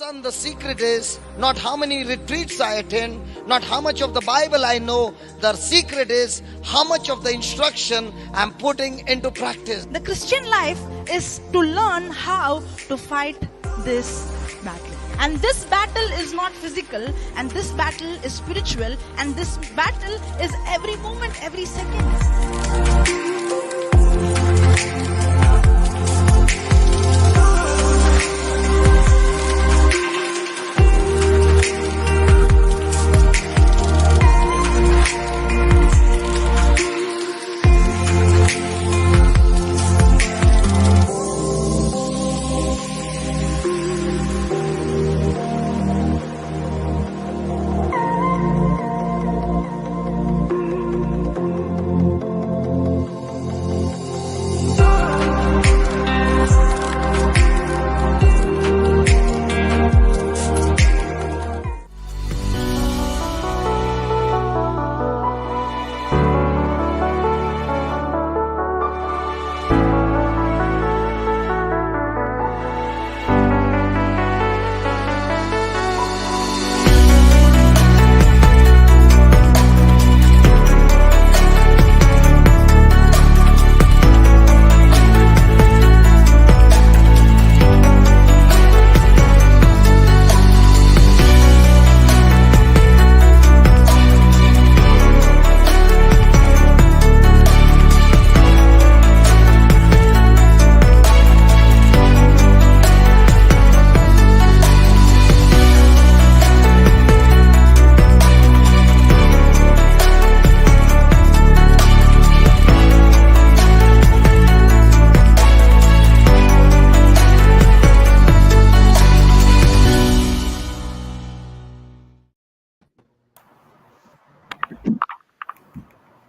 Son, the secret is not how many retreats I attend, not how much of the Bible I know. The secret is how much of the instruction I'm putting into practice. The Christian life is to learn how to fight this battle. And this battle is not physical, and this battle is spiritual, and this battle is every moment, every second.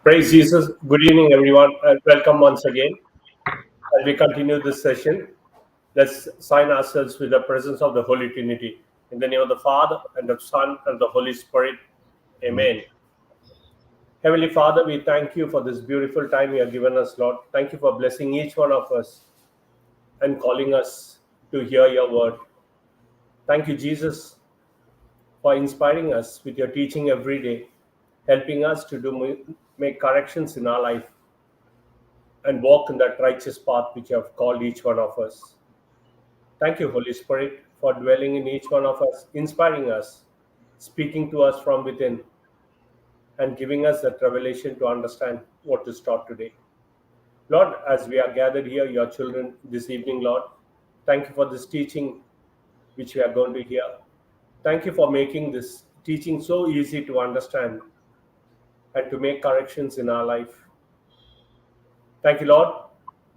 Praise Jesus. Good evening, everyone, and welcome once again. As we continue this session, let's sign ourselves with the presence of the Holy Trinity. In the name of the Father, and the Son, and the Holy Spirit. Amen. Heavenly Father, we thank you for this beautiful time you have given us, Lord. Thank you for blessing each one of us and calling us to hear your word. Thank you, Jesus, for inspiring us with your teaching every day, helping us to make corrections in our life and walk in that righteous path which you have called each one of us. Thank you, Holy Spirit, for dwelling in each one of us, inspiring us, speaking to us from within, and giving us that revelation to understand what is taught today. Lord, as we are gathered here, your children, this evening, Lord, thank you for this teaching which we are going to hear. Thank you for making this teaching so easy to understand and to make corrections in our life. Thank you, Lord,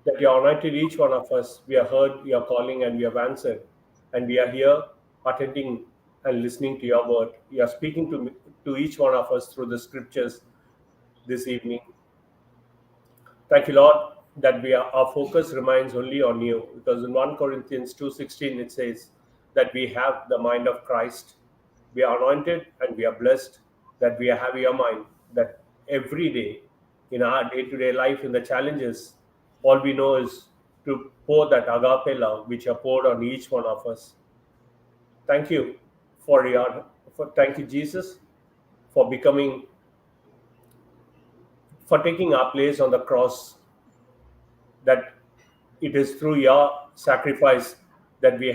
that you anointed each one of us. We have heard your calling and we have answered. And we are here attending and listening to your word. You are speaking to each one of us through the scriptures this evening. Thank you, Lord, that our focus remains only on you. Because in 1 Corinthians 2:16 it says that we have the mind of Christ. We are anointed and we are blessed that we have your mind. That every day in our day-to-day life, in the challenges, all we know is to pour that agape love which are poured on each one of us. Thank you thank you, Jesus, for taking our place on the cross. That it is through your sacrifice that you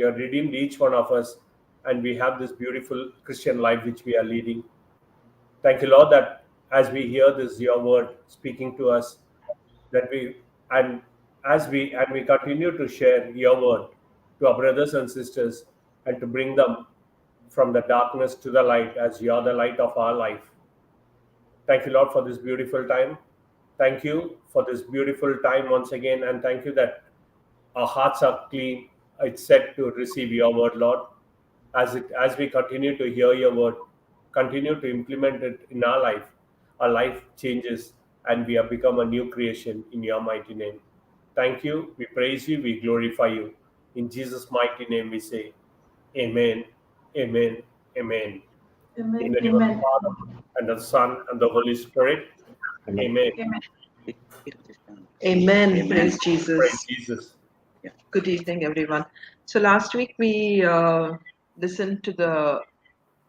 have redeemed each one of us and we have this beautiful Christian life which we are leading. Thank you, Lord, that as we hear this, your word speaking to us, that we and we continue to share your word to our brothers and sisters and to bring them from the darkness to the light as you are the light of our life. Thank you, Lord, for this beautiful time. Thank you for this beautiful time once again, and thank you that our hearts are clean. It's set to receive your word, Lord. As we continue to hear your word, continue to implement it in our life changes, and we have become a new creation in your mighty name. Thank you. We praise you. We glorify you. In Jesus' mighty name, we say, Amen. Amen. Amen. In Amen. the name of the Amen. Father, and the Son, and the Holy Spirit. Amen. Amen. Praise Jesus. Praise Jesus. Good evening, everyone. So last week we listened to the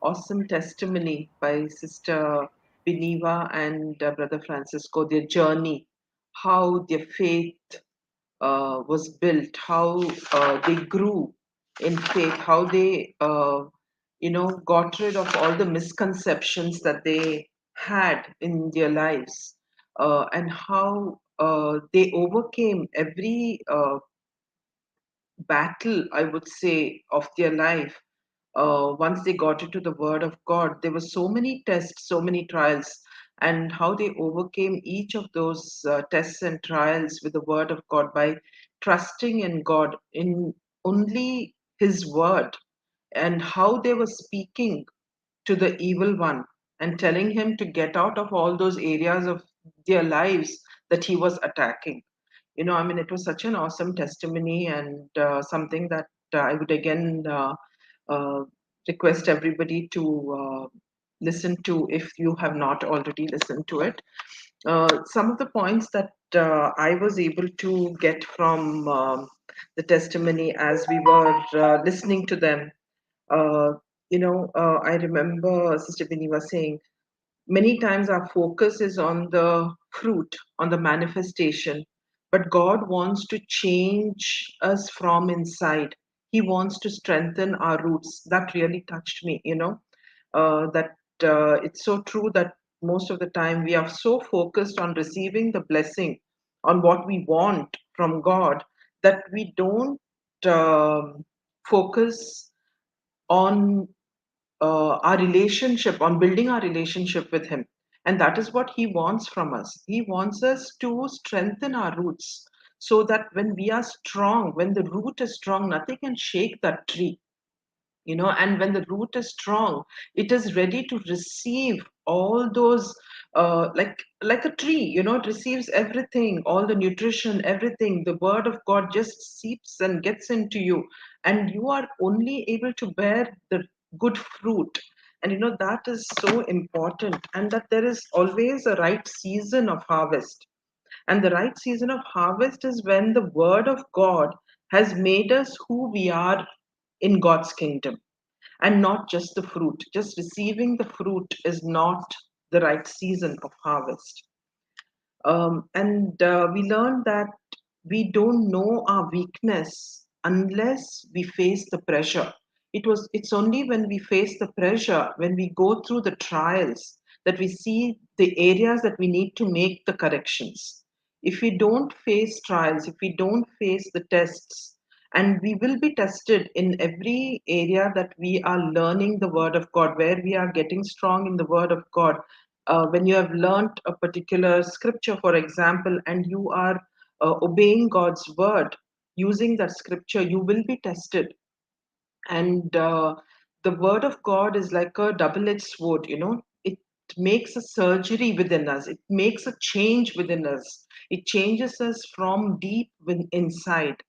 awesome testimony by Sister Beniva and Brother Francisco, their journey, how their faith was built, how they grew in faith, how they, got rid of all the misconceptions that they had in their lives, and how they overcame every battle, I would say, of their life. Once they got into the Word of God, there were so many tests, so many trials, and how they overcame each of those tests and trials with the Word of God by trusting in God, in only His Word, and how they were speaking to the evil one and telling him to get out of all those areas of their lives that he was attacking. I mean, it was such an awesome testimony, and something that I would again uh, request everybody to listen to if you have not already listened to it. Some of the points that I was able to get from the testimony as we were listening to them. uh, I remember Sister Biniva saying, many times our focus is on the fruit, on the manifestation, but God wants to change us from inside. He wants to strengthen our roots. That really touched me, that it's so true that most of the time we are so focused on receiving the blessing, on what we want from God, that we don't focus on our relationship, on building our relationship with Him. And that is what He wants from us. He wants us to strengthen our roots so that when we are strong, when the root is strong, nothing can shake that tree. And when the root is strong, it is ready to receive all those, like a tree, it receives everything, all the nutrition, everything. The word of God just seeps and gets into you, and you are only able to bear the good fruit. And that is so important, and that there is always a right season of harvest. And the right season of harvest is when the word of God has made us who we are in God's kingdom, and not just the fruit. Just receiving the fruit is not the right season of harvest. And we learned that we don't know our weakness unless we face the pressure. It's only when we face the pressure, when we go through the trials, that we see the areas that we need to make the corrections. If we don't face trials, if we don't face the tests, and we will be tested in every area that we are learning the word of God, where we are getting strong in the word of God. When you have learnt a particular scripture, for example, and you are obeying God's word, using that scripture, you will be tested. And the word of God is like a double-edged sword. It makes a surgery within us, it makes a change within us, it changes us from deep inside.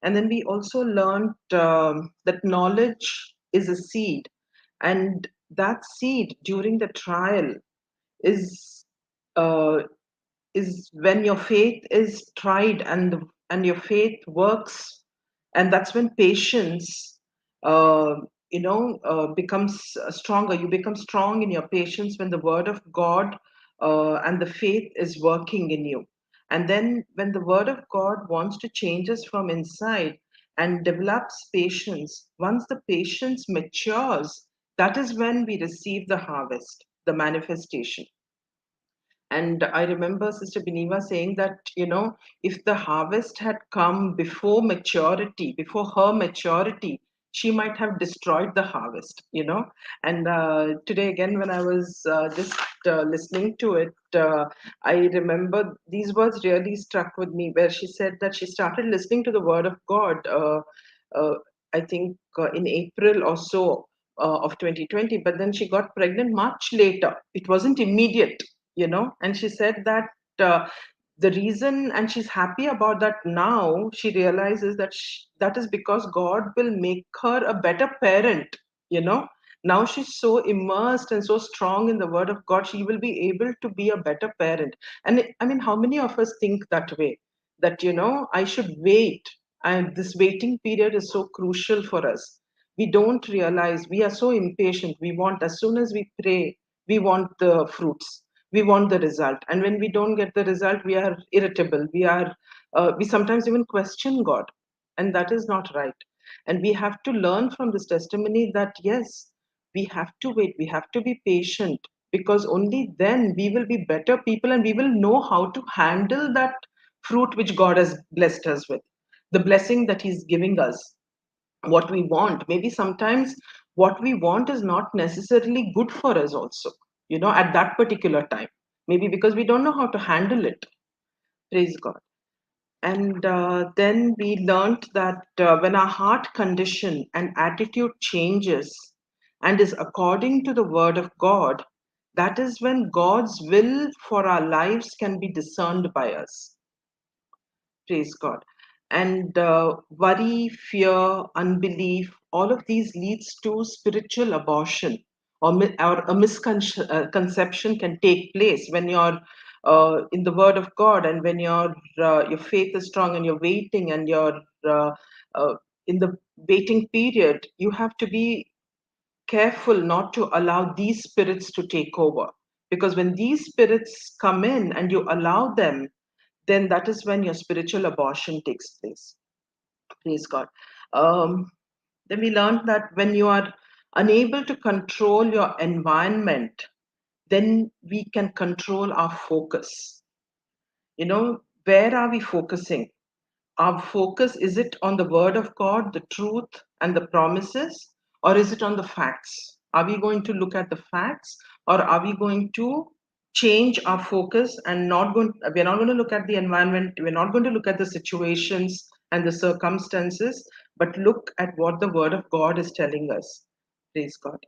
And then we also learned that knowledge is a seed, and that seed during the trial is uh, is when your faith is tried, and your faith works, and that's when patience uh, becomes stronger. You become strong in your patience when the word of God and the faith is working in you. And then when the word of God wants to change us from inside, and develops patience. Once the patience matures, that is when we receive the harvest, the manifestation. And I remember Sister Beneva saying that, if the harvest had come before maturity, before her maturity, she might have destroyed the harvest. And today, again, when I was just listening to it, I remember these words really struck with me, where she said that she started listening to the Word of God, uh, I think in April or so of 2020, but then she got pregnant much later. It wasn't immediate. And she said that the reason, and she's happy about that now, she realizes that that is because God will make her a better parent. Now she's so immersed and so strong in the Word of God, she will be able to be a better parent. And I mean, how many of us think that way, that I should wait, and this waiting period is so crucial for us. We don't realize, we are so impatient. We want, as soon as we pray, we want the fruits, we want the result, and when we don't get the result, we are irritable, we sometimes even question God, and that is not right. And we have to learn from this testimony that yes, we have to wait, we have to be patient, because only then we will be better people, and we will know how to handle that fruit which God has blessed us with, the blessing that He's giving us. What we want, maybe sometimes what we want is not necessarily good for us also, at that particular time, maybe because we don't know how to handle it. Praise God. And then we learned that when our heart condition and attitude changes and is according to the Word of God, that is when God's will for our lives can be discerned by us. Praise God. And worry, fear, unbelief, all of these leads to spiritual abortion, or a misconception can take place when you're in the Word of God, and when your faith is strong, and you're waiting, and you're uh, in the waiting period. You have to be careful not to allow these spirits to take over, because when these spirits come in and you allow them, then that is when your spiritual abortion takes place. Praise God. Then we learned that when you are unable to control your environment, then we can control our focus. Where are we focusing? Our focus, is it on the Word of God, the truth and the promises, or is it on the facts? Are we going to look at the facts, or are we going to change our focus, and we're not going to look at the environment, we're not going to look at the situations and the circumstances, but look at what the Word of God is telling us. Praise God.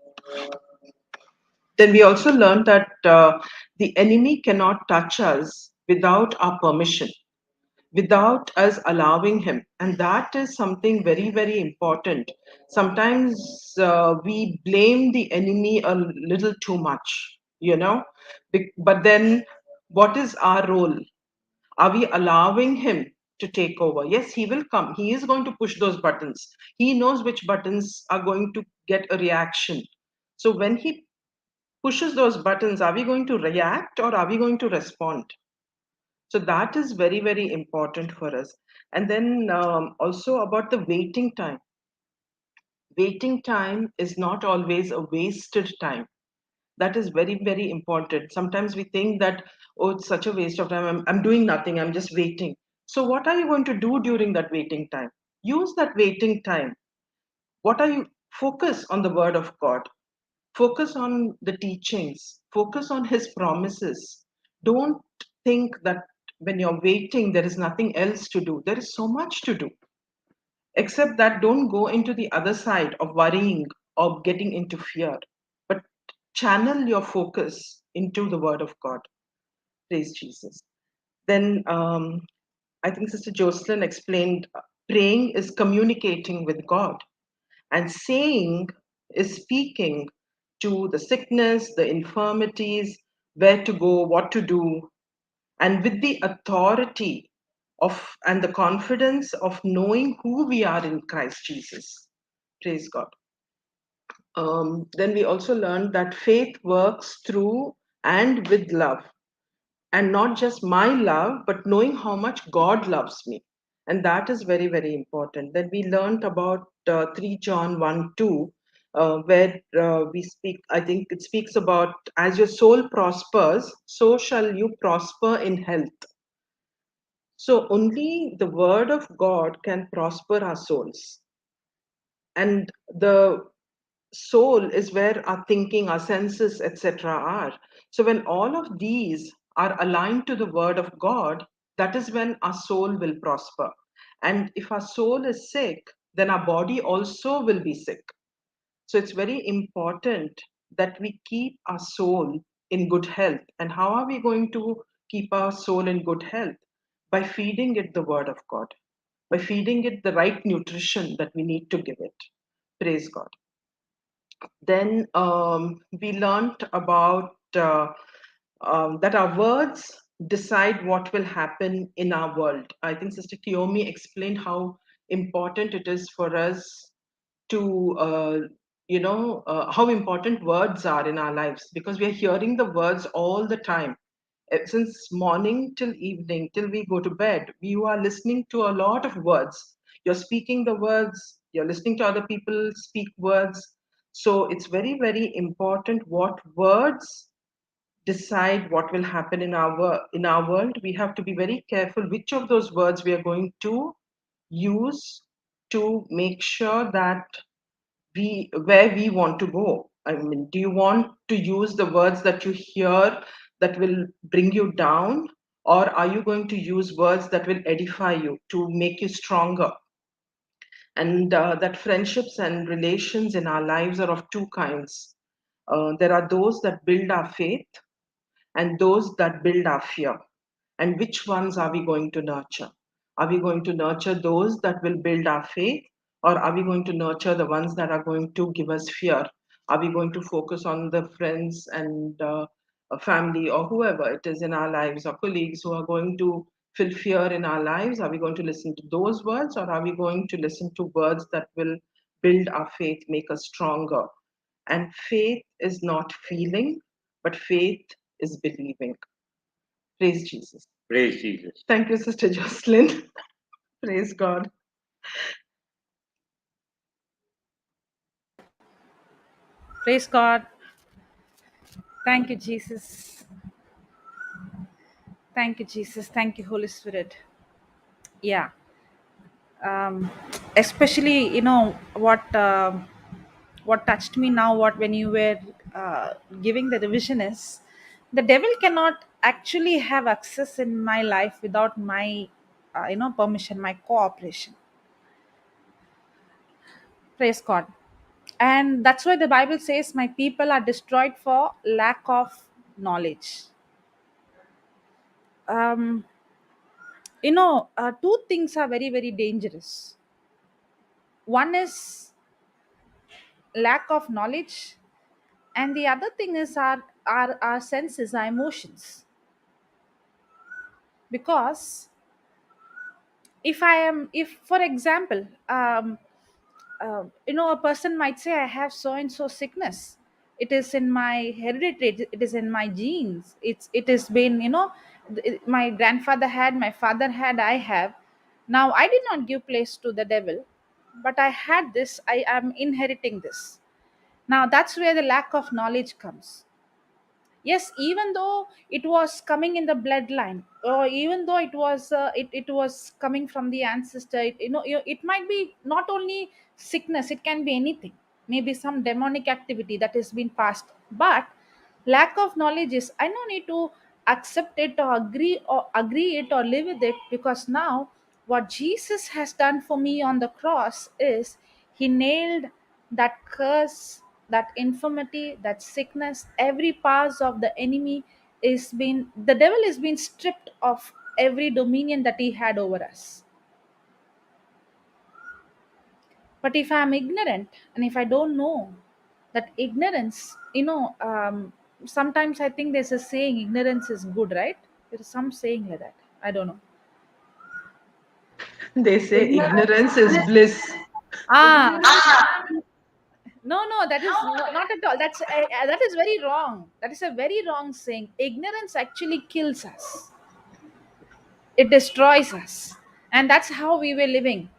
Then we also learned that the enemy cannot touch us without our permission, without us allowing him. And that is something very, very important. Sometimes we blame the enemy a little too much, but then what is our role? Are we allowing him to take over? Yes, he will come, he is going to push those buttons, he knows which buttons are going to get a reaction. So when he pushes those buttons, are we going to react, or are we going to respond? So that is very, very important for us. And then also about the waiting time. Waiting time is not always a wasted time. That is very, very important. Sometimes we think that, oh, it's such a waste of time. I'm doing nothing. I'm just waiting. So what are you going to do during that waiting time? Use that waiting time. What are you? Focus on the Word of God. Focus on the teachings. Focus on His promises. Don't think that when you're waiting, there is nothing else to do. There is so much to do. Except that don't go into the other side of worrying or getting into fear, but channel your focus into the Word of God. Praise Jesus. Then I think Sister Jocelyn explained praying is communicating with God, and saying is speaking to the sickness, the infirmities, where to go, what to do, and with the authority of and the confidence of knowing who we are in Christ Jesus. Praise God. Then we also learned that faith works through and with love, and not just my love, but knowing how much God loves me. And that is very, very important. Then we learned about 3 John 1 2, where we speak, I think it speaks about, as your soul prospers, so shall you prosper in health. So only the word of God can prosper our souls. And the soul is where our thinking, our senses, etc. are. So when all of these are aligned to the word of God, that is when our soul will prosper. And if our soul is sick, then our body also will be sick. So it's very important that we keep our soul in good health. And how are we going to keep our soul in good health? By feeding it the word of God, by feeding it the right nutrition that we need to give it. Praise God. Then we learned about that our words decide what will happen in our world. I think Sister Kiyomi explained how important it is for us to, how important words are in our lives, because we are hearing the words all the time. Since morning till evening, till we go to bed, you are listening to a lot of words. You're speaking the words, you're listening to other people speak words. So it's very, very important what words decide what will happen in our world. We have to be very careful which of those words we are going to use to make sure that we where we want to go. I mean, do you want to use the words that you hear that will bring you down, or are you going to use words that will edify you to make you stronger? And that friendships and relations in our lives are of two kinds. There are those that build our faith and those that build our fear. And which ones are we going to nurture? Are we going to nurture those that will build our faith, or are we going to nurture the ones that are going to give us fear? Are we going to focus on the friends and family or whoever it is in our lives, or colleagues who are going to fill fear in our lives? Are we going to listen to those words, or are we going to listen to words that will build our faith, make us stronger? And faith is not feeling, but faith is believing. Praise Jesus. Praise Jesus. Thank you, Sister Jocelyn. Praise God. Praise God. Thank you, Jesus. Thank you, Jesus. Thank you, Holy Spirit. Yeah. Um, Especially, what touched me now, what when you were giving the revision is, the devil cannot actually have access in my life without my, permission, my cooperation. Praise God. And that's why the Bible says, my people are destroyed for lack of knowledge. um Two things are very, very dangerous. One is lack of knowledge, and the other thing is our senses, our emotions. Because if for example, a person might say, I have so and so sickness, it is in my hereditary, it is in my genes, it has been, my grandfather had, my father had, I have. Now I did not give place to the devil, but I had this, I am inheriting this. Now that's where the lack of knowledge comes. Yes, even though it was coming in the bloodline, or even though it was coming from the ancestor, it might be not only sickness, it can be anything, maybe some demonic activity that has been passed. But lack of knowledge is, I don't need to accept it or agree it or live with it, because now what Jesus has done for me on the cross is, he nailed that curse, that infirmity, that sickness, every powers of the enemy is been, the devil is being stripped of every dominion that he had over us. But if I'm ignorant, and if I don't know, that ignorance, sometimes I think there's a saying, ignorance is good, right? There is some saying like that. I don't know. They say ignorance is bliss. Ah, no, that is not at all. That is very wrong. That is a very wrong saying. Ignorance actually kills us. It destroys us. And that's how we were living.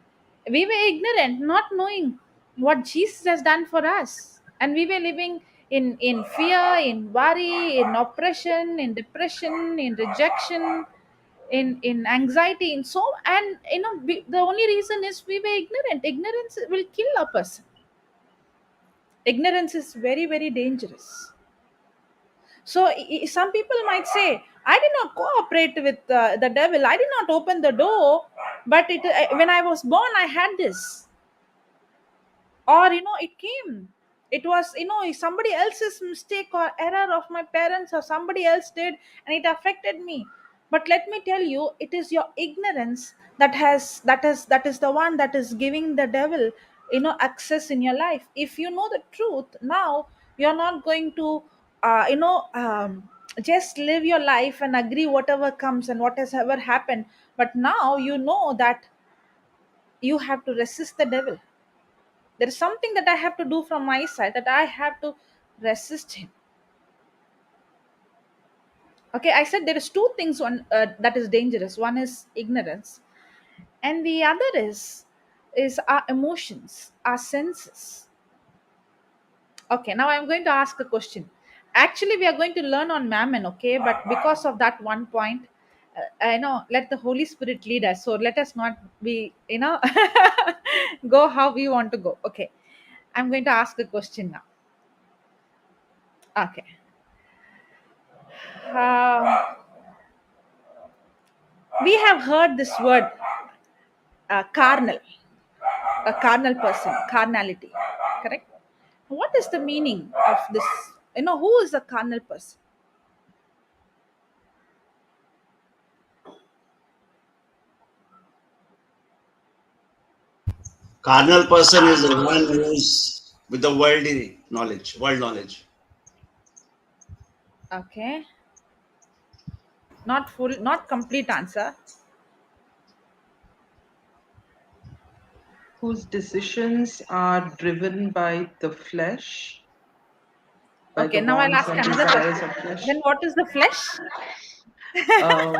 We were ignorant, not knowing what Jesus has done for us, and we were living in fear, in worry, in oppression, in depression, in rejection, in anxiety, in so, and the only reason is we were ignorant. Ignorance will kill a person. Ignorance is very, very dangerous. So some people might say, I did not cooperate with the devil, I did not open the door, but when I was born I had this. Or it came, it was somebody else's mistake or error of my parents, or somebody else did, and it affected me. But let me tell you, it is your ignorance that is the one that is giving the devil access in your life. If you know the truth now, you're not going to just live your life and agree whatever comes and what has ever happened. But now you know that you have to resist the devil. There is something that I have to do from my side, that I have to resist him. Okay, I said there is two things, one that is dangerous. One is ignorance, and the other is our emotions, our senses. Okay, now I'm going to ask a question. Actually, we are going to learn on mammon, okay, but because of that one point, I know, let the Holy Spirit lead us. So let us not be go how we want to go. Okay, I'm going to ask a question now. Okay. uh, we have heard this word, carnal, a carnal person, carnality, correct? What is the meaning of this? Who is a carnal person? Carnal person is the one who's with the worldly knowledge, world knowledge. Okay, not full, not complete answer. Whose decisions are driven by the flesh, by the Okay, now I'll wants ask and another desires question. of flesh. Then what is the flesh? Um,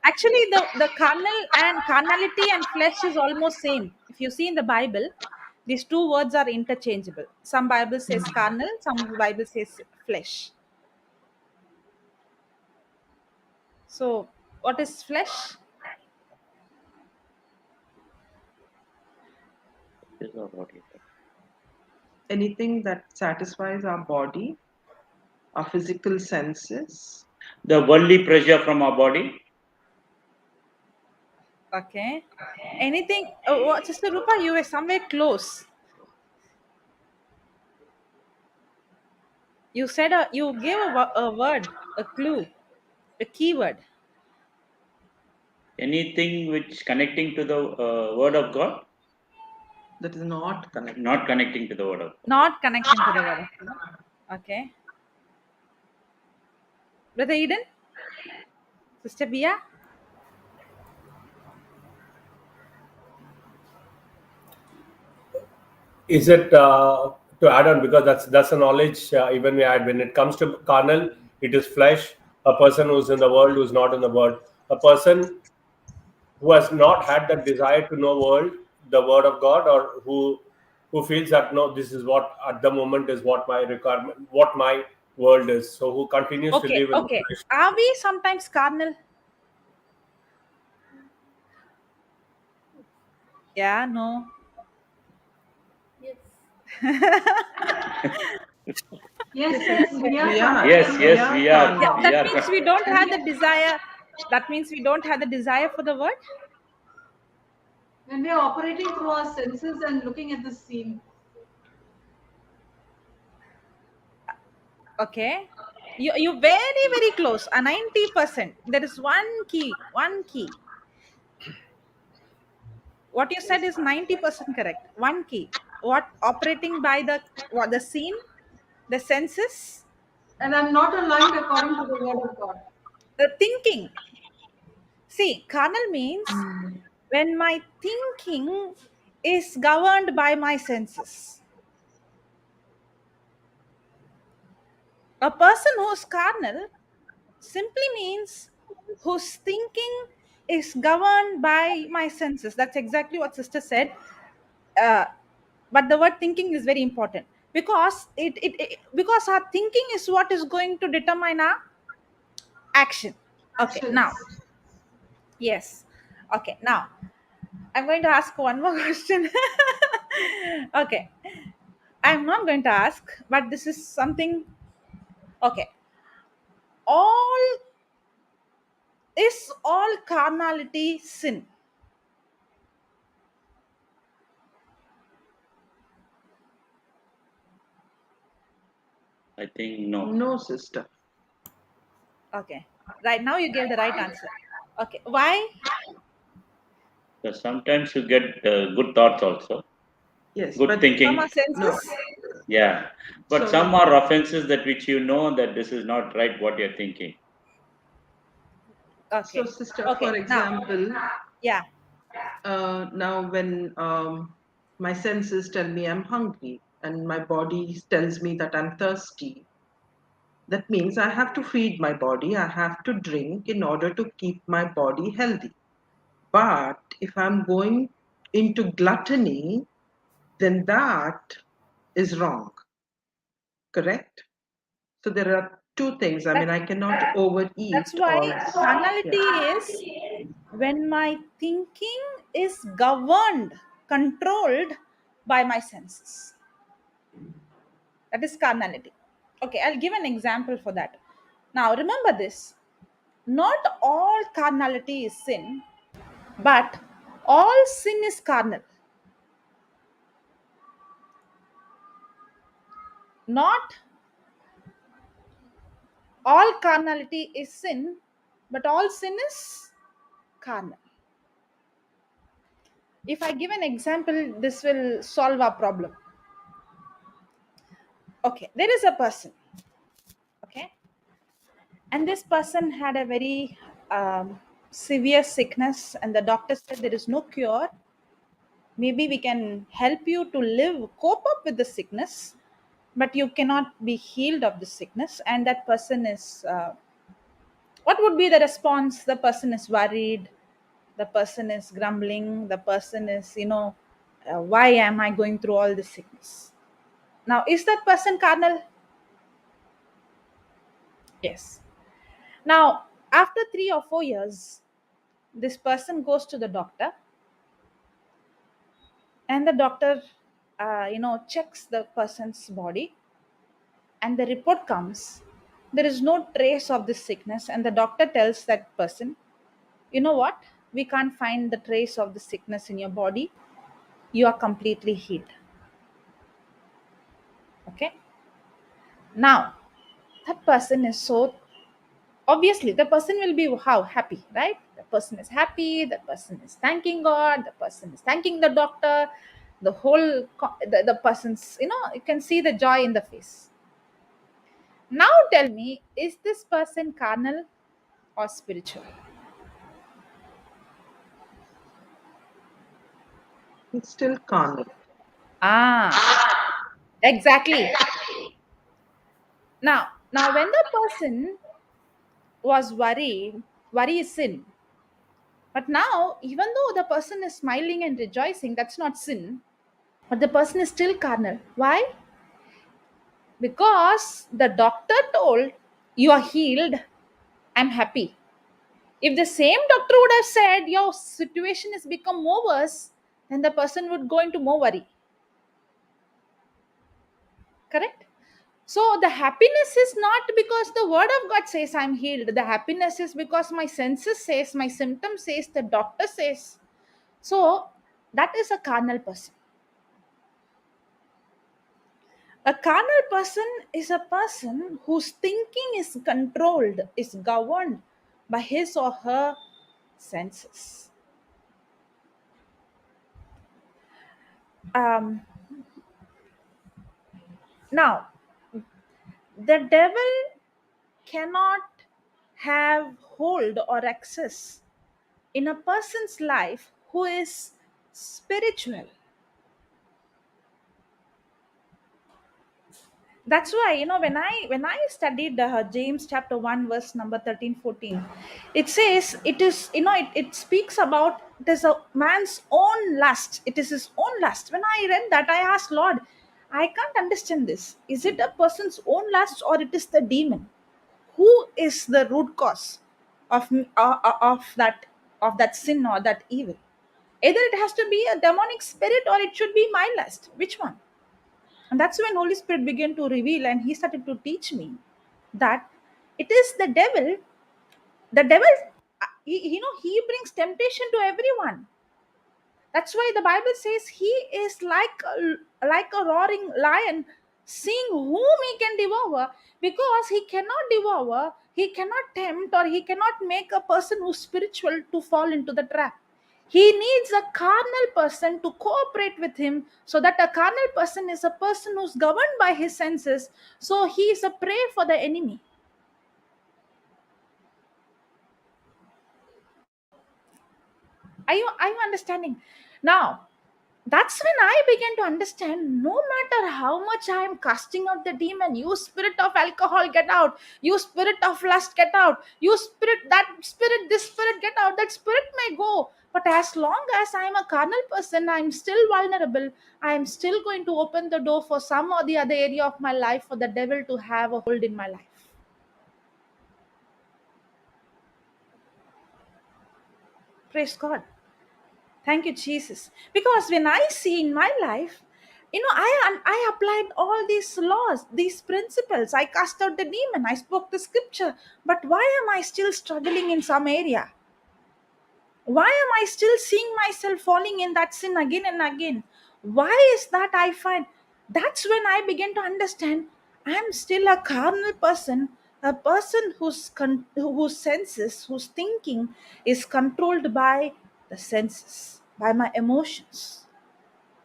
Actually, the carnal and carnality and flesh is almost same. If you see in the Bible, these two words are interchangeable. Some Bible says carnal, some Bible says flesh. So what is flesh? anything that satisfies our body, our physical senses. The worldly pressure from our body. Okay. Anything? Sister Rupa, you were somewhere close. You said you gave a word, a clue, a keyword. Anything which connecting to the word of God, That is not connected. not connecting to the word of God. Not connecting to the word of God. Okay. Brother Eden, Sister Bia. Is it to add on, because that's a knowledge even we add. When it comes to carnal, it is flesh. A person who's in the world, who's not in the world. A person who has not had that desire to know the word of God, or who feels that no, this is what at the moment is what my requirement, what my world is. So who continues to Okay, live in the okay. flesh. Are we sometimes carnal? Yeah, no. Yes, yes, we are Yeah, Yes, carnal. yes, yeah, we are. Yeah, carnal. We that are. means we don't When have we the are desire. That means we don't have the desire for the word. when we are operating through our senses and looking at the scene. Okay. You very, very close. A 90%. There is one key. One key. What you said is 90% correct. One key. What operating by the scene, the senses, And I'm not aligned according to the word of God. the thinking. See, carnal means Mm. when my thinking is governed by my senses. A person who is carnal simply means whose thinking is governed by my senses. That's exactly what sister said. uh, but the word thinking is very important, because because our thinking is what is going to determine our action. Okay, now, Actions. yes. Okay, now I'm going to ask one more question. Okay, I'm not going to ask, but this is something. Okay, all all carnality sin? I think no. No, sister. Okay, right now you gave the right answer. Okay, why? Because sometimes you get good thoughts also, Yes, good but From our thinking. no. senses? Yeah. But So some are offenses that which you know that this is not right what you're thinking. so Okay, sister, okay, for now, example, yeah. now when my senses tell me I'm hungry and my body tells me that I'm thirsty, that means I have to feed my body, I have to drink in order to keep my body healthy. But if I'm going into gluttony, then that is wrong, correct? So there are two things. I mean, That I cannot overeat that's why or, carnality yeah. is when my thinking is governed, controlled by my senses. That is carnality. Okay, I'll give an example for that. Now remember this: not all carnality is sin, but all sin is carnal. Not all carnality is sin, but all sin is carnal. If I give an example, this will solve our problem. Okay, there is a person, okay, and this person had a very severe sickness, and the doctor said there is no cure. Maybe we can help you to live, cope up with the sickness, but you cannot be healed of the sickness. And that person is, what would be the response? The person is worried, the person is grumbling, the person is, why am I going through all this sickness? Now, is that person carnal? Yes. Now, after 3 or 4 years, this person goes to the doctor, and the doctor, checks the person's body, and the report comes. There is no trace of this sickness, and the doctor tells that person, you know what? We can't find the trace of the sickness in your body. You are completely healed. Okay. Now, that person is so, obviously the person will be how happy, right? The person is happy, the person is thanking God, the person is thanking the doctor, the whole the person's, you can see the joy in the face. Now tell me, is this person carnal or spiritual? It's still carnal. Ah, exactly. Now when the person was worried, worry is sin. But now, even though the person is smiling and rejoicing, that's not sin. But the person is still carnal. Why? Because the doctor told, you are healed, I'm happy. If the same doctor would have said your situation has become more worse, then the person would go into more worry. Correct? So the happiness is not because the word of God says I'm healed. The happiness is because my senses says, my symptom says, the doctor says. So that is a carnal person. A carnal person is a person whose thinking is controlled, is governed by his or her senses. Um, Now, the devil cannot have hold or access in a person's life who is spiritual. That's why, when I studied James chapter 1 verse number 13, 14, it says, it is, it speaks about, it is a man's own lust, it is his own lust. When I read that, I asked, Lord, I can't understand this. Is it a person's own lust, or it is the demon? Who is the root cause of of that sin or that evil? Either it has to be a demonic spirit, or it should be my lust. Which one? And that's when Holy Spirit began to reveal, and he started to teach me that it is the devil. The devil, he brings temptation to everyone. That's why the Bible says he is like a roaring lion, seeing whom he can devour, because he cannot devour, he cannot tempt, or he cannot make a person who's spiritual to fall into the trap. He needs a carnal person to cooperate with him, so that a carnal person is a person who's governed by his senses, so he is a prey for the enemy. Are you understanding? Now, that's when I began to understand, no matter how much I am casting out the demon, you spirit of alcohol, get out. You spirit of lust, get out. You spirit, that spirit, this spirit, get out. That spirit may go. But as long as I am a carnal person, I am still vulnerable. I am still going to open the door for some or the other area of my life for the devil to have a hold in my life. Praise God. Thank you, Jesus. Because when I see in my life, I applied all these laws, these principles. I cast out the demon. I spoke the scripture. But why am I still struggling in some area? Why am I still seeing myself falling in that sin again and again? Why is that? I find that's when I begin to understand I'm still a carnal person, a person whose senses, whose thinking is controlled by the senses, by my emotions.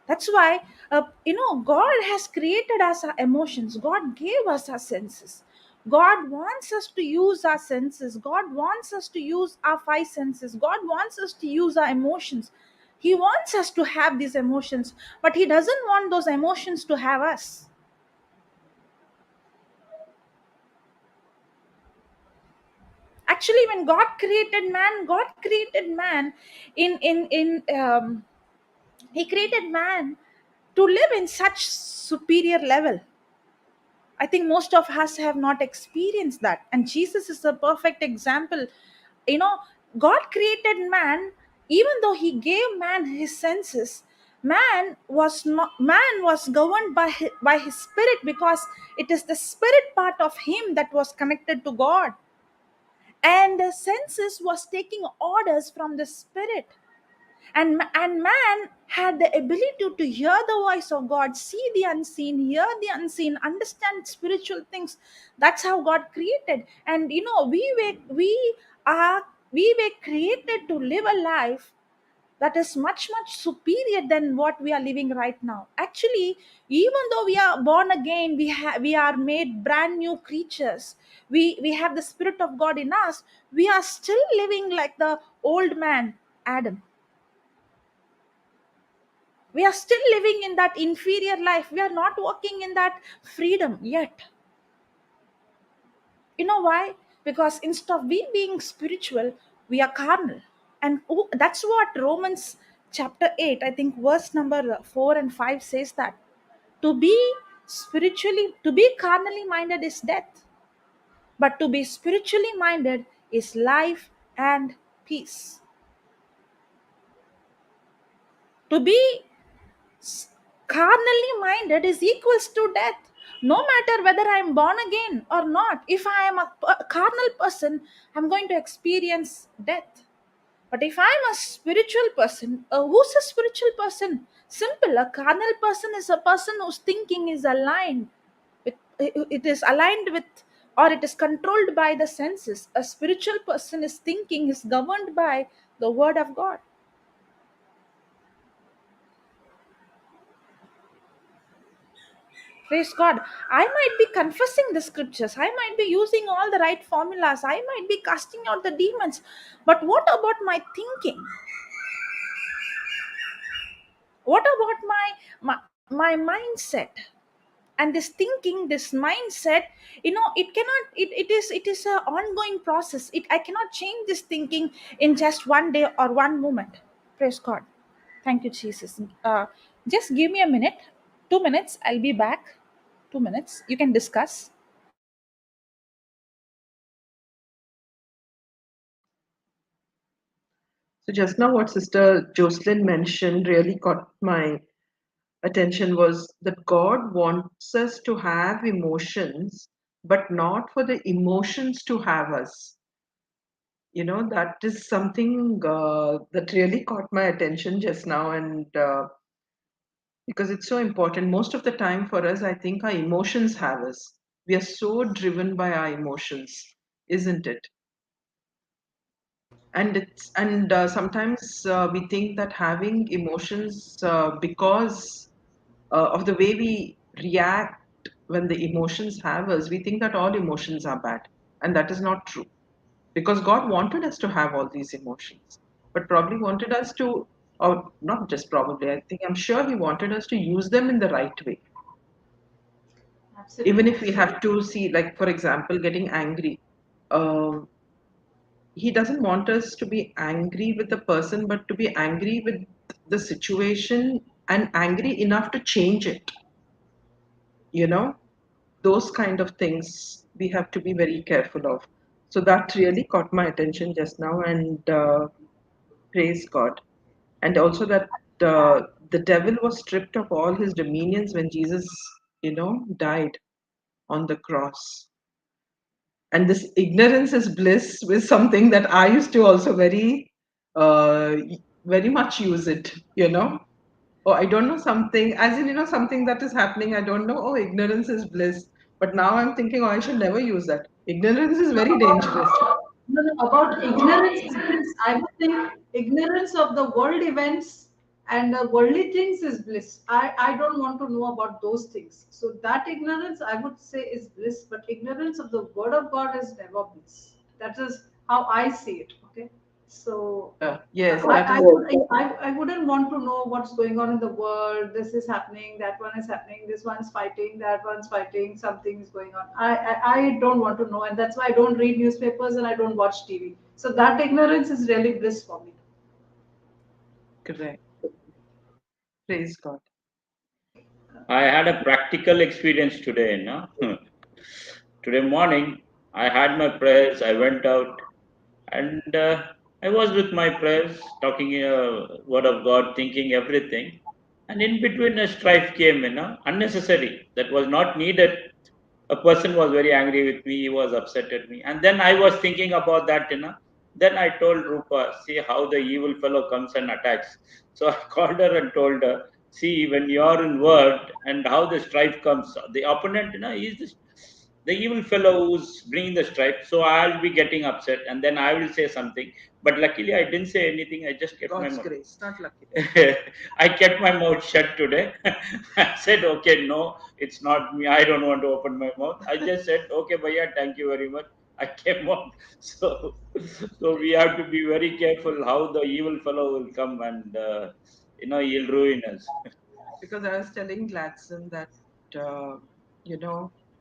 That's why, God has created us our emotions. God gave us our senses. God wants us to use our senses. God wants us to use our five senses. God wants us to use our emotions. He wants us to have these emotions, but He doesn't want those emotions to have us. Actually, when God created man in He created man to live in such superior level. I think most of us have not experienced that. And Jesus is a perfect example. You know, God created man, even though He gave man his senses, man was governed by his spirit, because it is the spirit part of him that was connected to God. And the senses was taking orders from the spirit. And man had the ability to hear the voice of God, see the unseen, hear the unseen, understand spiritual things. That's how God created. And we were created to live a life that is much superior than what we are living right now. Actually, even though we are born again, we are made brand new creatures. We have the spirit of God in us. We are still living like the old man Adam. We are still living in that inferior life. We are not walking in that freedom yet. You know why? Because instead of we being spiritual, we are carnal. And that's what Romans chapter 8, I think verse number 4 and 5 says, that to be carnally minded is death, but to be spiritually minded is life and peace. To be carnally minded is equals to death. No matter whether I am born again or not, if I am a carnal person, I'm going to experience death. But if I'm a spiritual person, who's a spiritual person? Simple. A carnal person is a person whose thinking is aligned with, it is aligned with, or it is controlled by the senses. A spiritual person is thinking is governed by the word of God. Praise God. I might be confessing the scriptures. I might be using all the right formulas. I might be casting out the demons. But what about my thinking? What about my mindset? And this thinking, this mindset, it cannot, it is a ongoing process. I cannot change this thinking in just one day or one moment. Praise God. Thank you, Jesus. Just give me a minute. 2 minutes, I'll be back. 2 minutes, you can discuss. So just now, what Sister Jocelyn mentioned really caught my attention was that God wants us to have emotions, but not for the emotions to have us. That is something that really caught my attention just now, and because it's so important. Most of the time for us, I think our emotions have us. We are so driven by our emotions, isn't it? And sometimes we think that having emotions because of the way we react when the emotions have us, we think that all emotions are bad, and that is not true, because God wanted us to have all these emotions, but probably wanted us to, or not just probably, I'm sure He wanted us to use them in the right way. Even if we have to see, like, for example, getting angry. um, he doesn't want us to be angry with the person, but to be angry with the situation, and angry enough to change it. You know, those kind of things we have to be very careful of. So that really caught my attention just now, and praise God. And also that the devil was stripped of all his dominions when Jesus, died on the cross. And this ignorance is bliss was something that I used to also uh, very much use it, Oh, I don't know something, as in, something that is happening. I don't know. Oh, ignorance is bliss. But now I'm thinking, oh, I should never use that. Ignorance is very dangerous. No, no, about ignorance is bliss. I would think ignorance of the world events and worldly things is bliss. I don't want to know about those things. So that ignorance I would say is bliss, but ignorance of the word of God is never bliss. That is how I see it. Okay. So Yes, I, that I, is. would- I wouldn't want to know what's going on in the world. This is happening, that one is happening, this one's fighting, that one's fighting, something is going on. I don't want to know, and that's why I don't read newspapers and I don't watch TV. So that ignorance is really bliss for me. Correct. Praise God. I had a practical experience today. No? Today morning, I had my prayers. I went out and I was with my prayers, talking word of God, thinking everything. And in between, a strife came, unnecessary, that was not needed. A person was very angry with me. He was upset at me. And then I was thinking about that. Then I told Rupa, see how the evil fellow comes and attacks. So I called her and told her, see, when you're in word and how the strife comes, the opponent, is the evil fellow who's bringing the strife. So I'll be getting upset and then I will say something. But luckily, I didn't say anything. I just kept my God's mouth. grace, not lucky. I kept my mouth shut today. I said, okay, no, it's not me. I don't want to open my mouth. I just said, okay, Bhaiya, thank you very much. I came on. So we have to be very careful how the evil fellow will come and, he'll ruin us. Because I was telling Gladson that, uh,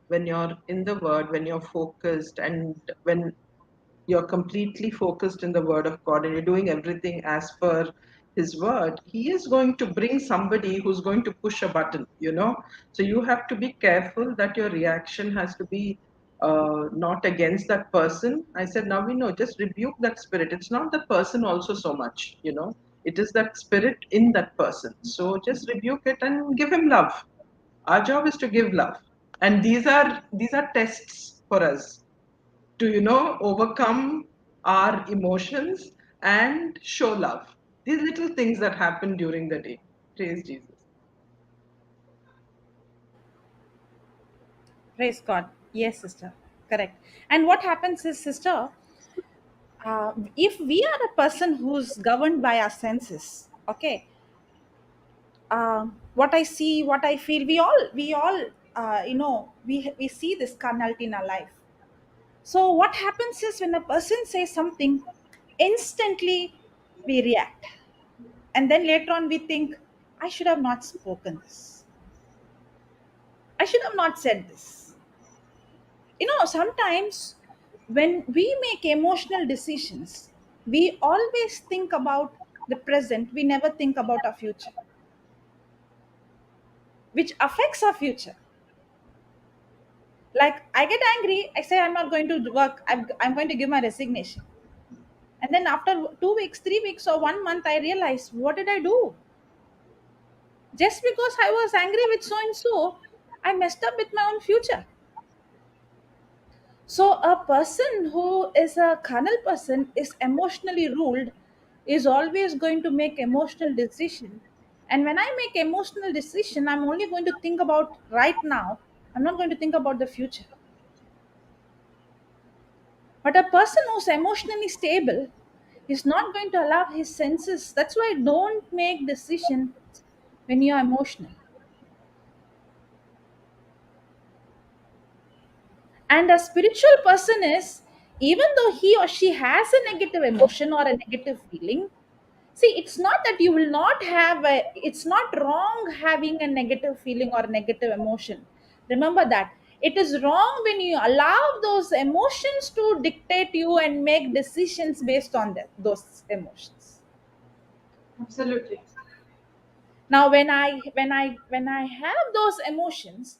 when you're in the Word, when you're focused, and when you're completely focused in the Word of God and you're doing everything as per His Word, He is going to bring somebody who's going to push a button. So you have to be careful that your reaction has to be not against that person. I said, now we know, just rebuke that spirit. It's not the person also so much. It is that spirit in that person. So just rebuke it and give him love. Our job is to give love. And these are tests for us to overcome our emotions and show love. These little things that happen during the day. Praise Jesus. Praise God. Yes, sister. Correct. And what happens is, sister, if we are a person who's governed by our senses, okay, what I see, what I feel, we all, we see this carnality in our life. So what happens is when a person says something, instantly we react, and then later on we think, I should have not spoken this. I should have not said this. Sometimes when we make emotional decisions, we always think about the present, we never think about our future, which affects our future. Like, I get angry, I say I'm not going to work, I'm going to give my resignation. And then after 2 weeks, 3 weeks, or 1 month, I realize, what did I do? Just because I was angry with so and so, I messed up with my own future. So, a person who is a carnal person is emotionally ruled, is always going to make emotional decision. And when I make emotional decision, I'm only going to think about right now. I'm not going to think about the future. But a person who's emotionally stable is not going to allow his senses. That's why don't make decisions when you're emotional. And a spiritual person is, even though he or she has a negative emotion or a negative feeling, see, it's not that you will not have it's not wrong having a negative feeling or negative emotion. Remember that. It is wrong when you allow those emotions to dictate you and make decisions based on those emotions. Absolutely. Now, when I have those emotions,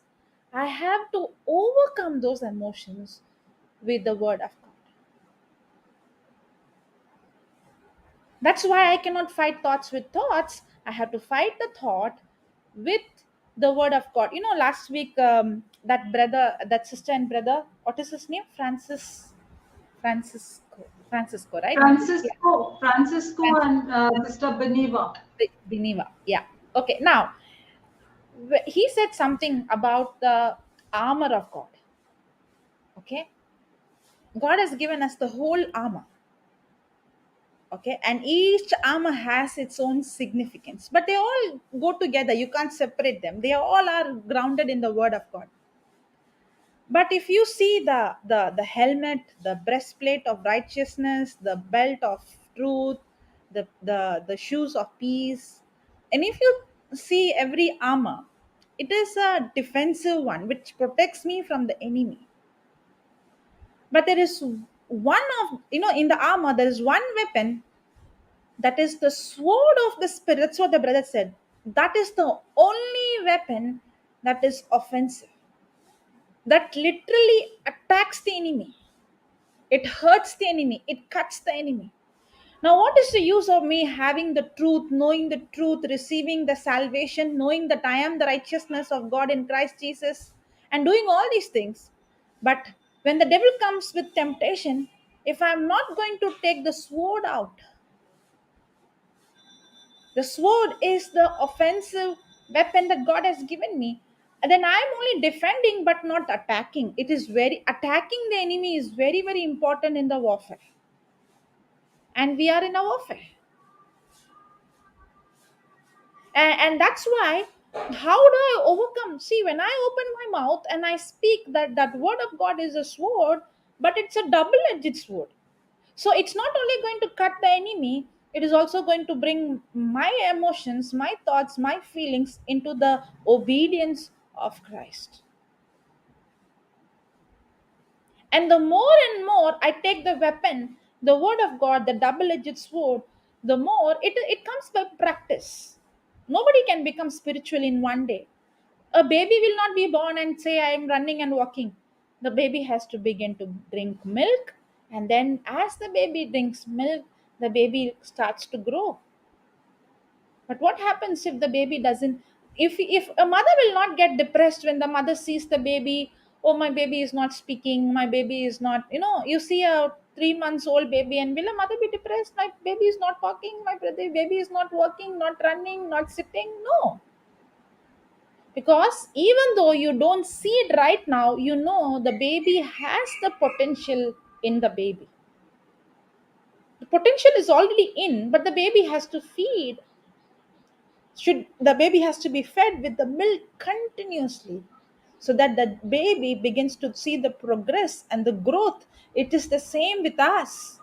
I have to overcome those emotions with the word of God. That's why I cannot fight thoughts with thoughts. I have to fight the thought with the word of God. Last week, that brother, that sister and brother, what is his name? Francisco, right? Yeah, Francisco and Sister Beneva. Beneva. Yeah. Okay. Now, he said something about the armor of God. Okay. God has given us the whole armor. Okay, and each armor has its own significance, but they all go together, you can't separate them, they all are grounded in the word of God. But if you see the helmet, the breastplate of righteousness, the belt of truth, the shoes of peace, and if you see every armor, it is a defensive one which protects me from the enemy. But there is one of, in the armor there is one weapon, that is the sword of the spirit. That's what the brother said. That is the only weapon that is offensive, that literally attacks the enemy. It hurts the enemy, it cuts the enemy. Now, what is the use of me having the truth, knowing the truth, receiving the salvation, knowing that I am the righteousness of God in Christ Jesus, and doing all these things? But when the devil comes with temptation, if I'm not going to take the sword out, the sword is the offensive weapon that God has given me. And then I'm only defending but not attacking. It is very, attacking the enemy is very, very important in the warfare. And we are in a warfare. And that's why, how do I overcome? See, when I open my mouth and I speak, that word of God is a sword, but it's a double-edged sword. So it's not only going to cut the enemy, it is also going to bring my emotions, my thoughts, my feelings into the obedience of Christ. And the more and more I take the weapon, the word of God, the double-edged sword, the more it comes by practice. Nobody can become spiritual in one day. A baby will not be born and say, I am running and walking. The baby has to begin to drink milk, and then as the baby drinks milk, the baby starts to grow. But what happens if the baby doesn't? If a mother will not get depressed when the mother sees the baby, oh, my baby is not speaking, my baby is not, you see a 3 months old baby, and will a mother be depressed? My baby is not talking, my baby is not walking, not running, not sitting. No, because even though you don't see it right now, the baby has the potential in the baby. The potential is already in, but the baby has to feed. The baby has to be fed with the milk continuously, so that the baby begins to see the progress and the growth. It is the same with us.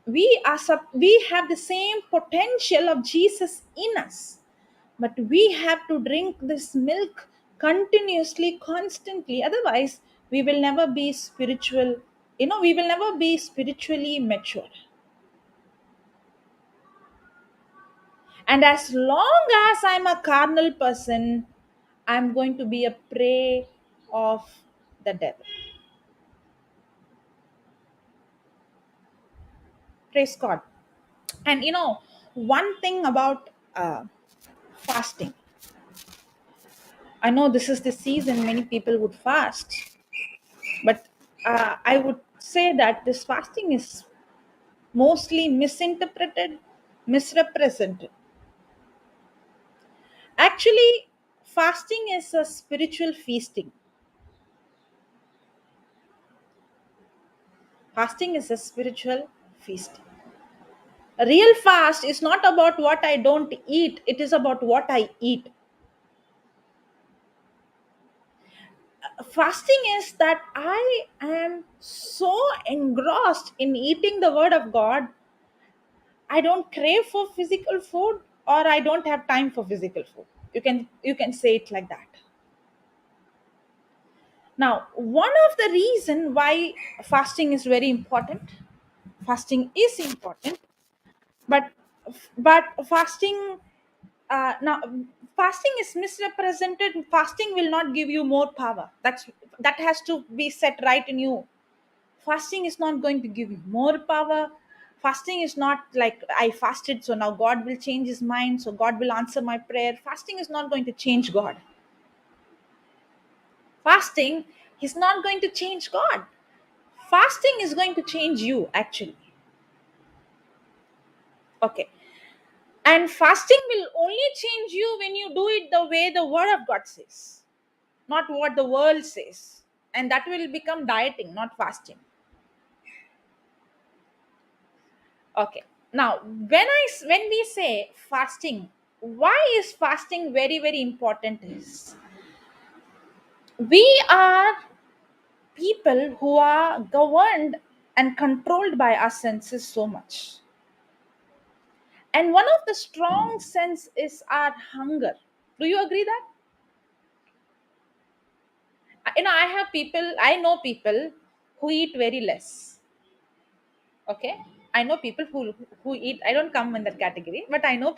We have the same potential of Jesus in us, but we have to drink this milk continuously, constantly. Otherwise, we will never be spiritual. We will never be spiritually mature. And as long as I'm a carnal person, I'm going to be a prey of the devil. Praise God. And one thing about fasting, I know this is the season many people would fast, but I would say that this fasting is mostly misinterpreted, misrepresented. Actually, fasting is a spiritual feasting. Fasting is a spiritual feasting. A real fast is not about what I don't eat, it is about what I eat. Fasting is that I am so engrossed in eating the word of God, I don't crave for physical food, or I don't have time for physical food. You can say it like that. Now, one of the reason why fasting is very important, fasting is important, but fasting now fasting is misrepresented. Fasting will not give you more power. That has to be set right in you. Fasting is not going to give you more power. Fasting is not like I fasted, so now God will change his mind, so God will answer my prayer. Fasting is not going to change God. Fasting is not going to change God. Fasting is going to change you, actually. Okay. And fasting will only change you when you do it the way the word of God says, not what the world says. And that will become dieting, not fasting. Okay. Now, when we say fasting, why is fasting very, very important is we are people who are governed and controlled by our senses so much. And one of the strong sense is our hunger. Do you agree that? I know people who eat very less. Okay. I know people who eat, I don't come in that category, but I know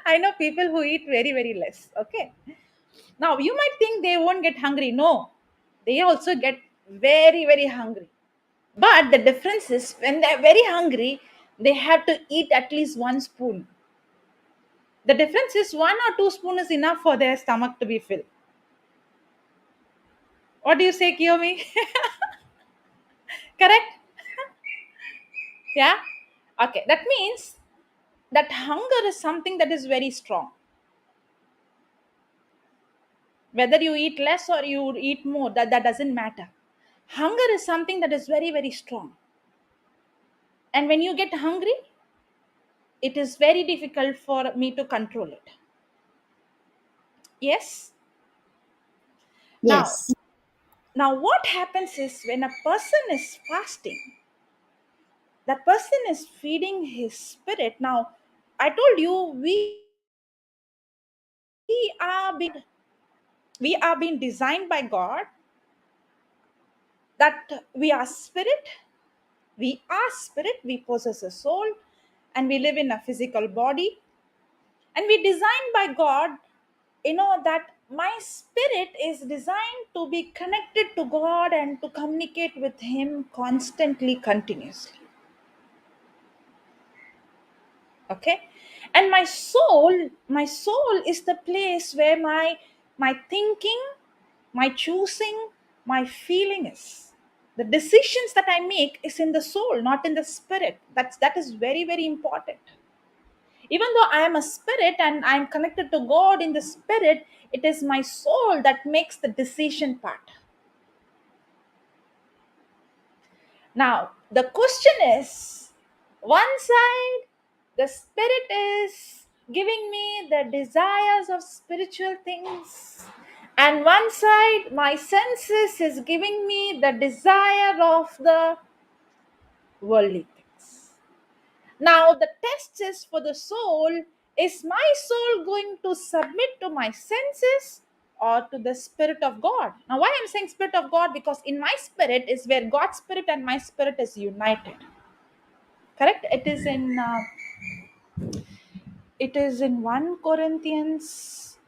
I know people who eat very, very less. Okay. Now you might think they won't get hungry. No, they also get very, very hungry. But the difference is when they're very hungry, they have to eat at least one spoon. The difference is 1 or 2 spoons is enough for their stomach to be filled. What do you say, Kiyomi? Correct? Yeah? Okay. That means that hunger is something that is very strong. Whether you eat less or you eat more, that doesn't matter. Hunger is something that is very, very strong. And when you get hungry, it is very difficult for me to control it. Yes? Now, Yes. now what happens is when a person is fasting, that person is feeding his spirit. Now, I told you are being we are being designed by God, that we possess a soul, and we live in a physical body, and we designed by God, that my spirit is designed to be connected to God and to communicate with him constantly, continuously. Okay. And my soul is the place where my thinking, my choosing, my feeling is. The decisions that I make is in the soul, not in the spirit. That is very, very important. Even though I am a spirit and I'm connected to God in the spirit, it is my soul that makes the decision part. Now, the question is, one side, the spirit is giving me the desires of spiritual things, and one side, my senses is giving me the desire of the worldly things. Now, the test is for the soul, is my soul going to submit to my senses, or to the Spirit of God. Now, why I'm saying Spirit of God? Because in my spirit is where God's Spirit and my spirit is united. Correct? It is in 1 Corinthians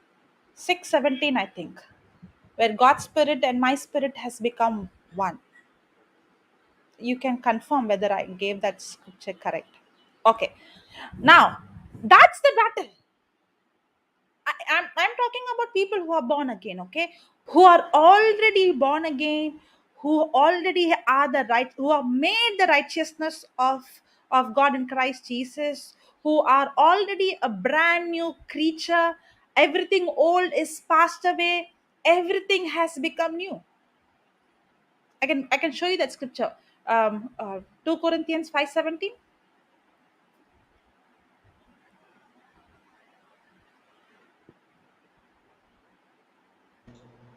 6:17, I think, where God's Spirit and my spirit has become one. You can confirm whether I gave that scripture correct. Okay. Now, that's the battle. I'm talking about people who are born again, okay? Who are already born again, who already are the right, who are made the righteousness of God in Christ Jesus, who are already a brand new creature. Everything old is passed away, everything has become new. I can show you that scripture. 2 Corinthians 5:17.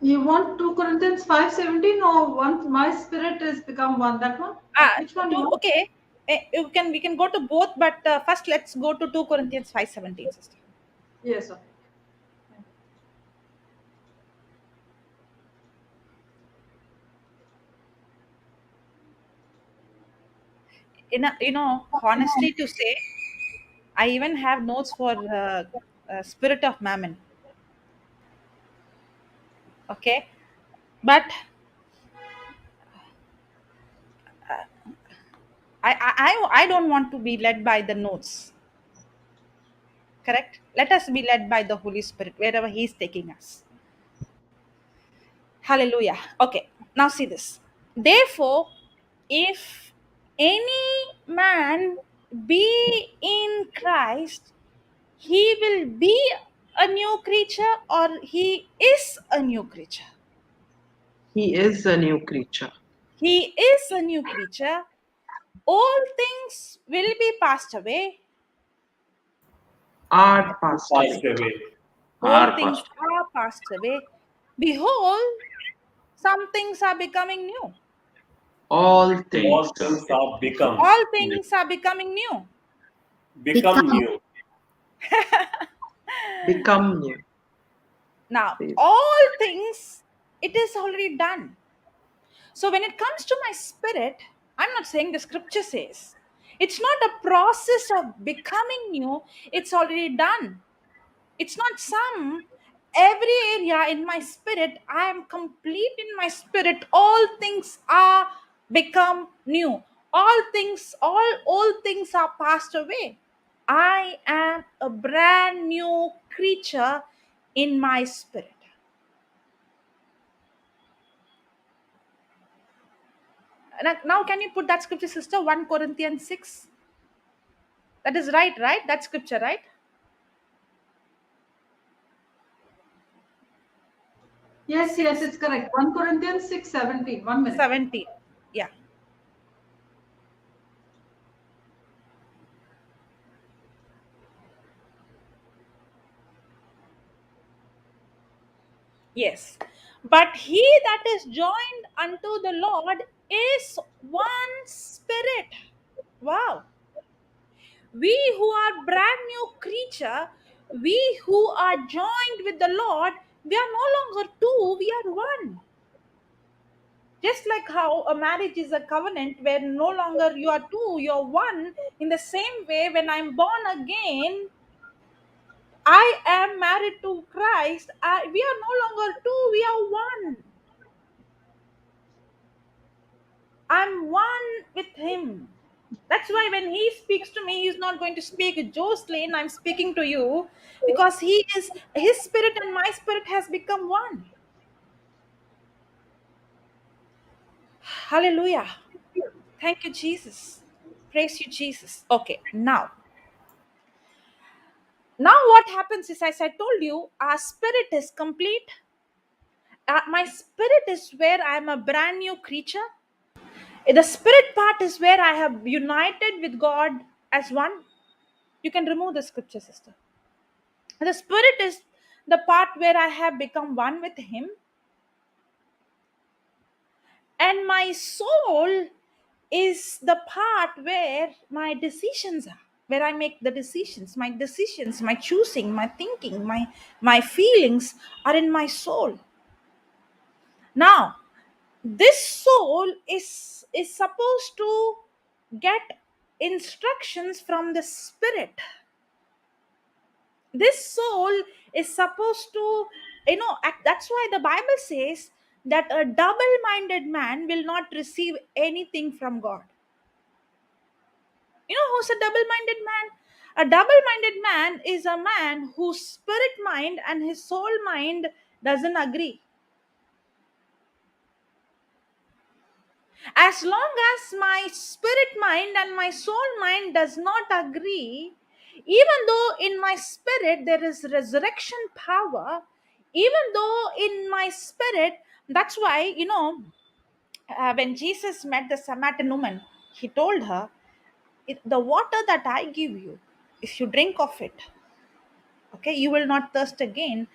You want 2 Corinthians 5:17 or once my spirit is become one? That one? Which one you want? Okay. We can go to both, but first let's go to 2 Corinthians 5:17, sister. Yes, okay. Honestly to say, I even have notes for spirit of mammon. Okay, but I don't want to be led by the notes. Correct. Let us be led by the Holy Spirit wherever He is taking us. Hallelujah. Okay. Now see this. Therefore, if any man be in Christ, he will be a new creature, or he is a new creature. He is a new creature. He is a new creature. All things will be passed away. Are passed Passed away. away. All Are things past. are passed away. Behold, some things are becoming new. All things All things are become. All things are becoming new. Become new. become new. Now, Says, all things, it is already done. So when it comes to my spirit, I'm not saying the scripture says. It's not a process of becoming new, it's already done. It's not some, every area in my spirit, I am complete in my spirit. All things are become new. All old things are passed away. I am a brand new creature in my spirit. Now, can you put that scripture, sister? 1 Corinthians 6. That is right, right? That scripture, right? Yes, yes, 6, it's correct. 1 Corinthians 6:17. 1 minute. 17. Yeah. Yes. But he that is joined unto the Lord is one spirit. Wow. We who are brand new creature, we who are joined with the Lord, we are no longer two, we are one. Just like how a marriage is a covenant where no longer you are two, you're one. In the same way, when I'm born again, I am married to Christ. We are no longer two, we are one. I'm one with Him. That's why when He speaks to me, He's not going to speak Jocelyn, I'm speaking to you, because His spirit and my spirit has become one. Hallelujah. Thank you, Jesus. Praise you, Jesus. Okay, now what happens is, as I told you, our spirit is complete. My spirit is where I am a brand new creature. The spirit part is where I have united with God as one. You can remove the scripture, sister. The spirit is the part where I have become one with Him, and my soul is the part where my decisions are. where I make the decisions. My decisions, my choosing, my thinking, my feelings are in my soul. Now, this soul is supposed to get instructions from the spirit. This soul is supposed to, that's why the Bible says that a double minded man will not receive anything from God. You know who's a double minded man? A double minded man is a man whose spirit mind and his soul mind doesn't agree. As long as my spirit mind and my soul mind does not agree, even though in my spirit there is resurrection power, even though in my spirit, that's why, when Jesus met the Samaritan woman, he told her, the water that I give you, if you drink of it, okay, you will not thirst again,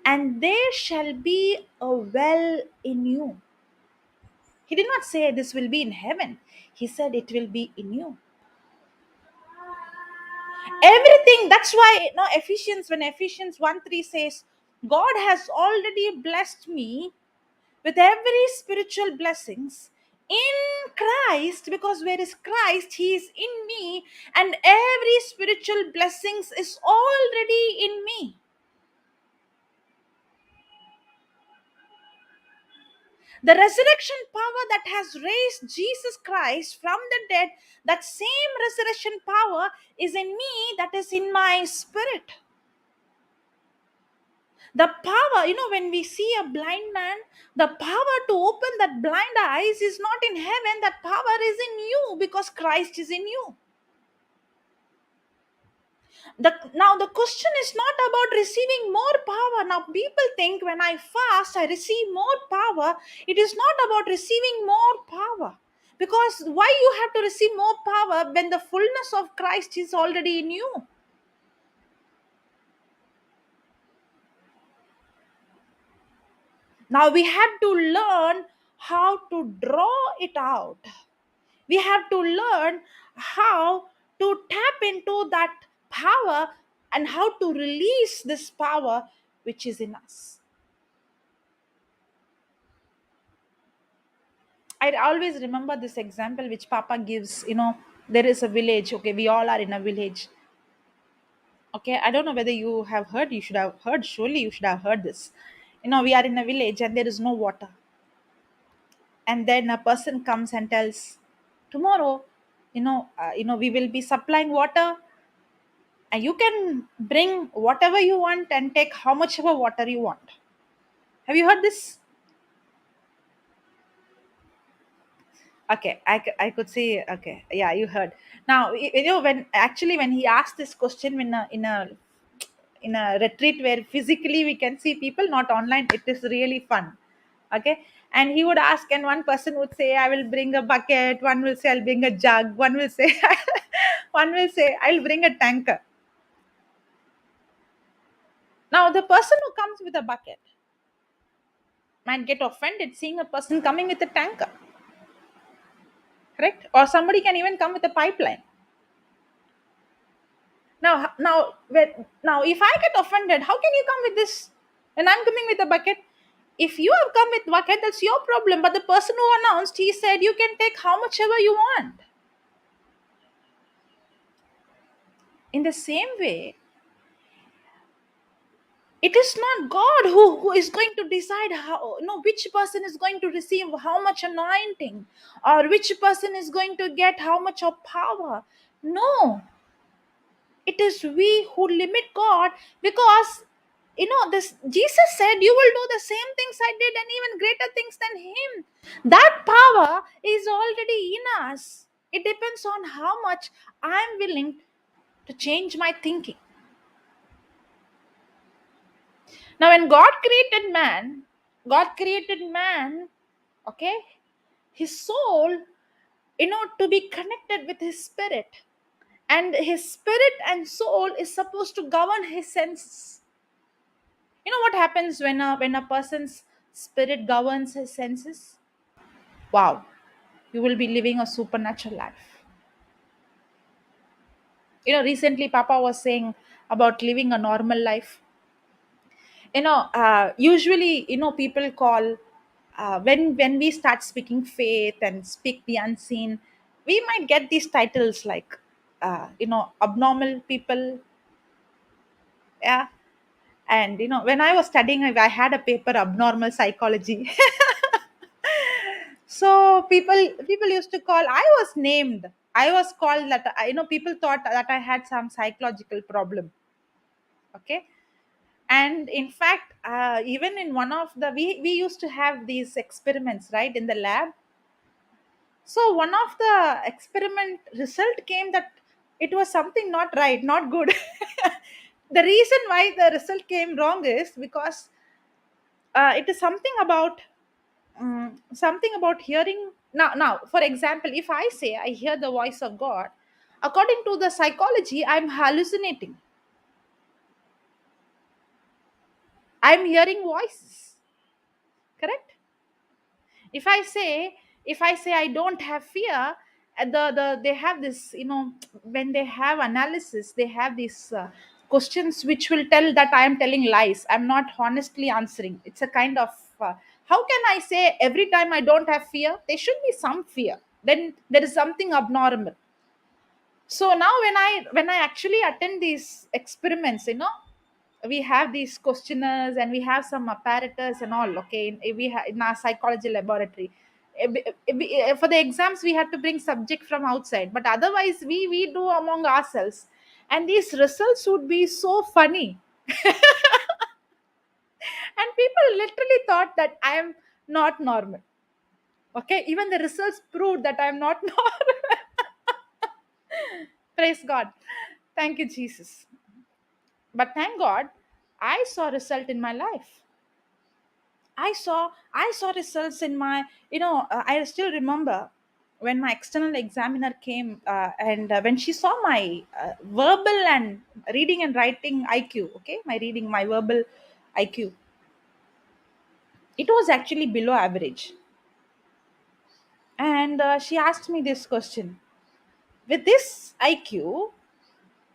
and there shall be a well in you. He did not say this will be in heaven. He said it will be in you. Everything, that's why, when Ephesians 1:3 says, God has already blessed me with every spiritual blessings in Christ, because where is Christ, he is in me, and every spiritual blessings is already in me. The resurrection power that has raised Jesus Christ from the dead, that same resurrection power is in me, that is in my spirit. The power, when we see a blind man, the power to open that blind eyes is not in heaven, that power is in you because Christ is in you. Now the question is not about receiving more power. Now people think when I fast, I receive more power. It is not about receiving more power. Because why you have to receive more power when the fullness of Christ is already in you? Now we have to learn how to draw it out. We have to learn how to tap into that power and how to release this power which is in us. I always remember this example which Papa gives. There is a village. Okay, we all are in a village. Okay, I don't know whether you have heard. You should have heard. Surely you should have heard this. We are in a village and there is no water. And then a person comes and tells, tomorrow, we will be supplying water, and you can bring whatever you want and take how much of a water you want. Have you heard this? Okay, I could see. Okay, yeah, you heard. Now, when he asked this question in a retreat where physically we can see people, not online, it is really fun. Okay, and he would ask, and one person would say, I will bring a bucket, one will say I'll bring a jug, one will say one will say I'll bring a tanker. Now the person who comes with a bucket might get offended seeing a person coming with a tanker, correct? Or somebody can even come with a pipeline. Now, if I get offended, how can you come with this when I'm coming with a bucket? If you have come with bucket, that's your problem. But the person who announced, he said you can take how much ever you want. In the same way, it is not God who is going to decide which person is going to receive how much anointing, or which person is going to get how much of power. No, it is we who limit God, because this Jesus said you will do the same things I did and even greater things than him. That power is already in us. It depends on how much I am willing to change my thinking. Now when God created man, okay, his soul, to be connected with his spirit, and his spirit and soul is supposed to govern his senses. You know what happens when a person's spirit governs his senses? Wow, you will be living a supernatural life. Recently Papa was saying about living a normal life. Usually, people call, when we start speaking faith and speak the unseen, we might get these titles like, abnormal people. Yeah. And when I was studying, I had a paper, abnormal psychology. So people used to call, I was named, I was called that, people thought that I had some psychological problem. Okay. And in fact, even in one of the, we used to have these experiments, right, in the lab. So one of the experiment result came that it was something not right, not good. The reason why the result came wrong is because it is something about hearing. Now, for example, if I say I hear the voice of God, according to the psychology, I'm hallucinating. I'm hearing voices, correct? If I say I don't have fear, they have this, when they have analysis, they have these questions which will tell that I am telling lies, I'm not honestly answering. It's a kind of, how can I say every time I don't have fear? There should be some fear, then there is something abnormal. So now when I actually attend these experiments, we have these questionnaires and we have some apparatus and all. Okay, in our psychology laboratory. For the exams we had to bring subject from outside, but otherwise we do among ourselves, and these results would be so funny. And people literally thought that I am not normal. Okay, even the results proved that I am not normal. Praise God. Thank you, Jesus. But thank God, I saw result in my life. I saw results in my, I still remember when my external examiner came, and when she saw my verbal and reading and writing IQ. Okay, my verbal IQ, it was actually below average. And she asked me this question: with this IQ,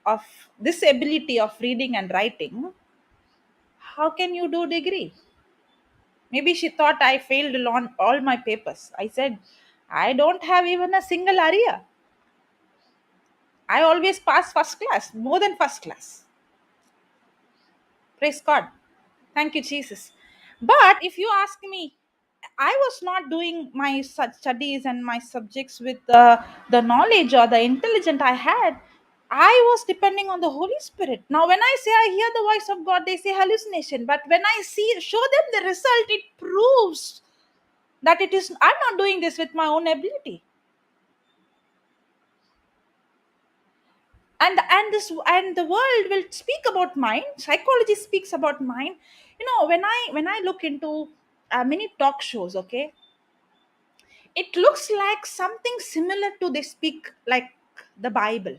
of this ability of reading and writing, how can you do degree? Maybe she thought I failed on all my papers. I said, I don't have even a single aria. I always pass first class, more than first class. Praise God. Thank you, Jesus. But if you ask me, I was not doing my studies and my subjects with the knowledge or the intelligence I had. I was depending on the Holy Spirit. Now, when I say I hear the voice of God, they say hallucination. But when I show them the result, it proves that it is, I'm not doing this with my own ability. And the world will speak about mind, psychology speaks about mind. When I look into many talk shows, okay, it looks like something similar to, they speak like the Bible.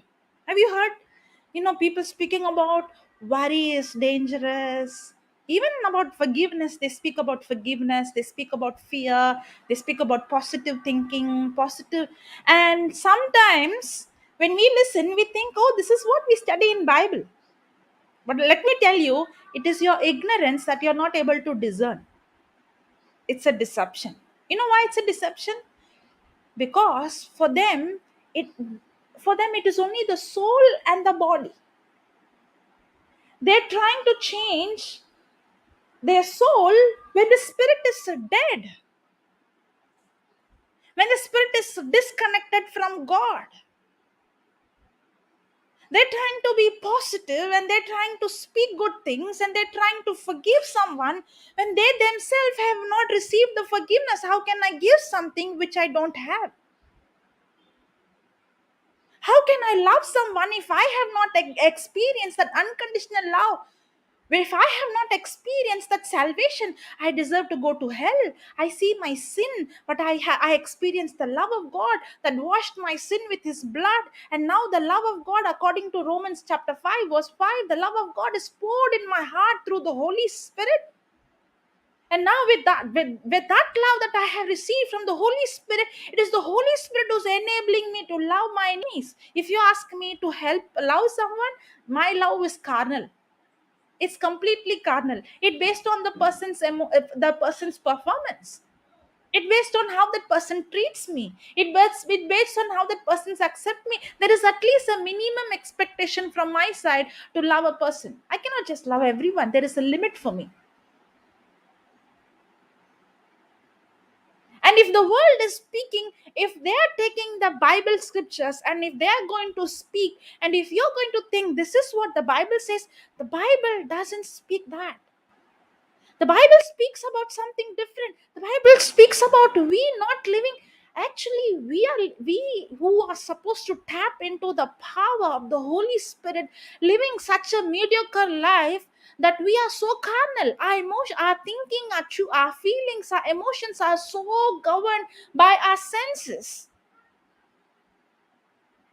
Have you heard, people speaking about worry is dangerous? Even about forgiveness, they speak about forgiveness, they speak about fear, they speak about positive thinking, positive. And sometimes when we listen, we think, oh, this is what we study in Bible. But let me tell you, it is your ignorance that you're not able to discern. It's a deception. You know why it's a deception? Because it for them it is only the soul and the body. They're trying to change their soul when the spirit is dead, when the spirit is disconnected from God. They're trying to be positive and they're trying to speak good things and they're trying to forgive someone when they themselves have not received the forgiveness. How can I give something which I don't have? How can I love someone if I have not experienced that unconditional love? If I have not experienced that salvation, I deserve to go to hell. I see my sin, but I experienced the love of God that washed my sin with His blood. And now the love of God, according to Romans chapter 5, verse 5, the love of God is poured in my heart through the Holy Spirit. And now with that love that I have received from the Holy Spirit, it is the Holy Spirit who's enabling me to love my enemies. If you ask me to help love someone, my love is carnal. It's completely carnal. It based on the person's performance. It based on how that person treats me. It based on how that person's accept me. There is at least a minimum expectation from my side to love a person. I cannot just love everyone. There is a limit for me. And if the world is speaking, if they are taking the Bible scriptures and if they are going to speak, and if you're going to think this is what the Bible says, the Bible doesn't speak that. The Bible speaks about something different. The Bible speaks about we not living. Actually, we who are supposed to tap into the power of the Holy Spirit, living such a mediocre life that we are so carnal. Our emotion, our thinking, our feelings, our emotions are so governed by our senses.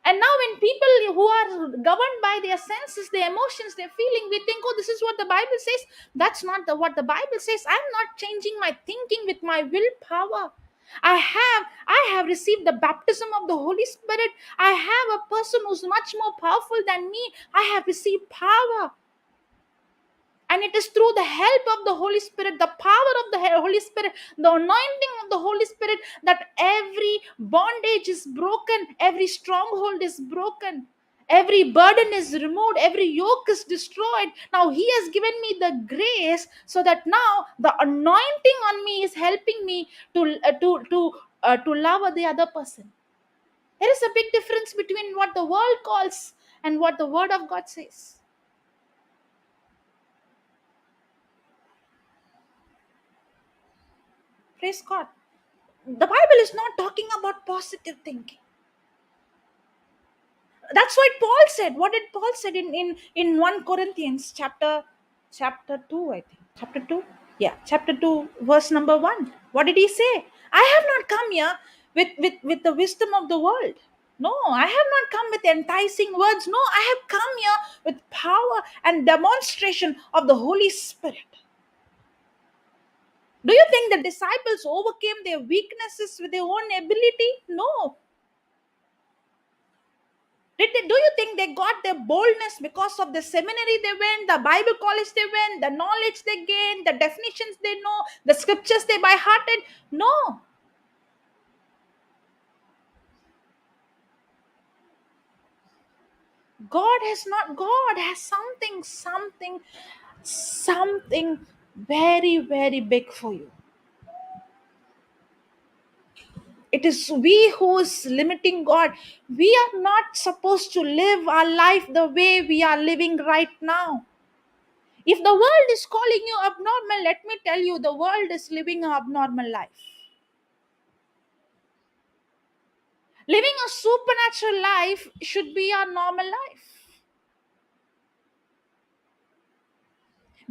And now, when people who are governed by their senses, their emotions, their feeling, we think, oh, this is what the Bible says. That's not what the Bible says. I'm not changing my thinking with my willpower. I have received the baptism of the Holy Spirit. I have a person who's much more powerful than me. I have received power. And it is through the help of the Holy Spirit, the power of the Holy Spirit, the anointing of the Holy Spirit, that every bondage is broken, every stronghold is broken, every burden is removed, every yoke is destroyed. Now He has given me the grace so that now the anointing on me is helping me to love the other person. There is a big difference between what the world calls and what the Word of God says. Praise God. The Bible is not talking about positive thinking. That's what Paul said. What did Paul said in 1 Corinthians chapter 2, I think. Chapter 2? Yeah, chapter 2, verse number 1. What did he say? I have not come here with the wisdom of the world. No, I have not come with enticing words. No, I have come here with power and demonstration of the Holy Spirit. Do you think the disciples overcame their weaknesses with their own ability? No. Do you think they got their boldness because of the seminary they went, the Bible college they went, the knowledge they gained, the definitions they know, the scriptures they by hearted? No. God has something very, very big for you. It is we who is limiting God. We are not supposed to live our life the way we are living right now. If the world is calling you abnormal, let me tell you, the world is living an abnormal life. Living a supernatural life should be our normal life.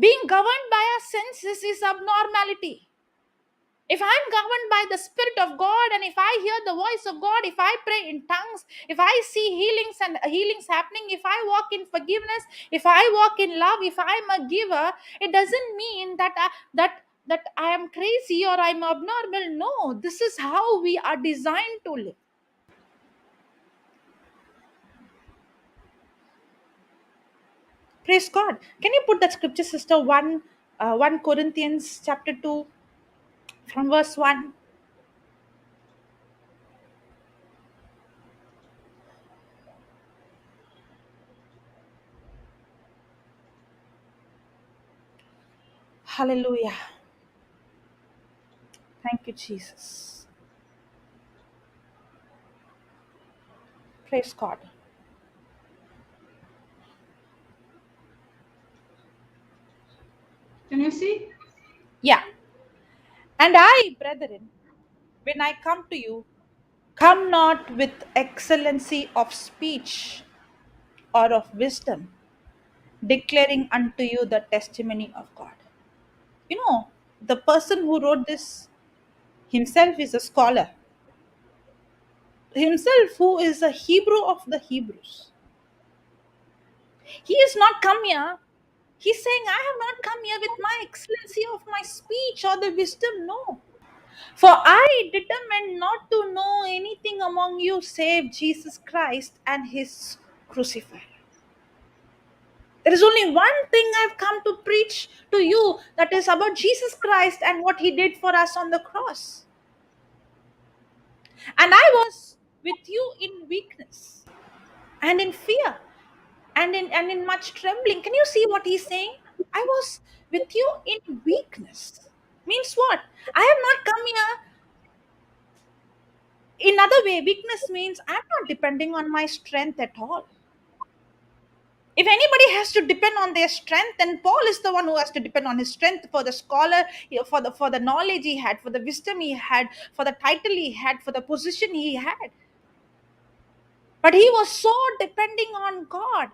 Being governed by our senses is abnormality. If I'm governed by the Spirit of God, and if I hear the voice of God, if I pray in tongues, if I see healings happening, if I walk in forgiveness, if I walk in love, if I'm a giver, it doesn't mean that I am crazy or I'm abnormal. No, this is how we are designed to live. Praise God. Can you put that scripture, sister? 1 Corinthians chapter 2 from verse 1. Hallelujah. Thank you, Jesus. Praise God. Can you see? Yeah. And I, brethren, when I come to you, come not with excellency of speech or of wisdom, declaring unto you the testimony of God. You know, the person who wrote this himself is a scholar, himself who is a Hebrew of the Hebrews. He is not come here He's saying, I have not come here with my excellency of my speech or the wisdom. No. For I determined not to know anything among you save Jesus Christ and his crucified. There is only one thing I've come to preach to you, that is about Jesus Christ and what he did for us on the cross. And I was with you in weakness and in fear and in much trembling. Can you see what he's saying? I was with you in weakness. Means what? I have not come here. In other way, weakness means I'm not depending on my strength at all. If anybody has to depend on their strength, then Paul is the one who has to depend on his strength for the scholar, for the knowledge he had, for the wisdom he had, for the title he had, for the position he had. But he was so depending on God,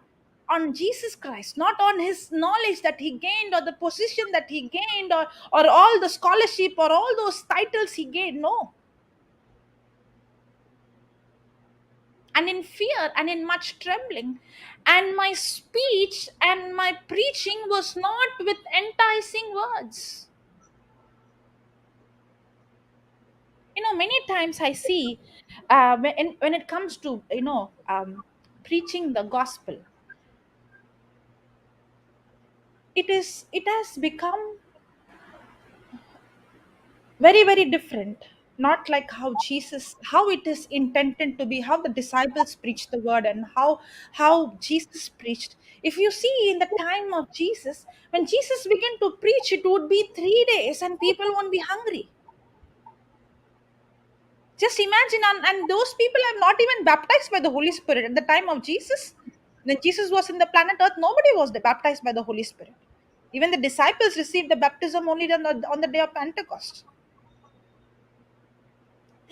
on Jesus Christ, not on his knowledge that he gained or the position that he gained or all the scholarship or all those titles he gained. No. And in fear and in much trembling. And my speech and my preaching was not with enticing words. Many times I see when it comes to, preaching the gospel, it has become very, very different. Not like how it is intended to be, how the disciples preached the word and how Jesus preached. If you see in the time of Jesus, when Jesus began to preach, it would be 3 days and people won't be hungry. Just imagine, and those people are not even baptized by the Holy Spirit at the time of Jesus. When Jesus was in the planet Earth, nobody was baptized by the Holy Spirit. Even the disciples received the baptism only on the day of Pentecost.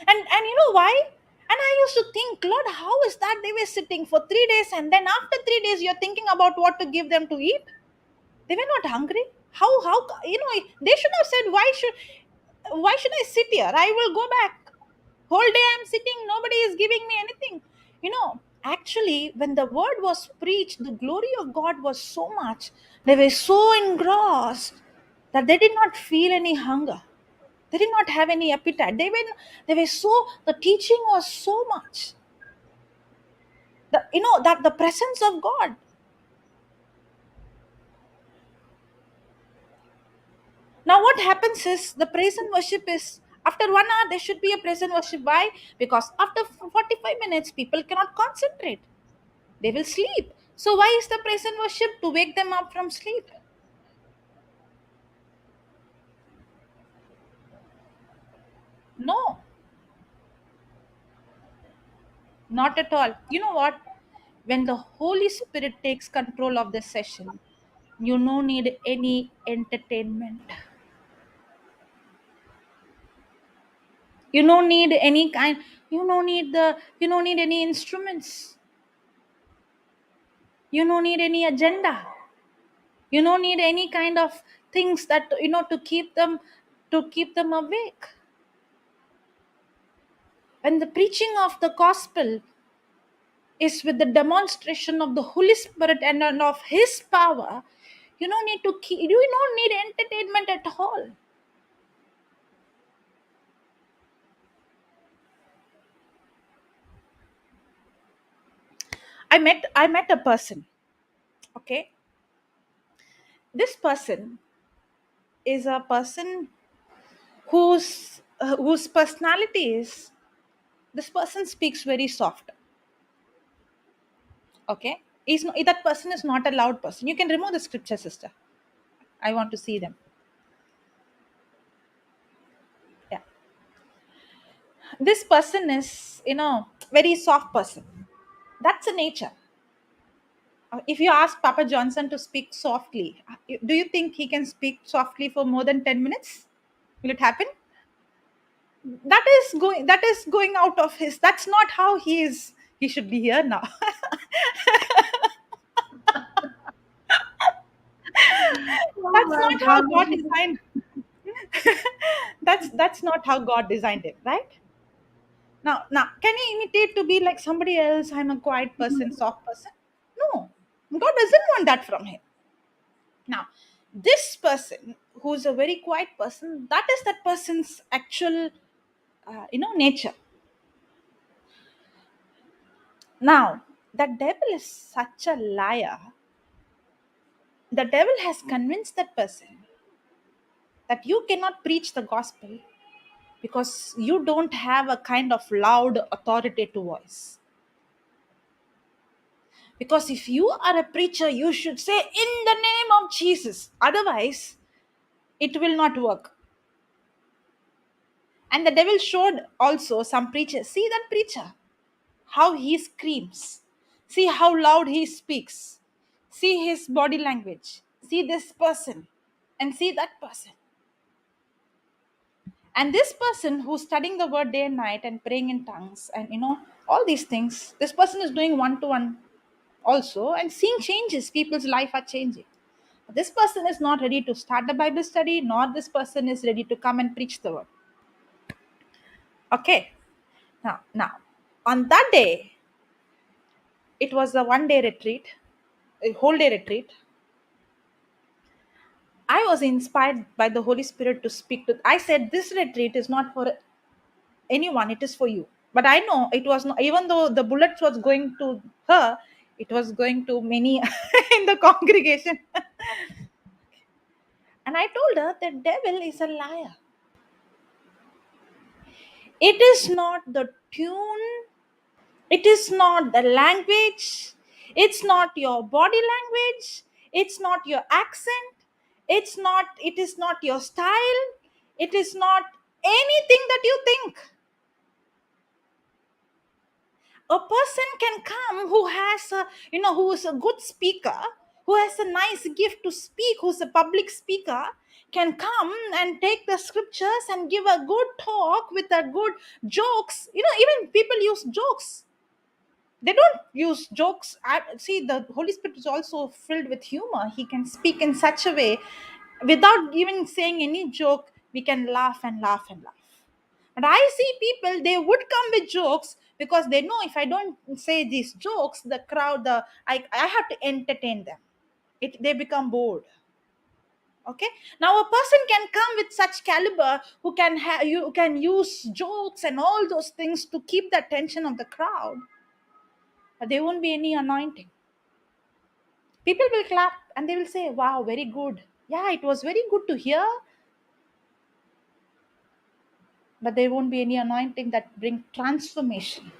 And you know why? And I used to think, Lord, how is that they were sitting for 3 days and then after 3 days you're thinking about what to give them to eat? They were not hungry. How they should have said, why should I sit here? I will go back. Whole day I'm sitting, nobody is giving me anything. Actually, when the word was preached, the glory of God was so much. They were so engrossed that they did not feel any hunger. They did not have any appetite. The teaching was so much. That the presence of God. Now what happens is the praise and worship is after 1 hour there should be a praise and worship. Why? Because after 45 minutes people cannot concentrate. They will sleep. So why is the praise and worship? To wake them up from sleep. No, not at all. You know what? When the Holy Spirit takes control of the session, you no need any entertainment. You don't need any kind. You don't need any instruments. You don't need any agenda. You don't need any kind of things that to keep them awake. When the preaching of the gospel is with the demonstration of the Holy Spirit and of his power, you don't need entertainment at all. I met a person. Okay. This person is a person whose personality is, this person speaks very soft. Okay. That person is not a loud person. You can remove the scripture, sister. I want to see them. Yeah. This person is, very soft person. That's a nature. If you ask Papa Johnson to speak softly, do you think he can speak softly for more than 10 minutes? Will it happen? That is going out of his. That's not how he is. He should be here now. Oh That's my not how God. God designed. That's not how God designed it, right? Now, can you imitate to be like somebody else? I'm a quiet person, soft person. No, God doesn't want that from him. Now, this person who's a very quiet person, that is that person's actual nature. Now, the devil is such a liar. The devil has convinced that person that you cannot preach the gospel because you don't have a kind of loud authoritative voice. Because if you are a preacher, you should say in the name of Jesus, otherwise it will not work. And the devil showed also some preachers, see that preacher, how he screams, see how loud he speaks, see his body language, see this person and see that person. And this person who's studying the word day and night and praying in tongues and all these things, this person is doing one to one also and seeing changes, people's life are changing. But this person is not ready to start the Bible study, nor this person is ready to come and preach the word. Okay. Now, on that day, it was a 1 day retreat, a whole day retreat. I was inspired by the Holy Spirit to speak to. I said, this retreat is not for anyone, it is for you. But I know it was not, even though the bullets was going to her, it was going to many in the congregation. And I told her the devil is a liar. It is not the tune, it is not the language, it's not your body language, it's not your accent, it is not your style, it is not anything that you think. A person can come who has a who is a good speaker, who has a nice gift to speak, who's a public speaker, can come and take the scriptures and give a good talk with a good jokes. Even people use jokes. They don't use jokes. See, the Holy Spirit is also filled with humor. He can speak in such a way without even saying any joke. We can laugh and laugh and laugh. And I see people, they would come with jokes because they know if I don't say these jokes, the crowd, I have to entertain them. They become bored. Okay. Now a person can come with such caliber who can you can use jokes and all those things to keep the attention of the crowd, but there won't be any anointing. People will clap and they will say, wow, very good. Yeah, it was very good to hear. But there won't be any anointing that bring transformation.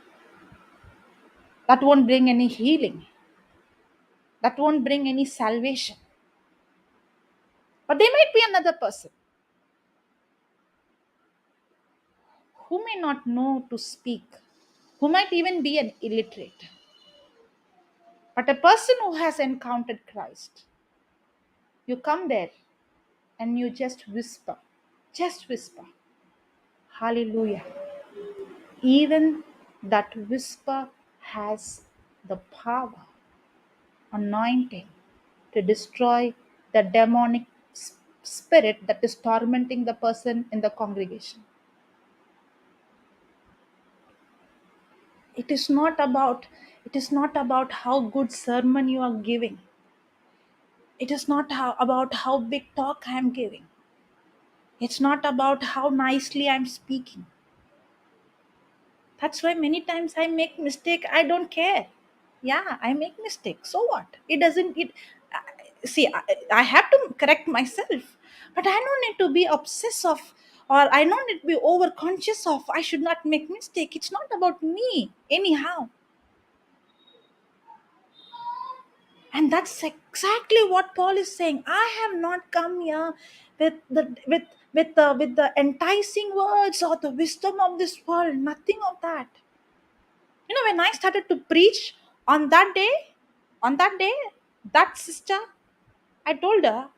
That won't bring any healing. That won't bring any salvation. But there might be another person who may not know to speak, who might even be an illiterate. But a person who has encountered Christ, you come there and you just whisper, hallelujah. Even that whisper has the power, anointing to destroy the demonic spirit that is tormenting the person in the congregation. It is not about how good sermon you are giving. It is not about how big talk I am giving. It's not about how nicely I'm speaking. That's why many times I make mistake. I don't care. Yeah, I make mistakes. So what? It doesn't. See. I have to correct myself, but I don't need to be obsessed of, or I don't need to be over conscious of. I should not make mistake. It's not about me anyhow. And that's exactly what Paul is saying. I have not come here with the enticing words or the wisdom of this world. Nothing of that. When I started to preach on that day, that sister, I told her,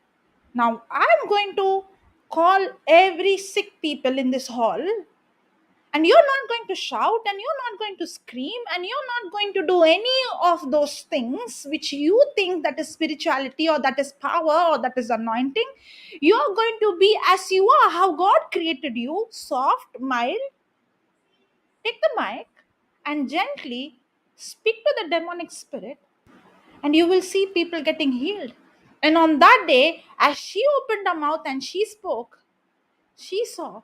now I'm going to call every sick people in this hall, and you're not going to shout, and you're not going to scream, and you're not going to do any of those things which you think that is spirituality or that is power or that is anointing. You're going to be as you are, how God created you, soft, mild. Take the mic and gently speak to the demonic spirit, and you will see people getting healed. And on that day, as she opened her mouth and she spoke, she saw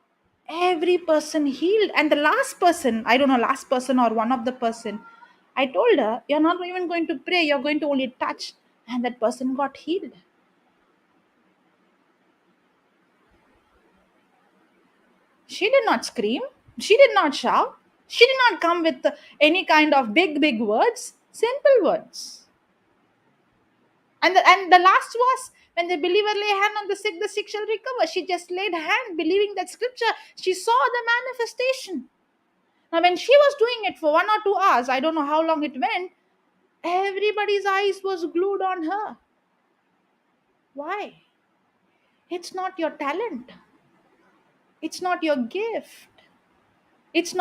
every person healed. And the last person, I don't know, last person or one of the person, I told her, you're not even going to pray, you're going to only touch. And that person got healed. She did not scream. She did not shout. She did not come with any kind of big words. Simple words. And the last was, when the believer lay hand on the sick shall recover. She just laid hand, believing that scripture. She saw the manifestation. Now, when she was doing it for 1 or 2 hours, I don't know how long it went, everybody's eyes was glued on her. Why? It's not your talent. It's not your gift. It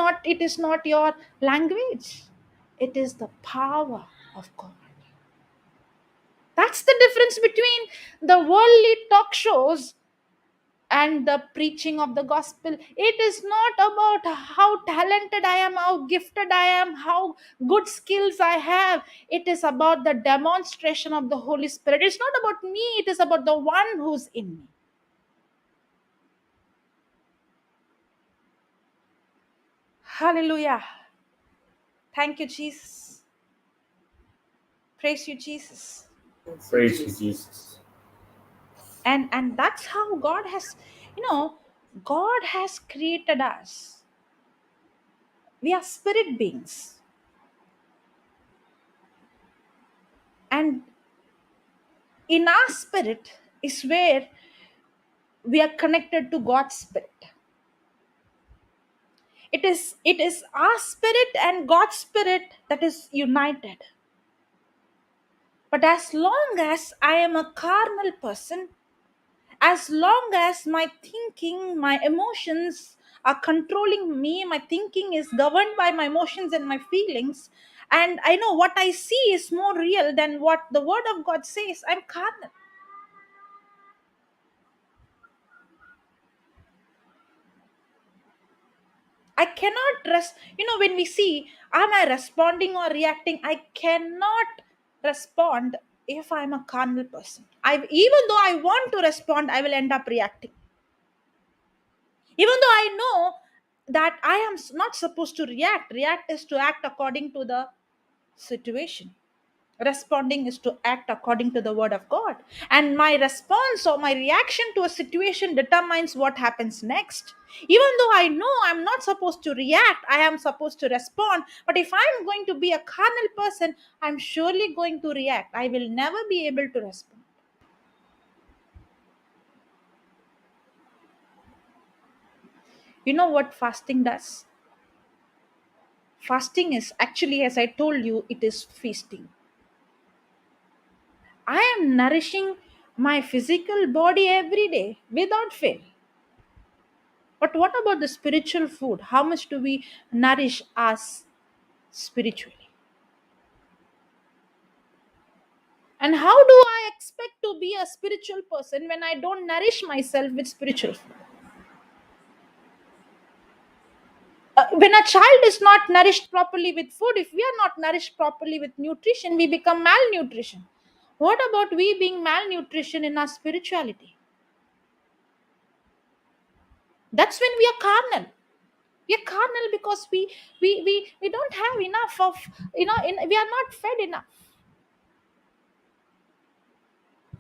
is not your language. It is the power of God. That's the difference between the worldly talk shows and the preaching of the gospel. It is not about how talented I am, how gifted I am, how good skills I have. It is about the demonstration of the Holy Spirit. It's not about me, it is about the one who's in me. Hallelujah. Thank you, Jesus. Praise you, Jesus. Praise you, Jesus. And that's how God has, God has created us. We are spirit beings. And in our spirit is where we are connected to God's spirit. It is our spirit and God's spirit that is united. But as long as I am a carnal person, as long as my thinking, my emotions are controlling me, my thinking is governed by my emotions and my feelings, and I know what I see is more real than what the word of God says, I'm carnal. I cannot when we see, am I responding or reacting? I cannot respond if I'm a carnal person. Even though I want to respond, I will end up reacting. Even though I know that I am not supposed to react. React is to act according to the situation. Responding is to act according to the word of God. And my response or my reaction to a situation determines what happens next. Even though I know I'm not supposed to react, I am supposed to respond. But if I'm going to be a carnal person, I'm surely going to react. I will never be able to respond. You know what fasting does? Fasting is actually, as I told you, it is feasting. I am nourishing my physical body every day without fail. But what about the spiritual food? How much do we nourish us spiritually? And how do I expect to be a spiritual person when I don't nourish myself with spiritual food? When a child is not nourished properly with food, if we are not nourished properly with nutrition, we become malnutrition. What about we being malnutrition in our spirituality? That's when we are carnal. We are carnal because we don't have enough of, we are not fed enough.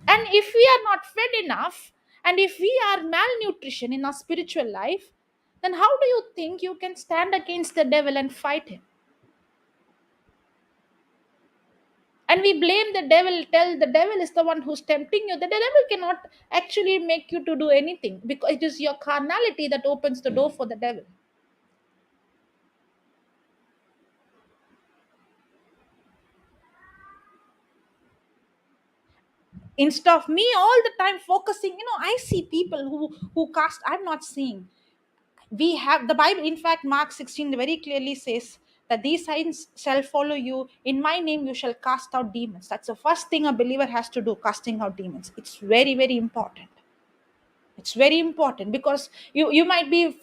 And if we are not fed enough, and if we are malnutrition in our spiritual life, then how do you think you can stand against the devil and fight him? And we blame the devil, tell the devil is the one who's tempting you. The devil cannot actually make you to do anything, because it is your carnality that opens the door for the devil. Instead of me all the time focusing, I see people who cast, I'm not seeing. We have the Bible, in fact, Mark 16 very clearly says that these signs shall follow you. In my name you shall cast out demons. That's the first thing a believer has to do, casting out demons. It's very, very important. It's very important, because you might be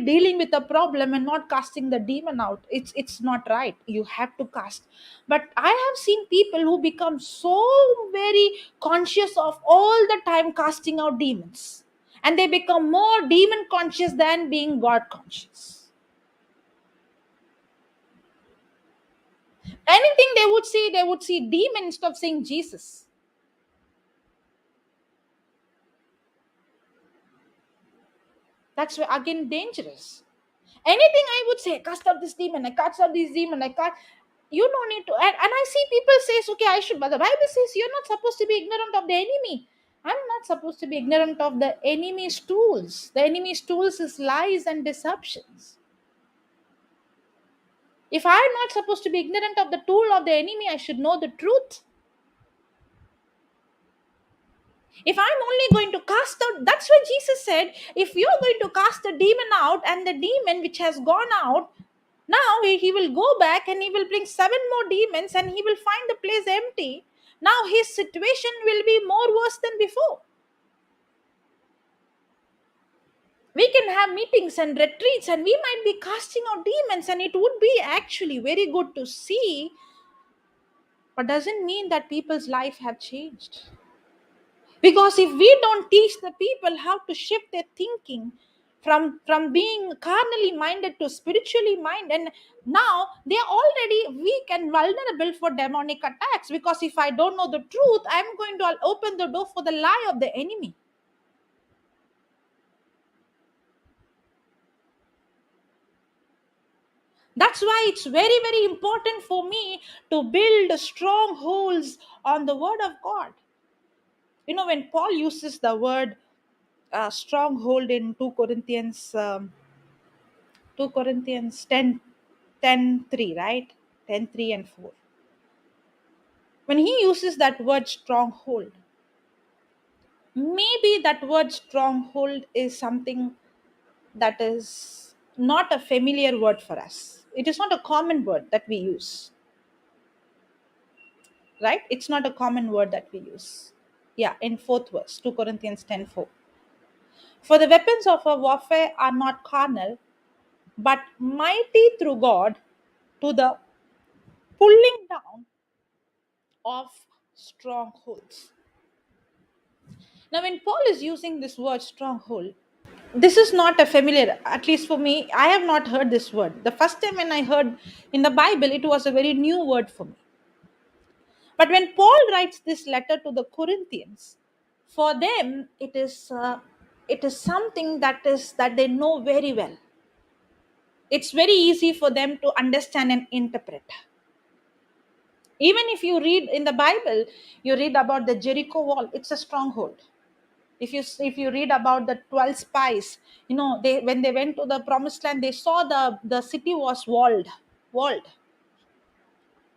dealing with a problem and not casting the demon out. It's not right. You have to cast. But I have seen people who become so very conscious of all the time casting out demons, and they become more demon conscious than being God conscious. Anything they would see demon instead of saying Jesus. That's again dangerous. Anything I would say, cast out this demon, I cast out this demon, I can't. You don't need to. And I see people says, okay, I should, but the Bible says you're not supposed to be ignorant of the enemy. I'm not supposed to be ignorant of the enemy's tools. The enemy's tools is lies and deceptions. If I'm not supposed to be ignorant of the tool of the enemy, I should know the truth. If I'm only going to cast out, that's why Jesus said, if you're going to cast a demon out, and the demon which has gone out, now he will go back and he will bring 7 more demons and he will find the place empty. Now his situation will be more worse than before. We can have meetings and retreats and we might be casting out demons, and it would be actually very good to see, but doesn't mean that people's life have changed. Because if we don't teach the people how to shift their thinking from being carnally minded to spiritually minded, and now they are already weak and vulnerable for demonic attacks, because if I don't know the truth, I'm going to open the door for the lie of the enemy. That's why it's very, very important for me to build strongholds on the word of God. When Paul uses the word stronghold in 2 Corinthians 10:3, right? 10:3 and 4. When he uses that word stronghold, maybe that word stronghold is something that is not a familiar word for us. It is not a common word that we use, right? It's not a common word that we use. Yeah, in 4th verse, 2 Corinthians 10:4. For the weapons of our warfare are not carnal, but mighty through God to the pulling down of strongholds. Now, when Paul is using this word stronghold, this is not a familiar, at least for me, I have not heard this word. The first time when I heard in the Bible, it was a very new word for me. But when Paul writes this letter to the Corinthians, for them it is something that they know very well. It's very easy for them to understand and interpret. Even if you read in the Bible, you read about the Jericho wall, it's a stronghold. If you read about the 12 spies, they when they went to the promised land, they saw the city was walled.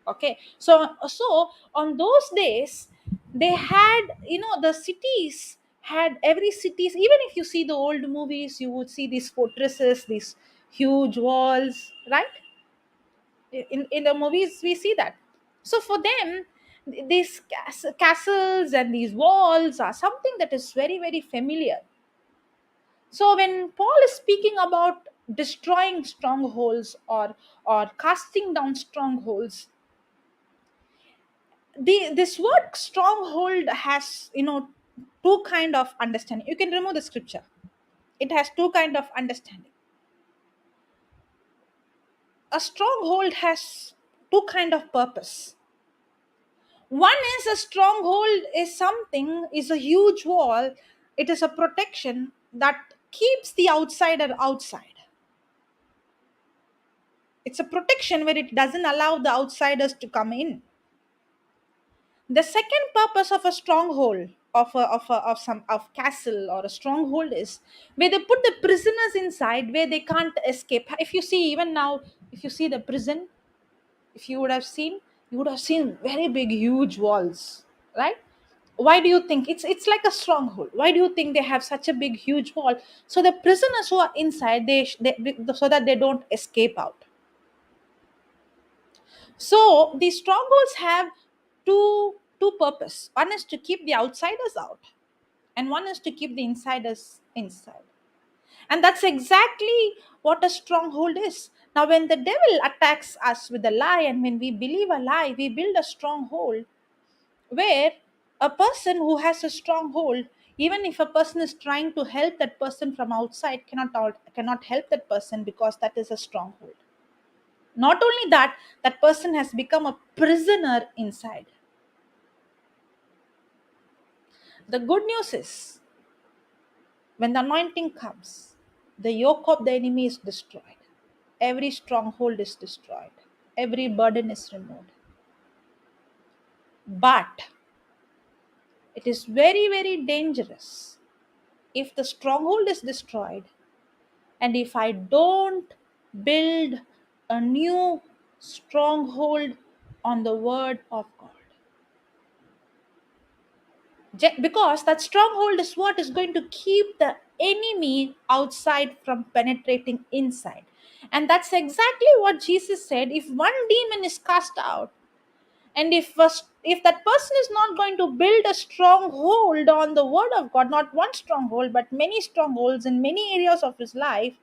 Okay, so on those days, they had, the cities had, every cities, even if you see the old movies, you would see these fortresses, these huge walls, right? In the movies we see that. So for them, these castles and these walls are something that is very, very familiar. So when Paul is speaking about destroying strongholds, or casting down strongholds, this word stronghold has, two kind of understanding. You can remove the scripture. It has two kind of understanding. A stronghold has two kind of purpose. One is, a stronghold is a huge wall. It is a protection that keeps the outsider outside. It's a protection where it doesn't allow the outsiders to come in. The second purpose of a stronghold, of castle or a stronghold, is where they put the prisoners inside, where they can't escape. If you see, even now, if you see the prison, if you would have seen very big, huge walls, right? Why do you think it's like a stronghold? Why do you think they have such a big, huge wall? So the prisoners who are inside, so that they don't escape out. So these strongholds have two purpose. One is to keep the outsiders out, and one is to keep the insiders inside. And that's exactly what a stronghold is. Now, when the devil attacks us with a lie, and when we believe a lie, we build a stronghold where a person who has a stronghold, even if a person is trying to help that person from outside, cannot help that person, because that is a stronghold. Not only that, that person has become a prisoner inside. The good news is, when the anointing comes, the yoke of the enemy is destroyed. Every stronghold is destroyed. Every burden is removed. But it is very, very dangerous if the stronghold is destroyed and if I don't build a new stronghold on the word of God. Because that stronghold is what is going to keep the enemy outside from penetrating inside. And that's exactly what Jesus said. If one demon is cast out, and if that person is not going to build a stronghold on the word of God, not one stronghold but many strongholds in many areas of his life,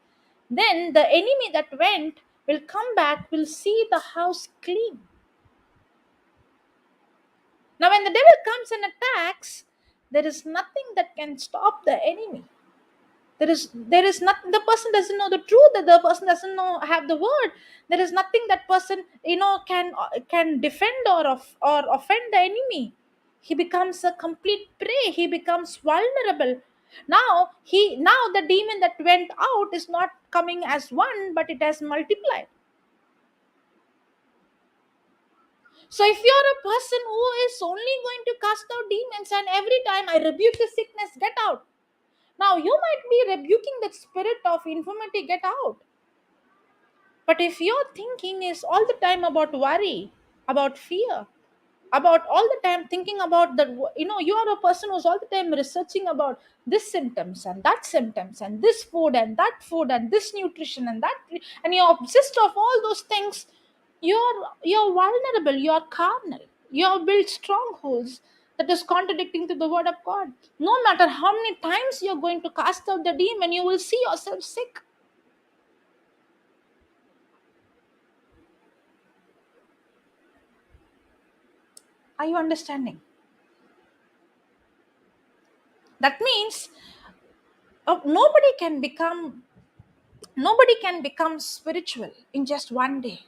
then the enemy that went will come back, will see the house clean. Now, when the devil comes and attacks, there is nothing that can stop the enemy. There is nothing. The person doesn't know the truth. That the person doesn't know have the word. There is nothing that person can defend or offend the enemy. He becomes a complete prey. He becomes vulnerable. Now the demon that went out is not coming as one, but it has multiplied. So if you're a person who is only going to cast out demons, and every time I rebuke the sickness, get out. Now you might be rebuking that spirit of infirmity, get out. But if your thinking is all the time about worry, about fear, about all the time thinking about that, you are a person who's all the time researching about this symptoms and that symptoms and this food and this nutrition and that, and you're obsessed of all those things, you're vulnerable, you're carnal, you're built strongholds that is contradicting to the word of God. No matter how many times you're going to cast out the demon, you will see yourself sick. Are you understanding? That means nobody can become spiritual in just one day.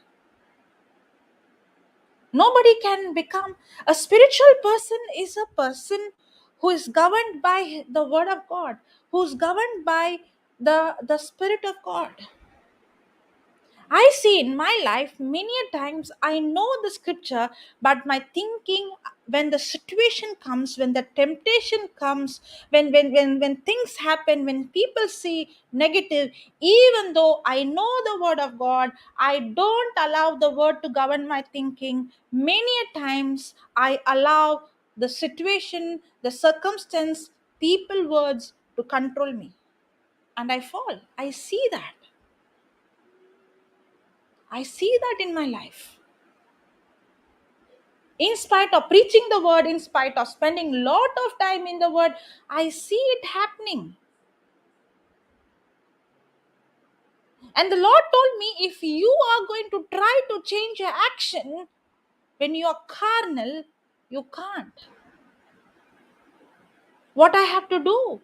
Nobody can become a spiritual person. Is a person who is governed by the word of God, who's governed by the spirit of God. I see in my life many a times I know the scripture, but my thinking, when the situation comes, when the temptation comes, when things happen, when people see negative, even though I know the word of God, I don't allow the word to govern my thinking. Many a times I allow the situation, the circumstance, people words to control me. And I fall. I see that. I see that in my life. In spite of preaching the word, in spite of spending a lot of time in the word, I see it happening. And the Lord told me, if you are going to try to change your action when you are carnal, you can't. What I have to do?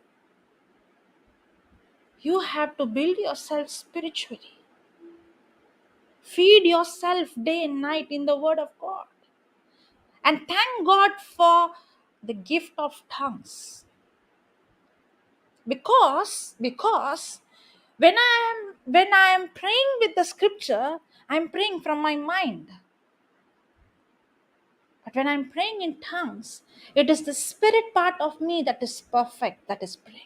You have to build yourself spiritually. Feed yourself day and night in the word of God. And thank God for the gift of tongues. Because when I am praying with the scripture, I'm praying from my mind. But when I'm praying in tongues, it is the spirit part of me that is perfect, that is praying.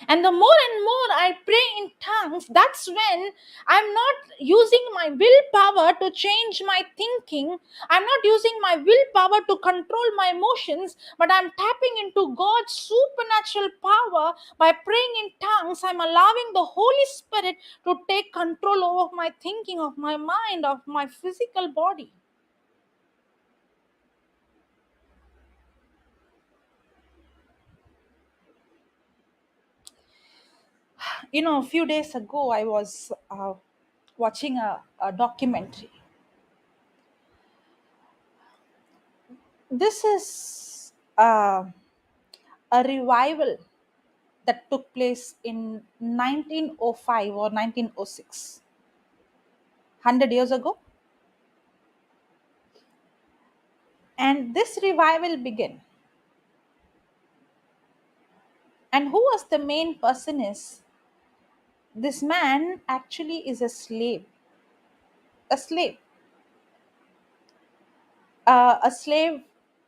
And the more and more I pray in tongues, that's when I'm not using my willpower to change my thinking. I'm not using my willpower to control my emotions, but I'm tapping into God's supernatural power by praying in tongues. I'm allowing the Holy Spirit to take control over my thinking, of my mind, of my physical body. A few days ago, I was watching a documentary. This is a revival that took place in 1905 or 1906, 100 years ago. And this revival began. And who was the main person is this man actually is a slave,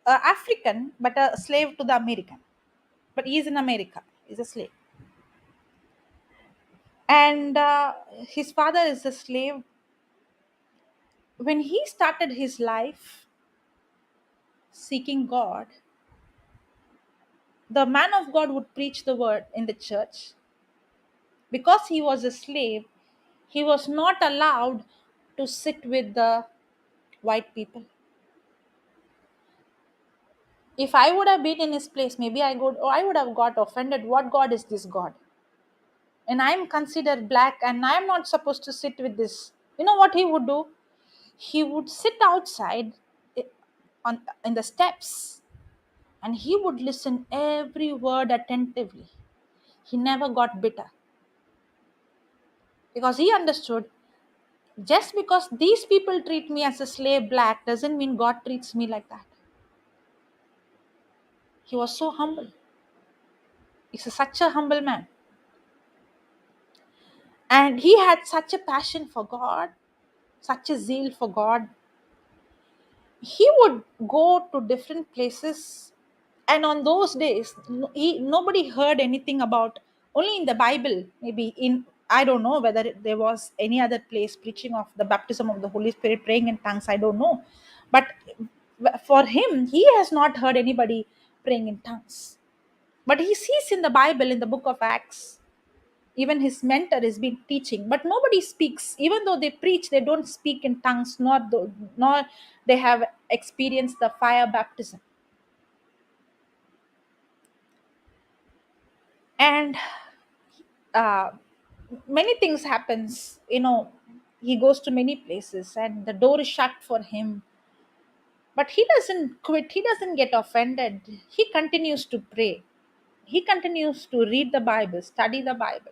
African, but a slave to the American. But he's in America, he's a slave. And his father is a slave. When he started his life seeking God, the man of God would preach the word in the church. Because he was a slave, he was not allowed to sit with the white people. If I would have been in his place, maybe I would have got offended. What God is this God? And I'm considered black and I'm not supposed to sit with this. You know what he would do? He would sit outside i- in the steps and he would listen every word attentively. He never got bitter because he understood just because these people treat me as a slave black doesn't mean God treats me like that. He was so humble. He's such a humble man. And he had such a passion for God, such a zeal for God. He would go to different places, and on those days, nobody heard anything about, only in the Bible, maybe in, I don't know whether there was any other place preaching of the baptism of the Holy Spirit, praying in tongues, I don't know. But for him, he has not heard anybody praying in tongues. But he sees in the Bible, in the book of Acts, even his mentor has been teaching, but nobody speaks. Even though they preach, they don't speak in tongues, nor they have experienced the fire baptism. And uh, many things happens. He goes to many places and the door is shut for him, but he doesn't quit. He doesn't get offended. He continues to pray. He continues to read the Bible, study the Bible.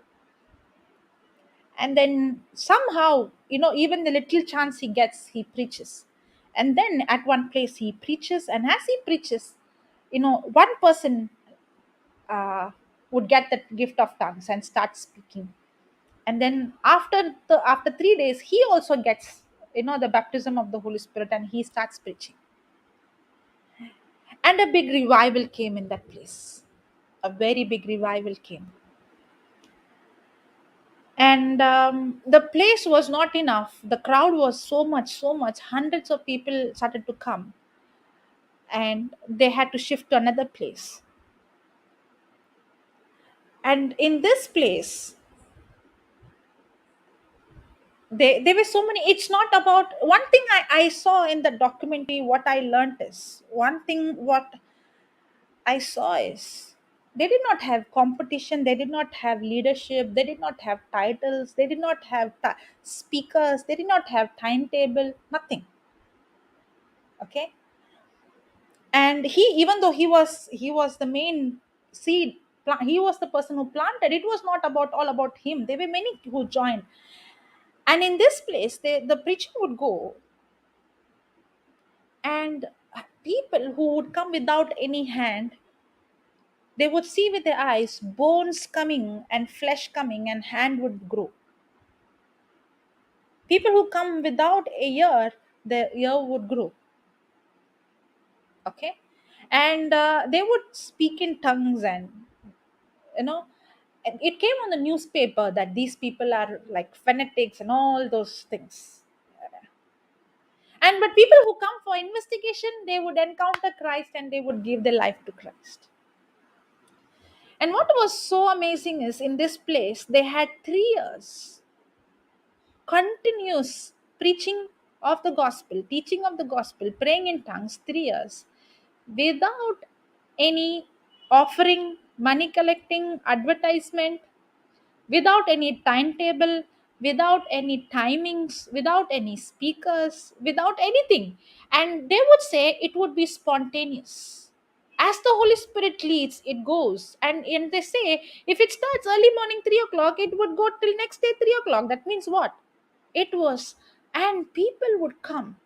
And then somehow, even the little chance he gets, he preaches. And then at one place he preaches, and as he preaches, one person would get that gift of tongues and start speaking. And then after 3 days, he also gets the baptism of the Holy Spirit, and he starts preaching. And a big revival came in that place. A very big revival came. And the place was not enough. The crowd was so much, hundreds of people started to come, and they had to shift to another place. And in this place, there were so many. It's not about one thing. I saw in the documentary, what I learned is one thing. What I saw is they did not have competition, they did not have leadership, they did not have titles, they did not have speakers, they did not have timetable, nothing. Okay. And he, even though he was the main seed, he was the person who planted. It was not about all about him. There were many who joined. And in this place, the preacher would go, and people who would come without any hand, they would see with their eyes bones coming and flesh coming, and hand would grow. People who come without a ear, their ear would grow. Okay. And they would speak in tongues, and you know and it came on the newspaper that these people are like fanatics and all those things. And but people who come for investigation, they would encounter Christ and they would give their life to Christ. And what was so amazing is, in this place they had 3 years continuous preaching of the gospel, teaching of the gospel, praying in tongues, 3 years, without any offering, money collecting, advertisement. without any timetable, without any timings, without any speakers, without anything. And they would say it would be spontaneous. As the Holy Spirit leads, it goes. And they say if it starts early morning 3 o'clock, it would go till next day 3 o'clock. That means what? It was, and people would come.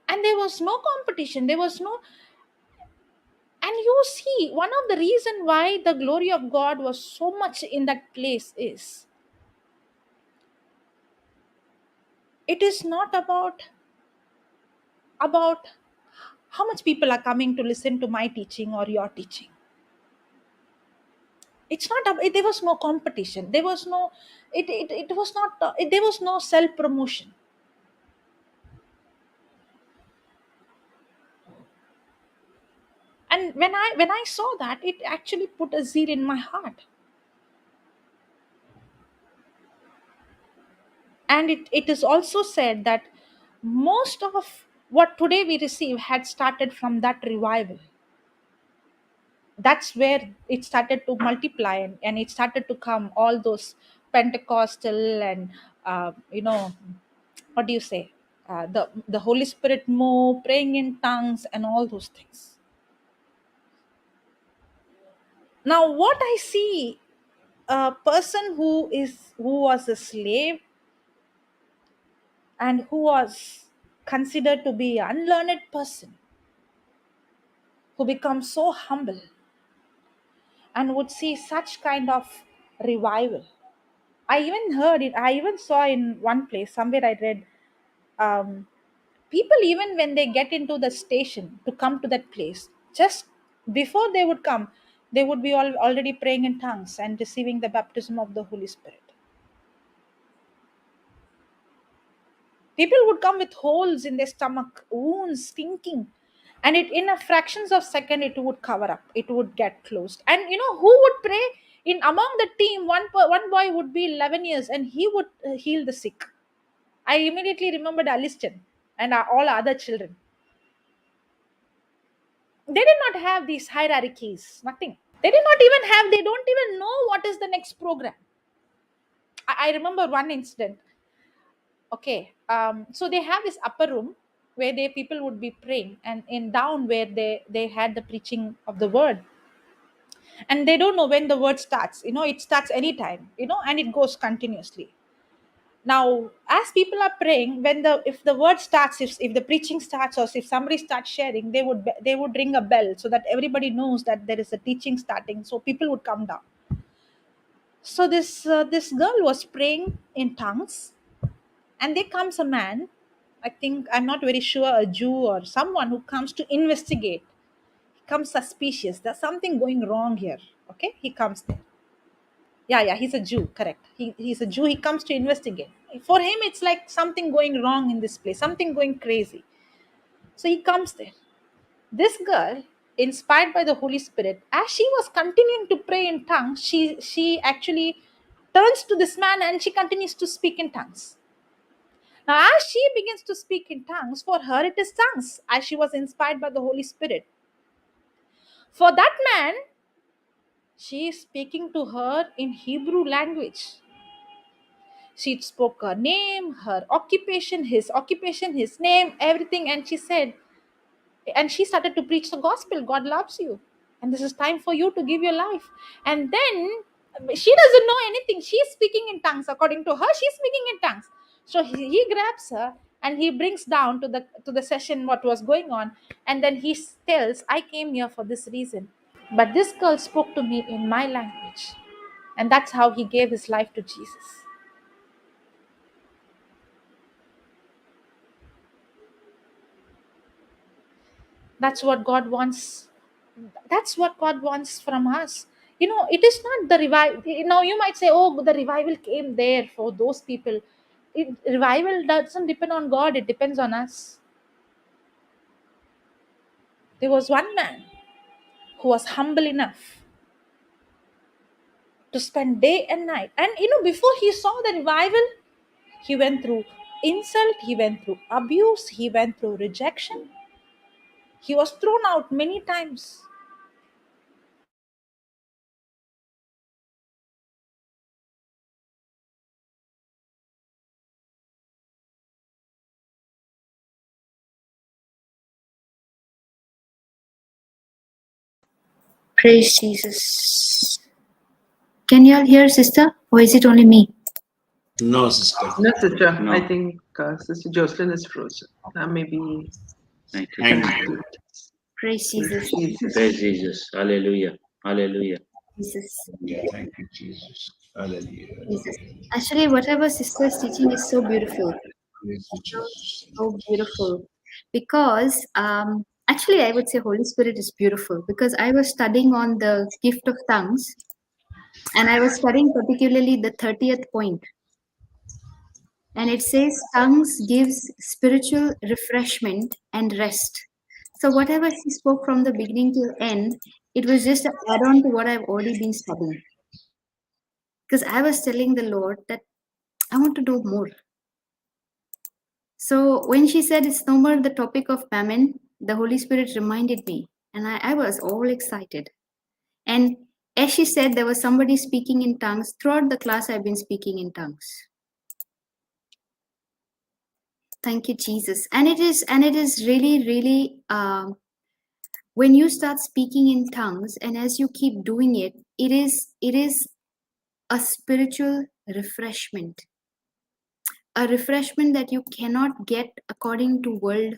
And there was no competition. There was no, and you see, one of the reason why the glory of God was so much in that place is it is not about how much people are coming to listen to my teaching or your teaching. It's not there was no competition, there was no, it was not there was no self promotion. And when I saw that, it actually put a zeal in my heart. And it is also said that most of what today we receive had started from that revival. That's where it started to multiply, and it started to come all those Pentecostal and what do you say, the Holy Spirit move, praying in tongues, and all those things. Now what I see, a person who was a slave and who was considered to be an unlearned person, who becomes so humble and would see such kind of revival. I even heard it, I even saw in one place somewhere I read, um, people, even when they get into the station to come to that place, just before they would come, they would be already praying in tongues and receiving the baptism of the Holy Spirit. People would come with holes in their stomach, wounds, stinking, and it, in a fractions of second, it would cover up, it would get closed. And you know who would pray? In among the team, one boy would be 11 years, and he would heal the sick. I immediately remembered Aliston and all other children. They did not have these hierarchies, nothing. They did not even have, they don't even know what is the next program. I remember one incident. Okay, so they have this upper room where they people would be praying, and in down where they had the preaching of the word. And they don't know when the word starts, it starts anytime, and it goes continuously. Now as people are praying, when the if the word starts, if the preaching starts, or if somebody starts sharing, they would ring a bell so that everybody knows that there is a teaching starting, so people would come down. So this girl was praying in tongues, and there comes a man, I think, I'm not very sure, a Jew or someone who comes to investigate. He comes suspicious, there's something going wrong here. Okay, he comes there. Yeah, he's a Jew, correct. He's a Jew, he comes to investigate. For him it's like something going wrong in this place, something going crazy. So he comes there. This girl, inspired by the Holy Spirit, as she was continuing to pray in tongues, she actually turns to this man and she continues to speak in tongues. Now as she begins to speak in tongues, for her it is tongues, as she was inspired by the Holy Spirit. For that man, she is speaking to her in Hebrew language. She spoke her name, her occupation, his name, everything, and she said, and she started to preach the gospel. God loves you, and this is time for you to give your life. And then she doesn't know anything. She's speaking in tongues. According to her, she's speaking in tongues. So he grabs her and he brings down to the session what was going on, and then he tells, I came here for this reason, but this girl spoke to me in my language. And that's how he gave his life to Jesus. That's what God wants. That's what God wants from us. It is not the revival. You might say, oh, the revival came there for those people. Revival doesn't depend on God, it depends on us. There was one man who was humble enough to spend day and night. And before he saw the revival, he went through insult, he went through abuse, he went through rejection. He was thrown out many times. Praise Jesus. Can you all hear, sister? Or is it only me? No, sister. No, sister. No. I think Sister Jocelyn is frozen. Maybe. Thank you. Thank you. Praise Jesus. Praise Jesus. Hallelujah. Hallelujah. Jesus. Thank you, Jesus. Hallelujah. Jesus. Actually, whatever sister is teaching is so beautiful. Praise you, Jesus. So beautiful. Because actually I would say Holy Spirit is beautiful, because I was studying on the gift of tongues, and I was studying particularly the 30th point. And it says tongues gives spiritual refreshment and rest. So whatever she spoke from the beginning to end, it was just an add-on to what I've already been studying. Because I was telling the Lord that I want to do more. So when she said it's no more the topic of mammon, the Holy Spirit reminded me, and I was all excited. And as she said, there was somebody speaking in tongues. Throughout the class, I've been speaking in tongues. Thank you, Jesus. And it is really, really, when you start speaking in tongues, and as you keep doing it, it is a spiritual refreshment. A refreshment that you cannot get according to world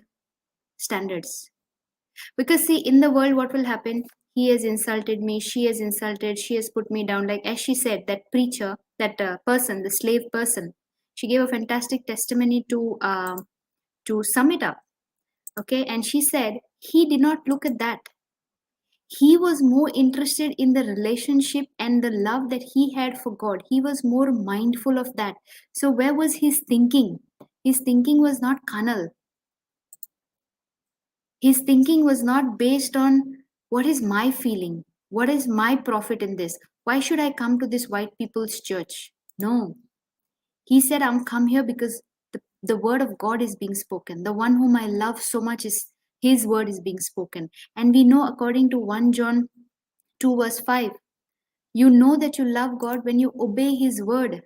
standards. Because see, in the world, what will happen? He has insulted me, she has insulted, she has put me down. Like as she said, that preacher, that person, the slave person, she gave a fantastic testimony to sum it up. Okay, and she said he did not look at that. He was more interested in the relationship and the love that he had for God. He was more mindful of that. So where was his thinking? His thinking was not carnal. His thinking was not based on what is my feeling? What is my profit in this? Why should I come to this white people's church? No. He said, I'm come here because the word of God is being spoken. The one whom I love so much, is his word is being spoken. And we know according to 1 John 2 verse 5, you know that you love God when you obey his word.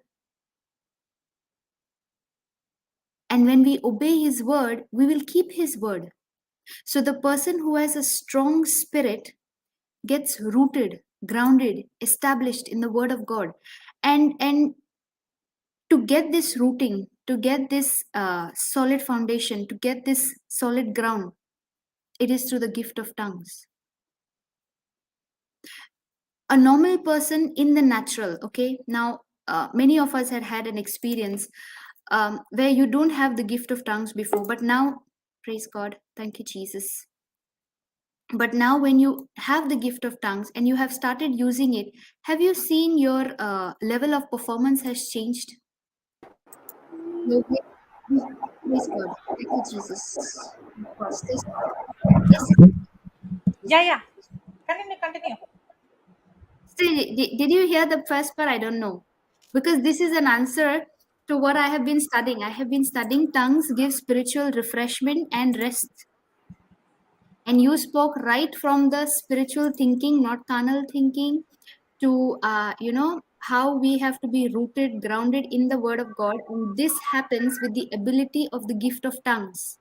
And when we obey his word, we will keep his word. So the person who has a strong spirit gets rooted, grounded, established in the word of God. And to get this rooting, to get this solid foundation, to get this solid ground, it is through the gift of tongues. A normal person in the natural, okay, now many of us had an experience where you don't have the gift of tongues before, but now, praise God, thank you, Jesus. But now when you have the gift of tongues and you have started using it, have you seen your level of performance has changed? Praise God. Thank you, Jesus. Yeah. Continue. See, did you hear the first part? I don't know. Because this is an answer to what I have been studying. I have been studying tongues give spiritual refreshment and rest. And you spoke right from the spiritual thinking, not carnal thinking, to how we have to be rooted, grounded in the word of God. And this happens with the ability of the gift of tongues.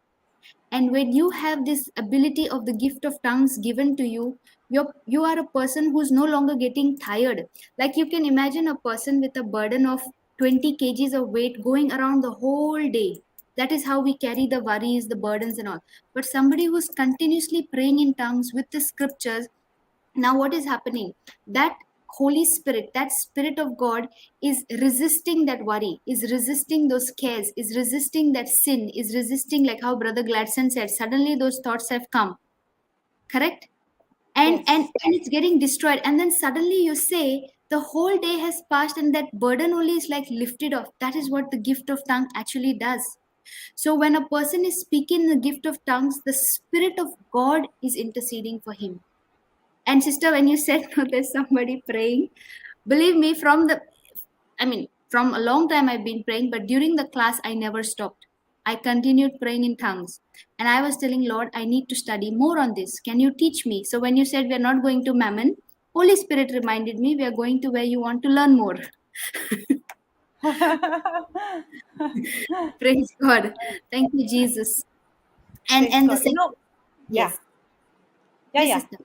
And when you have this ability of the gift of tongues given to you, you are a person who's no longer getting tired. Like you can imagine a person with a burden of 20 kgs of weight going around the whole day. That is how we carry the worries, the burdens and all. But somebody who's continuously praying in tongues with the scriptures, now what is happening? That Holy Spirit, that Spirit of God is resisting that worry, is resisting those cares, is resisting that sin, is resisting, like how Brother Gladson said, suddenly those thoughts have come. Correct? And it's getting destroyed. And then suddenly you say the whole day has passed and that burden only is like lifted off. That is what the gift of tongue actually does. So when a person is speaking the gift of tongues, the Spirit of God is interceding for him. And sister, when you said no, there's somebody praying, believe me, from a long time I've been praying, but during the class, I never stopped. I continued praying in tongues. And I was telling Lord, I need to study more on this. Can you teach me? So when you said we're not going to Mammon, Holy Spirit reminded me we are going to where you want to learn more. Praise God. Thank you, Jesus. And the second, Yeah. yes. Yeah. Sister.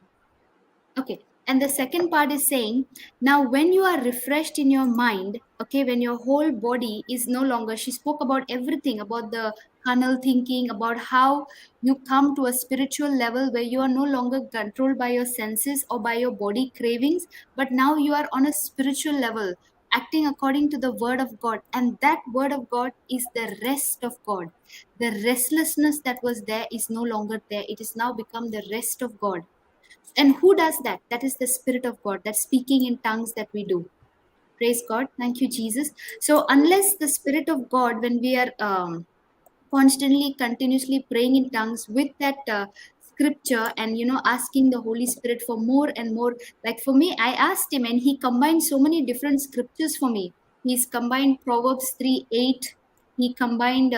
Okay. And the second part is saying, now when you are refreshed in your mind, okay, when your whole body is no longer, she spoke about everything, about the carnal thinking, about how you come to a spiritual level where you are no longer controlled by your senses or by your body cravings, but now you are on a spiritual level, acting according to the word of God. And that word of God is the rest of God. The restlessness that was there is no longer there. It is now become the rest of God. And who does that? That is the Spirit of God, that speaking in tongues that we do. Praise God. Thank you, Jesus. So, unless the Spirit of God, when we are constantly, continuously praying in tongues with that scripture and, asking the Holy Spirit for more and more, like for me, I asked Him and He combined so many different scriptures for me. He's combined Proverbs 3:8. He combined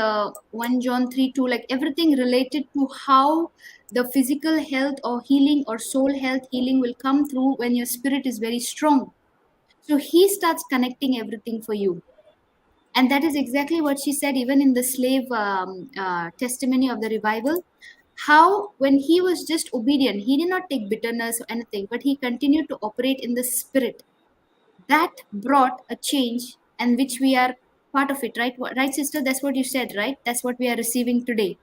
1 John 3:2, like everything related to how the physical health or healing or soul health healing will come through when your spirit is very strong. So he starts connecting everything for you. And that is exactly what she said, even in the slave testimony of the revival. How, when he was just obedient, he did not take bitterness or anything, but he continued to operate in the spirit. That brought a change, and which we are part of it, right? Right, sister? That's what you said, right? That's what we are receiving today.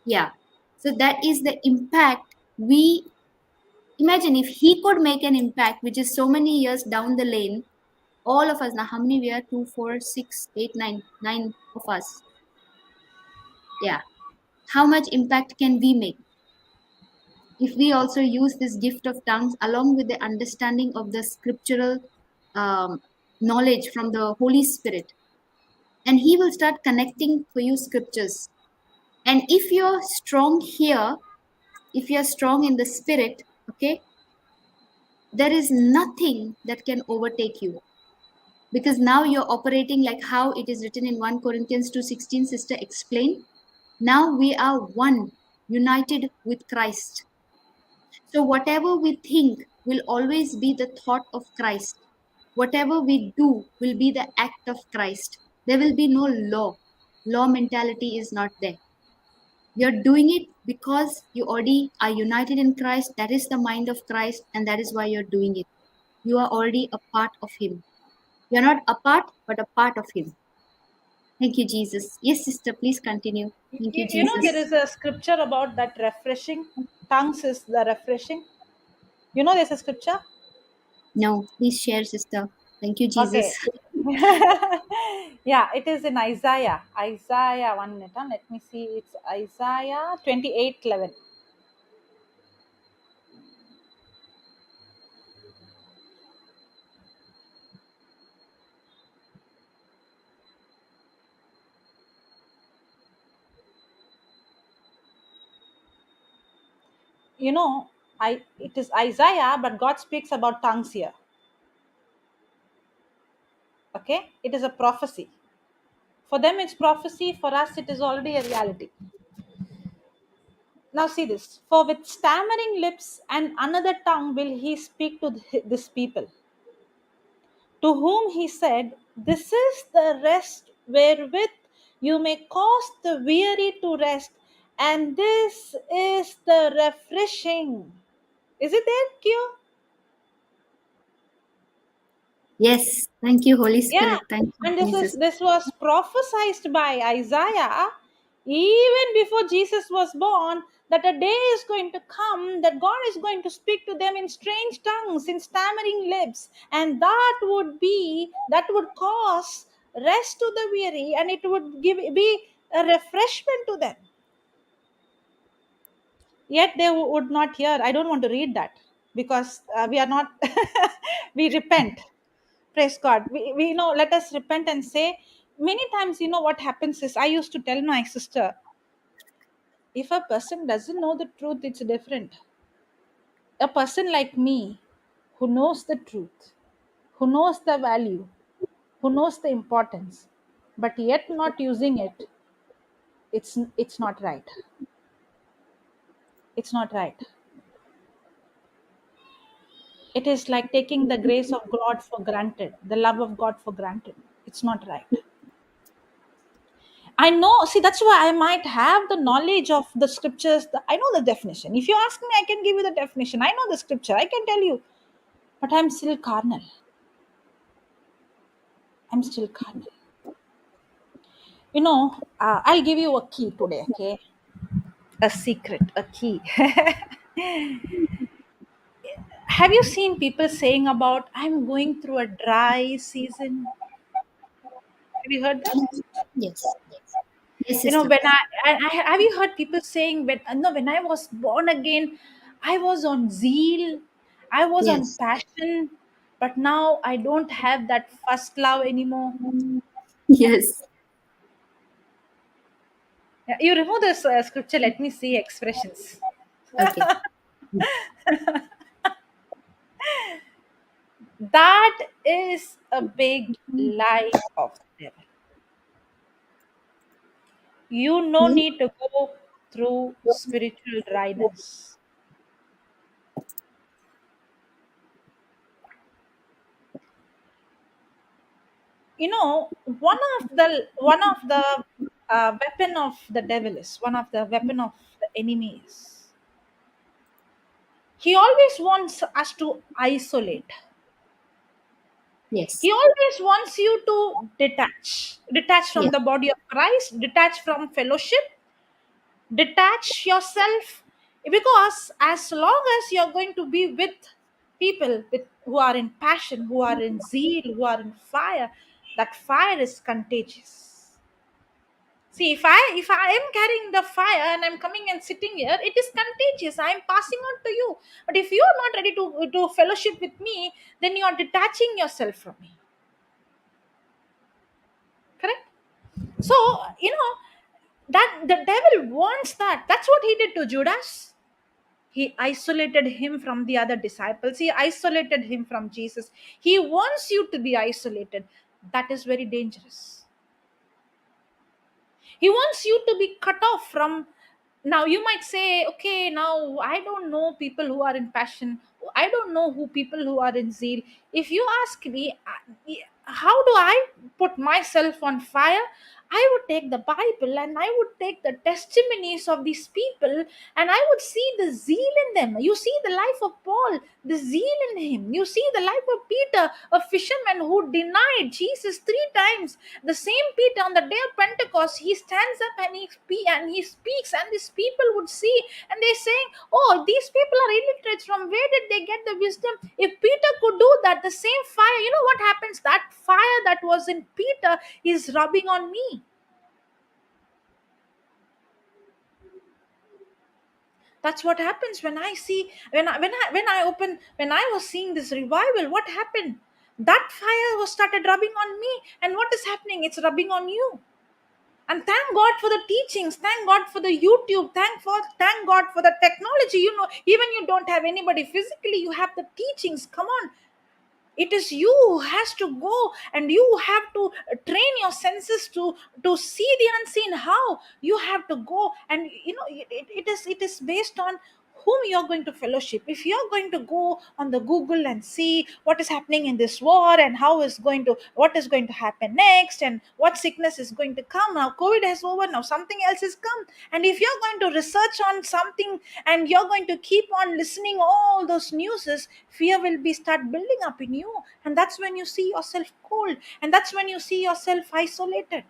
Yeah. So that is the impact. We imagine if he could make an impact, which is so many years down the lane, all of us now, how many we are? 2, 4, 6, 8, 9, 9 of us. Yeah. How much impact can we make if we also use this gift of tongues along with the understanding of the scriptural knowledge from the Holy Spirit? And he will start connecting for you scriptures. And if you're strong here, if you're strong in the spirit, okay, there is nothing that can overtake you, because now you're operating like how it is written in 1 Corinthians 2:16. Sister explained, now we are one, united with Christ. So whatever we think will always be the thought of Christ. Whatever we do will be the act of Christ. There will be no law mentality is not there. You're doing it because you already are united in Christ. That is the mind of Christ, and that is why you're doing it. You are already a part of Him. You're not a part, but a part of Him. Thank you, Jesus. Yes, sister, please continue. Thank you, There Jesus. is a scripture about that refreshing. Tongues is the refreshing. There's a scripture. No, please share, sister. Thank you, Okay. Jesus. Yeah, it is in Isaiah. Isaiah, 1 minute. Let me see. It's Isaiah 28:11. It is Isaiah, but God speaks about tongues here. Okay, it is a prophecy. For them, it's prophecy. For us, it is already a reality. Now, see this. For with stammering lips and another tongue will he speak to this people, to whom he said, this is the rest wherewith you may cause the weary to rest, and this is the refreshing. Is it there, Kyo? Yes, thank you, Holy Yeah, Spirit. Thank you, and Jesus. this was prophesied by Isaiah even before Jesus was born, that a day is going to come that God is going to speak to them in strange tongues, in stammering lips, and that would cause rest to the weary, and it would be a refreshment to them. Yet they would not hear. I don't want to read that, because we are not we repent. Praise God. We let us repent and say, many times, what happens is, I used to tell my sister, if a person doesn't know the truth, it's different. A person like me, who knows the truth, who knows the value, who knows the importance, but yet not using it, it's not right. It's not right. It is like taking the grace of God for granted, the love of God for granted. It's not right. I know, see, that's why I might have the knowledge of the scriptures. I know the definition. If you ask me, I can give you the definition. I know the scripture. I can tell you. but I'm still carnal. I'm still carnal. I'll give you a key today, okay? A secret, a key. Have you seen people saying about, I'm going through a dry season? Have you heard that? Yes. Yes, sister. When I have you heard people saying, when no, when I was born again, I was on zeal, I was on Yes. passion, but now I don't have that first love anymore. Yes. Yeah, you remove this scripture, let me see expressions. Okay. That is a big lie of the devil. You no Hmm? need to go through spiritual dryness. One of the weapon of the devil is, one of the weapon of the enemy is, he always wants us to isolate. Yes. He always wants you to detach from Yes. the body of Christ, detach from fellowship, detach yourself, because as long as you're going to be with people who are in passion, who are in zeal, who are in fire, that fire is contagious. See, if I am carrying the fire and I'm coming and sitting here, it is contagious. I am passing on to you. But if you are not ready to fellowship with me, then you are detaching yourself from me. Correct? So, that the devil wants that. That's what he did to Judas. He isolated him from the other disciples. He isolated him from Jesus. He wants you to be isolated. That is very dangerous. He wants you to be cut off from. Now you might say, okay, now I don't know people who are in passion. I don't know who people who are in zeal. If you ask me, how do I put myself on fire? I would take the Bible and I would take the testimonies of these people, and I would see the zeal in them. You see the life of Paul, the zeal in him. You see the life of Peter, a fisherman who denied Jesus 3 times. The same Peter, on the day of Pentecost, he stands up and he speaks, and these people would see, and they're saying, oh, these people are illiterates. From where did they get the wisdom? If Peter could do that, the same fire, you know what happens? That fire that was in Peter is rubbing on me. That's what happens when I see, when I was seeing this revival. What happened? That fire was started rubbing on me, and what is happening? It's rubbing on you. And thank God for the teachings, thank God for the YouTube, thank God for the technology. Even you don't have anybody physically, you have the teachings. Come on, it is you who has to go, and you have to train your senses to see the unseen. How you have to go, and it is based on whom you're going to fellowship. If you're going to go on the Google and see what is happening in this war, and what is going to happen next, and what sickness is going to come, now COVID has over, now something else has come, and if you're going to research on something and you're going to keep on listening all those newses, fear will be start building up in you, and that's when you see yourself cold, and that's when you see yourself isolated.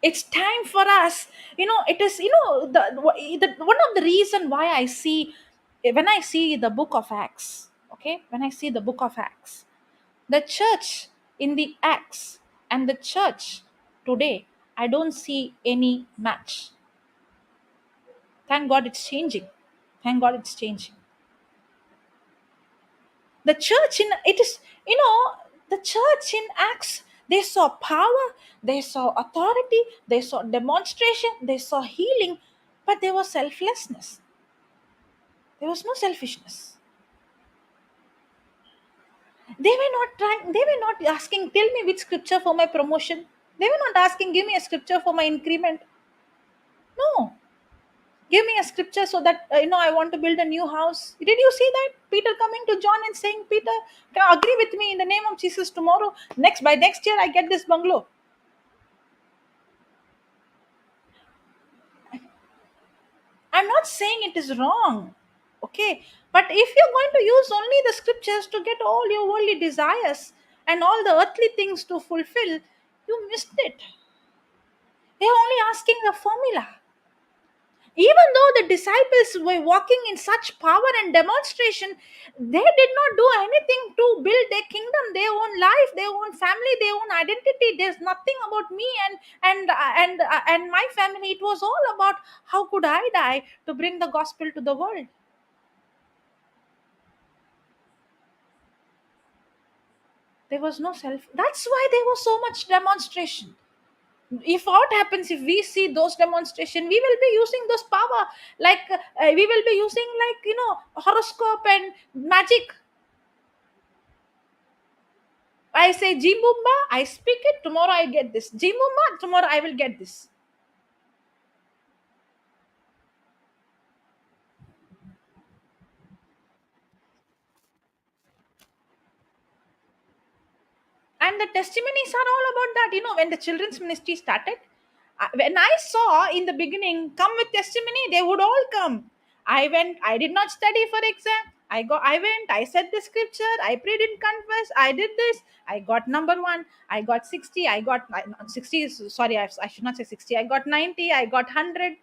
It's time for us. It is, the one of the reason why I see, when I see the book of Acts, okay, when I see the book of Acts, the church in the Acts and the church today, I don't see any match. Thank God it's changing. Thank God it's changing. The church in it is, the church in Acts, they saw power, they saw authority, they saw demonstration, they saw healing, but there was selflessness. There was no selfishness. They were not trying, they were not asking, tell me which scripture for my promotion. They were not asking, give me a scripture for my increment. No. Give me a scripture so that I want to build a new house. Did you see that Peter coming to John and saying, Peter, agree with me in the name of Jesus, tomorrow, by next year I get this bungalow. I'm not saying it is wrong. Okay. But if you're going to use only the scriptures to get all your worldly desires and all the earthly things to fulfill, you missed it. You're only asking the formula. Even though the disciples were walking in such power and demonstration, they did not do anything to build their kingdom, their own life, their own family, their own identity. There's nothing about me and my family. It was all about how could I die to bring the gospel to the world. There was no self. That's why there was so much demonstration. If what happens if we see those demonstration, we will be using those power, like we will be using, like, horoscope and magic. I say jimbumba, I speak it, tomorrow I get this. Jimbumba, tomorrow I will get this. And the testimonies are all about that. When the children's ministry started, when I saw in the beginning, come with testimony, they would all come. I did not study for exam. I went, I said the scripture, I prayed in confess, I did this, I got number one, I got 60, I got 60 sorry, I should not say 60, I got 90, I got 100,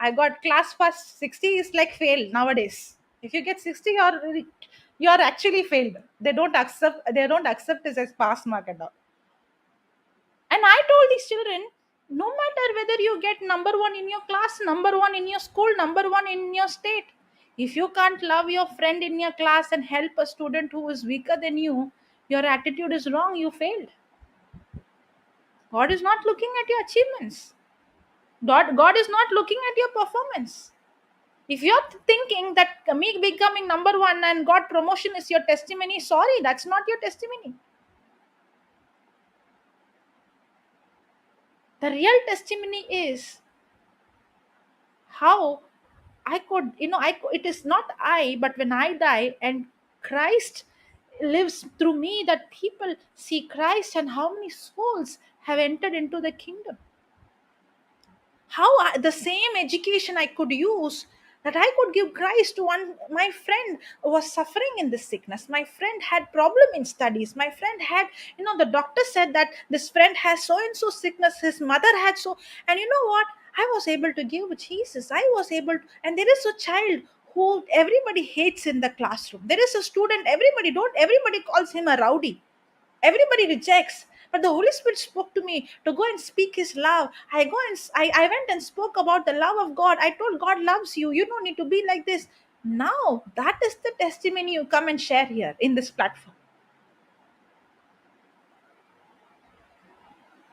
I got class first. 60 is like fail nowadays. If you get 60, you're actually failed. They don't accept this as pass mark at all. And I told these children, no matter whether you get number one in your class, number one in your school, number one in your state, if you can't love your friend in your class and help a student who is weaker than you, your attitude is wrong, you failed. God is not looking at your achievements. God is not looking at your performance. If you're thinking that me becoming number one and God promotion is your testimony, sorry, that's not your testimony. The real testimony is how I could, it is not I, but when I die and Christ lives through me, that people see Christ and how many souls have entered into the kingdom. How the same education I could use, that I could give Christ to one. My friend was suffering in this sickness, my friend had problem in studies, my friend had, the doctor said that this friend has so and so sickness, his mother had so, and you know what, I was able to give Jesus. I was able to, and there is a child who everybody hates in the classroom. There is a student, everybody calls him a rowdy, everybody rejects, but the Holy Spirit spoke to me to go and speak his love. I went and spoke about the love of God. I told, God loves you, you don't need to be like this. Now that is the testimony you come and share here in this platform.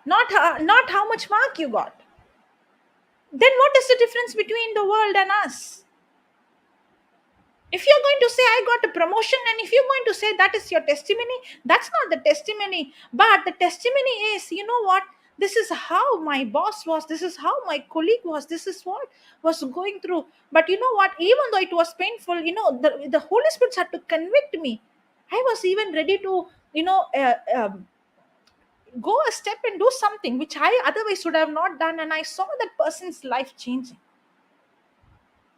Not how much mark you got. Then what is the difference between the world and us? If you're going to say I got a promotion, and if you're going to say that is your testimony, that's not the testimony. But the testimony is, you know what, this is how my boss was, this is how my colleague was, this is what was going through. But you know what, even though it was painful, the Holy Spirit had to convict me. I was even ready to, go a step and do something which I otherwise would have not done, and I saw that person's life changing.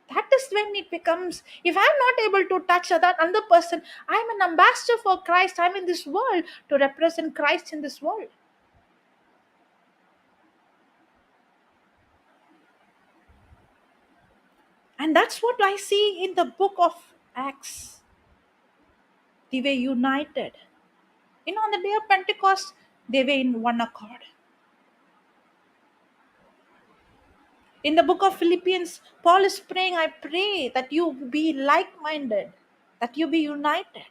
That is when it becomes, if I'm not able to touch that other person, I'm an ambassador for Christ. I'm in this world to represent Christ in this world. And that's what I see in the book of Acts. They were united. On the day of Pentecost, they were in one accord. In the book of Philippians, Paul is praying, I pray that you be like-minded, that you be united.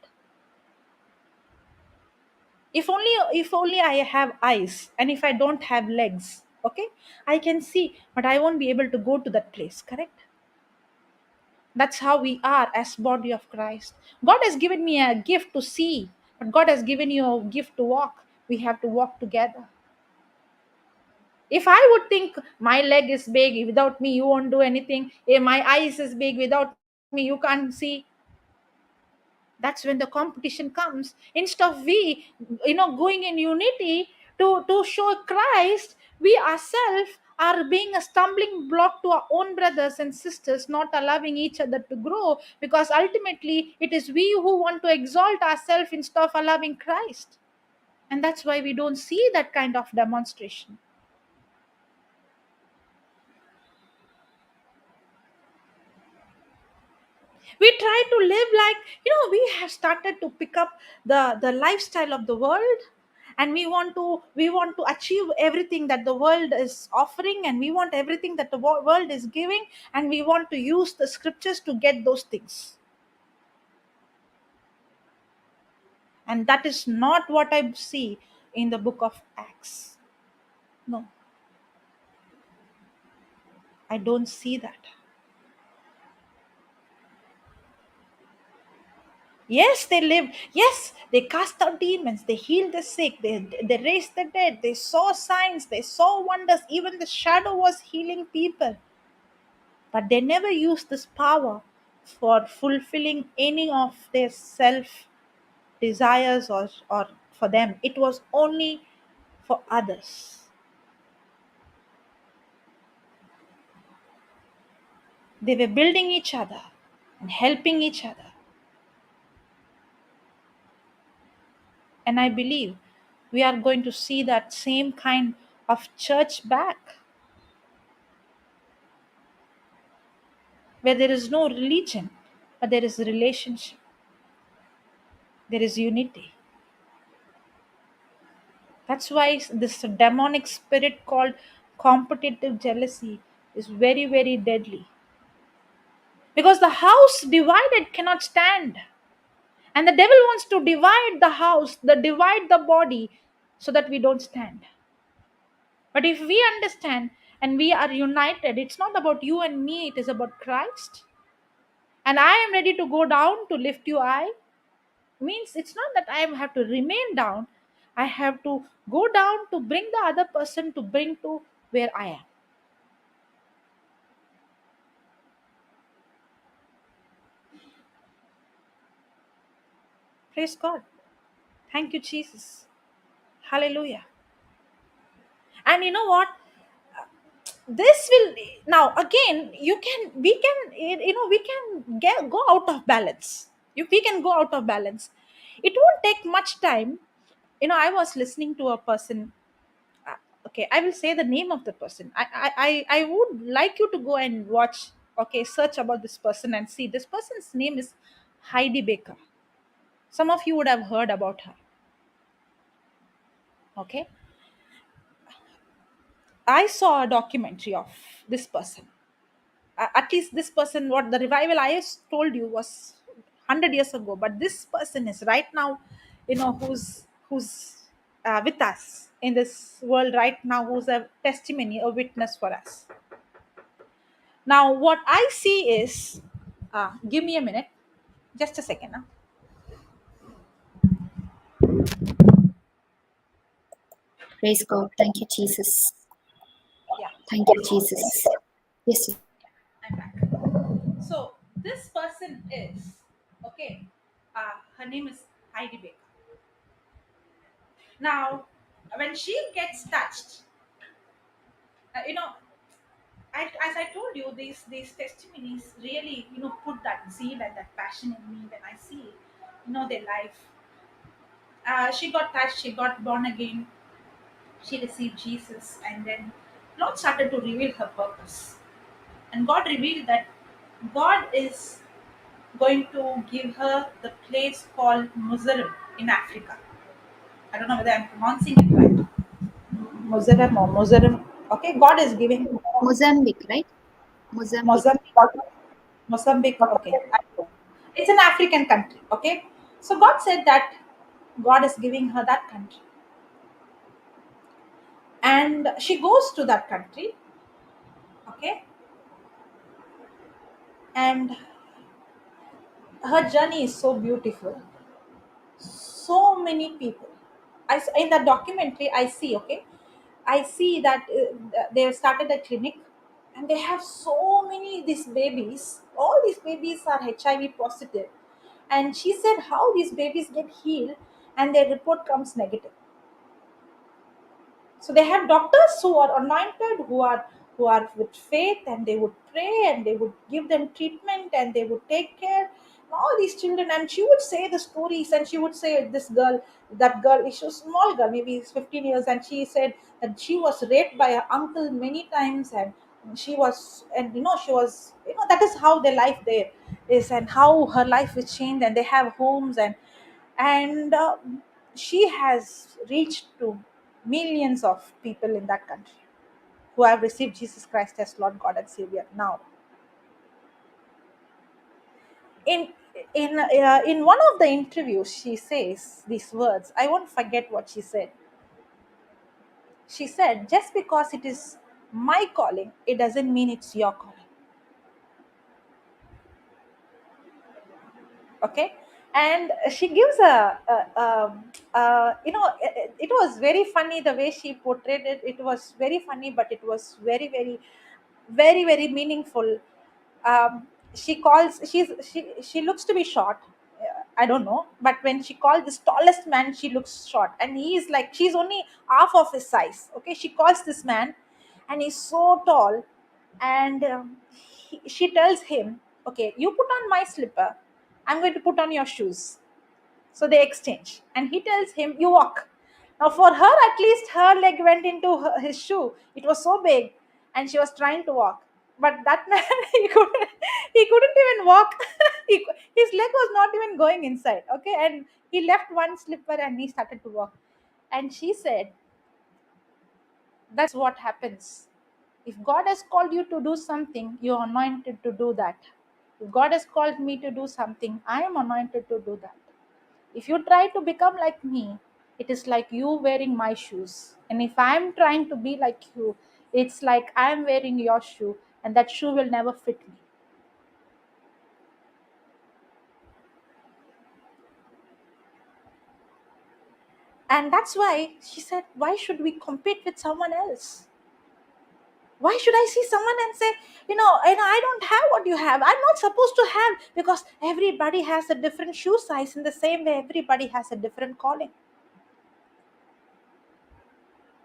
If only I have eyes, and if I don't have legs, okay, I can see, but I won't be able to go to that place, correct? That's how we are as body of Christ. God has given me a gift to see, but God has given you a gift to walk. We have to walk together. If I would think my leg is big, without me you won't do anything, if my eyes is big, without me you can't see, that's when the competition comes. Instead of we, going in unity to show Christ, we ourselves are being a stumbling block to our own brothers and sisters, not allowing each other to grow, because ultimately it is we who want to exalt ourselves instead of allowing Christ. And that's why we don't see that kind of demonstration. We try to live like, we have started to pick up the lifestyle of the world, and we want to achieve everything that the world is offering, and we want everything that the world is giving, and we want to use the scriptures to get those things. And that is not what I see in the book of Acts. No, I don't see that. Yes, they lived. Yes, they cast out demons. They healed the sick. They raised the dead. They saw signs. They saw wonders. Even the shadow was healing people. But they never used this power for fulfilling any of their self desires, or for them. It was only for others. They were building each other and helping each other. And I believe we are going to see that same kind of church back, where there is no religion, but there is a relationship, there is unity. That's why this demonic spirit called competitive jealousy is very, very deadly. Because the house divided cannot stand. And the devil wants to divide the house, divide the body, so that we don't stand. But if we understand and we are united, it's not about you and me, it is about Christ. And I am ready to go down to lift you high. Means it's not that I have to remain down. I have to go down to bring the other person to bring to where I am. Praise God. Thank you, Jesus. Hallelujah. And you know what? This will, now again, we can go out of balance. We can go out of balance. It won't take much time. I was listening to a person. Okay, I will say the name of the person. I would like you to go and watch. Okay, search about this person and see. This person's name is Heidi Baker. Some of you would have heard about her. Okay, I saw a documentary of this person. At least this person, what the revival I just told you was 100 years ago, but this person is right now, who's with us in this world right now, who's a testimony, a witness for us. Now what I see is, give me a minute, just a second. Praise God. Thank you, Jesus. Yeah, Thank you, Jesus. Yes. I'm back. So this person is, okay, her name is Heidi Baker. Now when she gets touched, you know as I told you, these testimonies really, put that zeal and that passion in me when I see, their life. She got touched, she got born again, she received Jesus, and then Lord started to reveal her purpose. And God revealed that God is going to give her the place called Muzarim in Africa. I don't know whether I'm pronouncing it right. Muzarim or Muzarim. Okay, God is giving Mozambique, right? Mozambique. Mozambique. Mozambique, okay. It's an African country, okay? So God said that God is giving her that country. And she goes to that country, okay? And her journey is so beautiful. So many people. In the documentary, I see, okay? I see that they have started a clinic, and they have so many these babies. All these babies are HIV positive. And she said how these babies get healed and their report comes negative. So they have doctors who are anointed, who are with faith, and they would pray and they would give them treatment and they would take care all these children. And she would say the stories, and she would say this girl, that girl, she was a small girl, maybe 15 years, and she said that she was raped by her uncle many times, and she was, and she was, that is how their life there is, and how her life is changed, and they have homes, and she has reached to millions of people in that country who have received Jesus Christ as Lord God and Savior now. In in one of the interviews, she says these words. I won't forget what she said. She said, "Just because it is my calling, it doesn't mean it's your calling." Okay. And she gives it was very funny the way she portrayed it. It was very funny, but it was very, very, very, very meaningful. She calls, she looks to be short. I don't know, but when she called this tallest man, she looks short, and he's like, she's only half of his size. Okay, she calls this man, and he's so tall, and she tells him, "Okay, you put on my slipper, I'm going to put on your shoes." So they exchange, and he tells him, "You walk." Now, for her, at least her leg went into his shoe. It was so big, and she was trying to walk. But that man, he couldn't even walk. His leg was not even going inside. Okay, and he left one slipper and he started to walk. And she said, "That's what happens. If God has called you to do something, you're anointed to do that. If God has called me to do something, I am anointed to do that. If you try to become like me, it is like you wearing my shoes. And if I'm trying to be like you, it's like I'm wearing your shoe, and that shoe will never fit me." And that's why she said, why should we compete with someone else? Why should I see someone and say, and I don't have what you have? I'm not supposed to have, because everybody has a different shoe size. In the same way, everybody has a different calling.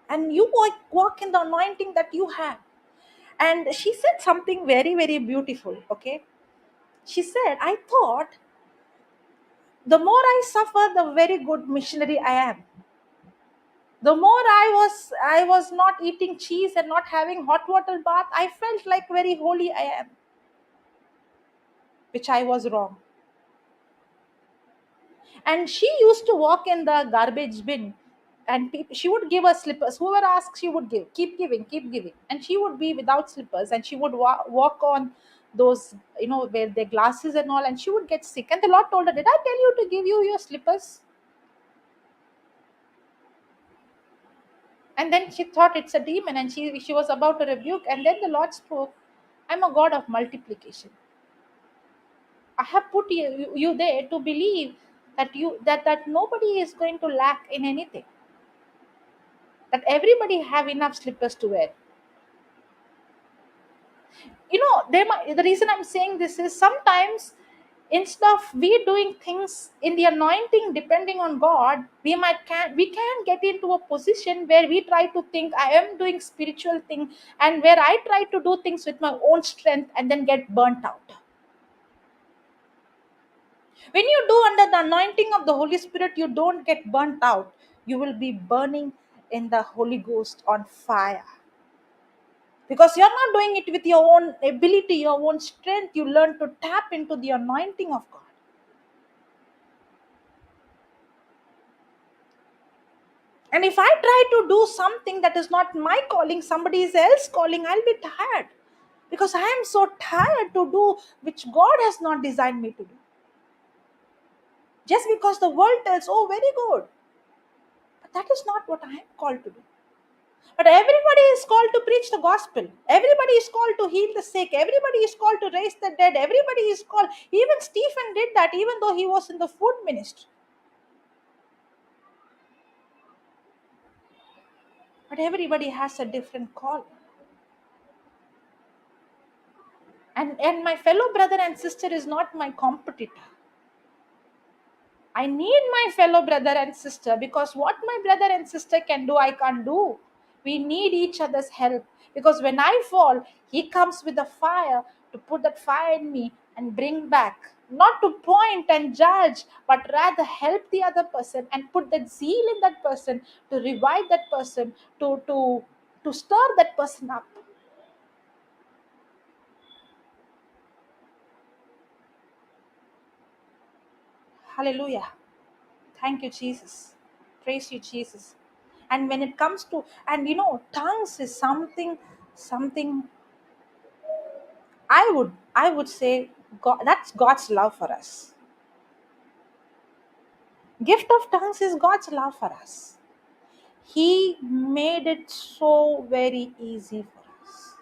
And you walk in the anointing that you have. And she said something very, very beautiful. Okay. She said, "I thought the more I suffer, the very good missionary I am. The more I was not eating cheese and not having hot water bath, I felt like very holy I am," which I was wrong. And she used to walk in the garbage bin, and she would give us slippers. Whoever asked, she would give, keep giving. And she would be without slippers, and she would walk on those, where their glasses and all, and she would get sick. And the Lord told her, "Did I tell you to give you your slippers?" And then she thought it's a demon, and she was about to rebuke. And then the Lord spoke, "I'm a God of multiplication. I have put you there to believe that nobody is going to lack in anything, that everybody have enough slippers to wear." The reason I'm saying this is, sometimes instead of we doing things in the anointing depending on God, we can get into a position where we try to think I am doing spiritual thing, and where I try to do things with my own strength and then get burnt out. When you do under the anointing of the Holy Spirit, you don't get burnt out. You will be burning in the Holy Ghost on fire, because you're not doing it with your own ability, your own strength. You learn to tap into the anointing of God. And if I try to do something that is not my calling, somebody else's calling, I'll be tired, because I am so tired to do which God has not designed me to do, just because the world tells, "Oh, very good." But that is not what I am called to do. But everybody is called to preach the gospel. Everybody is called to heal the sick. Everybody is called to raise the dead. Everybody is called. Even Stephen did that, even though he was in the food ministry. But everybody has a different call. And my fellow brother and sister is not my competitor. I need my fellow brother and sister, because what my brother and sister can do, I can't do. We need each other's help, because when I fall, he comes with the fire to put that fire in me and bring back, not to point and judge, but rather help the other person and put that zeal in that person, to revive that person, to stir that person up. Hallelujah. Thank you, Jesus. Praise you, Jesus. And when it comes to, and tongues is something I would say, God, that's God's love for us. Gift of tongues is God's love for us. He made it so very easy for us.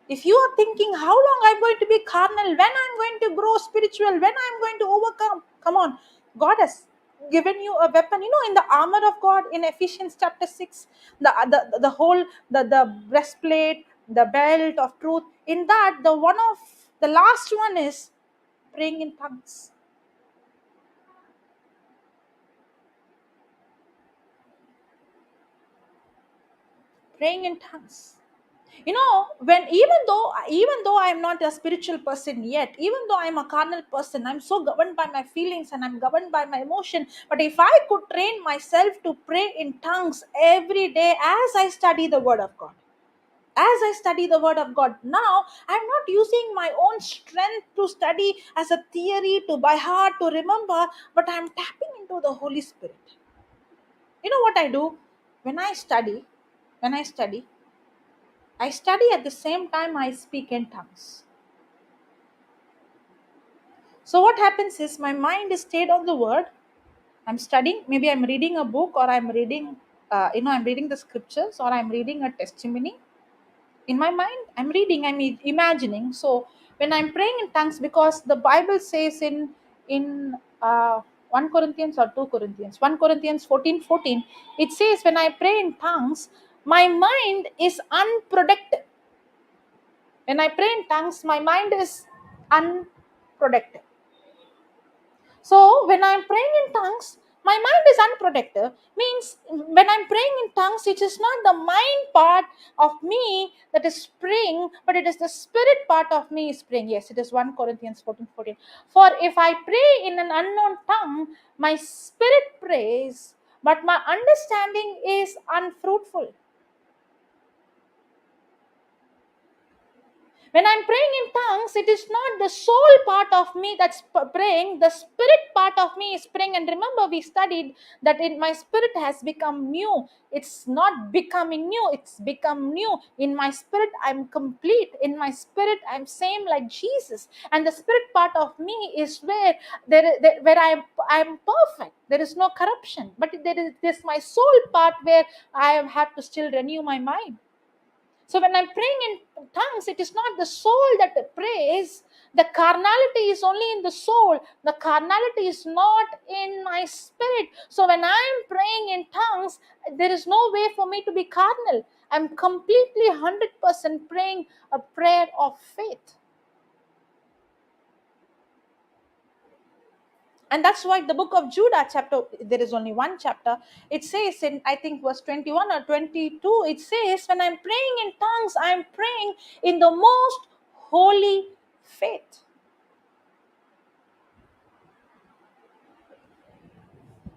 If you are thinking, how long I'm going to be carnal, when I'm going to grow spiritual, when I'm going to overcome, come on. God has given you a weapon. In the armor of God in Ephesians chapter 6, the whole, the breastplate, the belt of truth. In that, the last one is praying in tongues. Praying in tongues. When even though I'm not a spiritual person yet, even though I'm a carnal person, I'm so governed by my feelings and I'm governed by my emotion. But if I could train myself to pray in tongues every day as I study the word of God, now I'm not using my own strength to study as a theory, to by heart, to remember, but I'm tapping into the Holy Spirit. You know what I do? When I study I study at the same time I speak in tongues. So what happens is my mind is stayed on the word. I'm studying, maybe I'm reading a book, or I'm reading, I'm reading the scriptures, or I'm reading a testimony. In my mind, I'm reading, I'm imagining. So when I'm praying in tongues, because the Bible says in 1 Corinthians or 2 Corinthians, 1 Corinthians 14:14, it says, when I pray in tongues, my mind is unproductive. When I pray in tongues, my mind is unproductive. So when I'm praying in tongues, my mind is unproductive. Means when I'm praying in tongues, it is not the mind part of me that is praying, but it is the spirit part of me is praying. Yes, it is 1 Corinthians 14:14. For if I pray in an unknown tongue, my spirit prays, but my understanding is unfruitful. When I'm praying in tongues, it is not the soul part of me that's praying, the spirit part of me is praying. And remember, we studied that in my spirit has become new. It's not becoming new, it's become new. In my spirit, I'm complete. In my spirit, I'm same like Jesus. And the spirit part of me is where where I'm perfect. There is no corruption. But there's my soul part where I have to still renew my mind. So when I'm praying in tongues, it is not the soul that prays. The carnality is only in the soul. The carnality is not in my spirit. So when I'm praying in tongues, there is no way for me to be carnal. I'm completely 100% praying a prayer of faith. And that's why the book of Judah chapter, there is only one chapter. It says in, I think, verse 21 or 22, it says, when I'm praying in tongues, I'm praying in the most holy faith.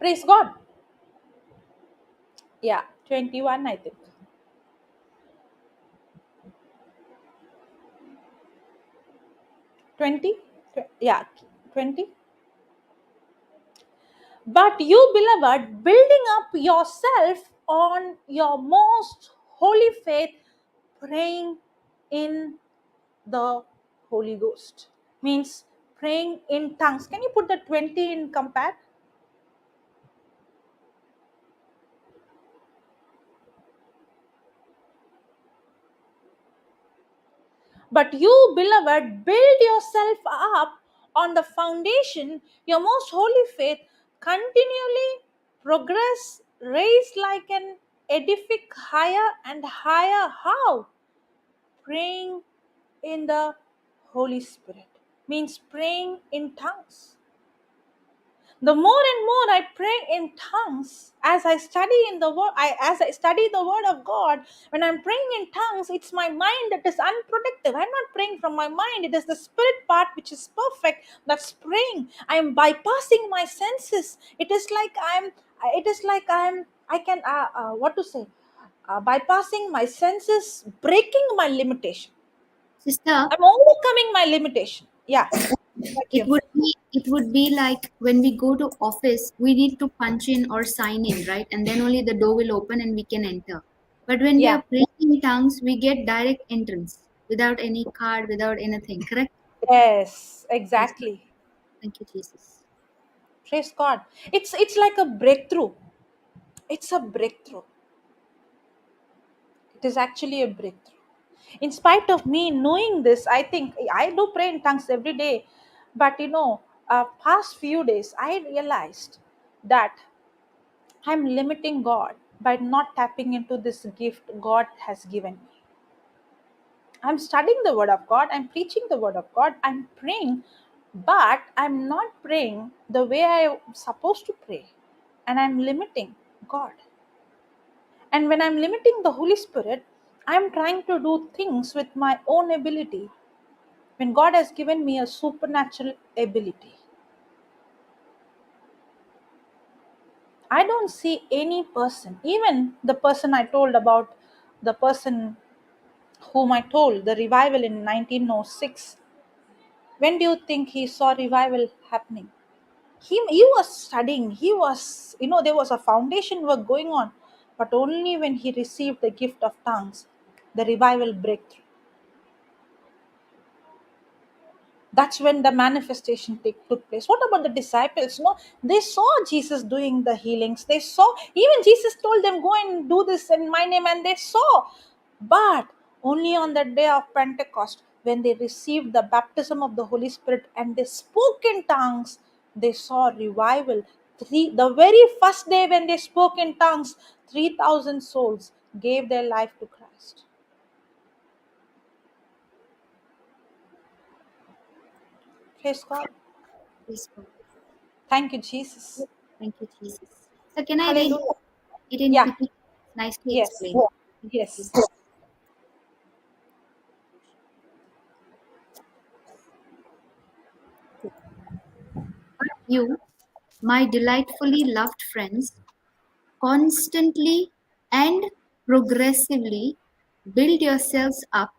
Praise God. Yeah, 21, I think. 20? Yeah, 20. But you, beloved, building up yourself on your most holy faith, praying in the Holy Ghost. Means praying in tongues. Can you put the 20 in compare? But you, beloved, build yourself up on the foundation, your most holy faith, continually progress, raise like an edific higher and higher. How? Praying in the Holy Spirit. Means praying in tongues. The more and more I pray in tongues, as I study in the word, as I study the word of God, when I'm praying in tongues, it's my mind that is unproductive. I'm not praying from my mind. It is the spirit part which is perfect that's praying. I am bypassing my senses. I can, what to say, bypassing my senses, breaking my limitation. Sister, I'm overcoming my limitation. Yeah. Thank you. it would be like when we go to office, we need to punch in or sign in, right? And then only the door will open and we can enter. But when we Yeah. are praying in tongues, we get direct entrance without any card, without anything, correct? Yes, Praise God. exactly. Thank you, Jesus. Praise God. It's like a breakthrough. It's a breakthrough. It is actually a breakthrough. In spite of me knowing this, I think I do pray in tongues every day. But past few days, I realized that I'm limiting God by not tapping into this gift God has given me. I'm studying the word of God, I'm preaching the word of God, I'm praying, but I'm not praying the way I'm supposed to pray. And I'm limiting God. And when I'm limiting the Holy Spirit, I'm trying to do things with my own ability when God has given me a supernatural ability. I don't see any person, even the person I told about, the person whom I told, the revival in 1906. When do you think he saw revival happening? He was studying, there was a foundation work going on, but only when he received the gift of tongues, the revival breakthrough. That's when the manifestation took place. What about the disciples? No, they saw Jesus doing the healings. They saw, even Jesus told them, go and do this in my name, and they saw. But only on the day of Pentecost, when they received the baptism of the Holy Spirit and they spoke in tongues, they saw revival. The very first day when they spoke in tongues, 3,000 souls gave their life to Christ. Praise God. Praise God. Thank you, Jesus. Thank you, Jesus. So can I read Hallelujah. it in Yeah. PP? Nicely Yes. explained. Thank you, Yes. Jesus. But you, my delightfully loved friends, constantly and progressively build yourselves up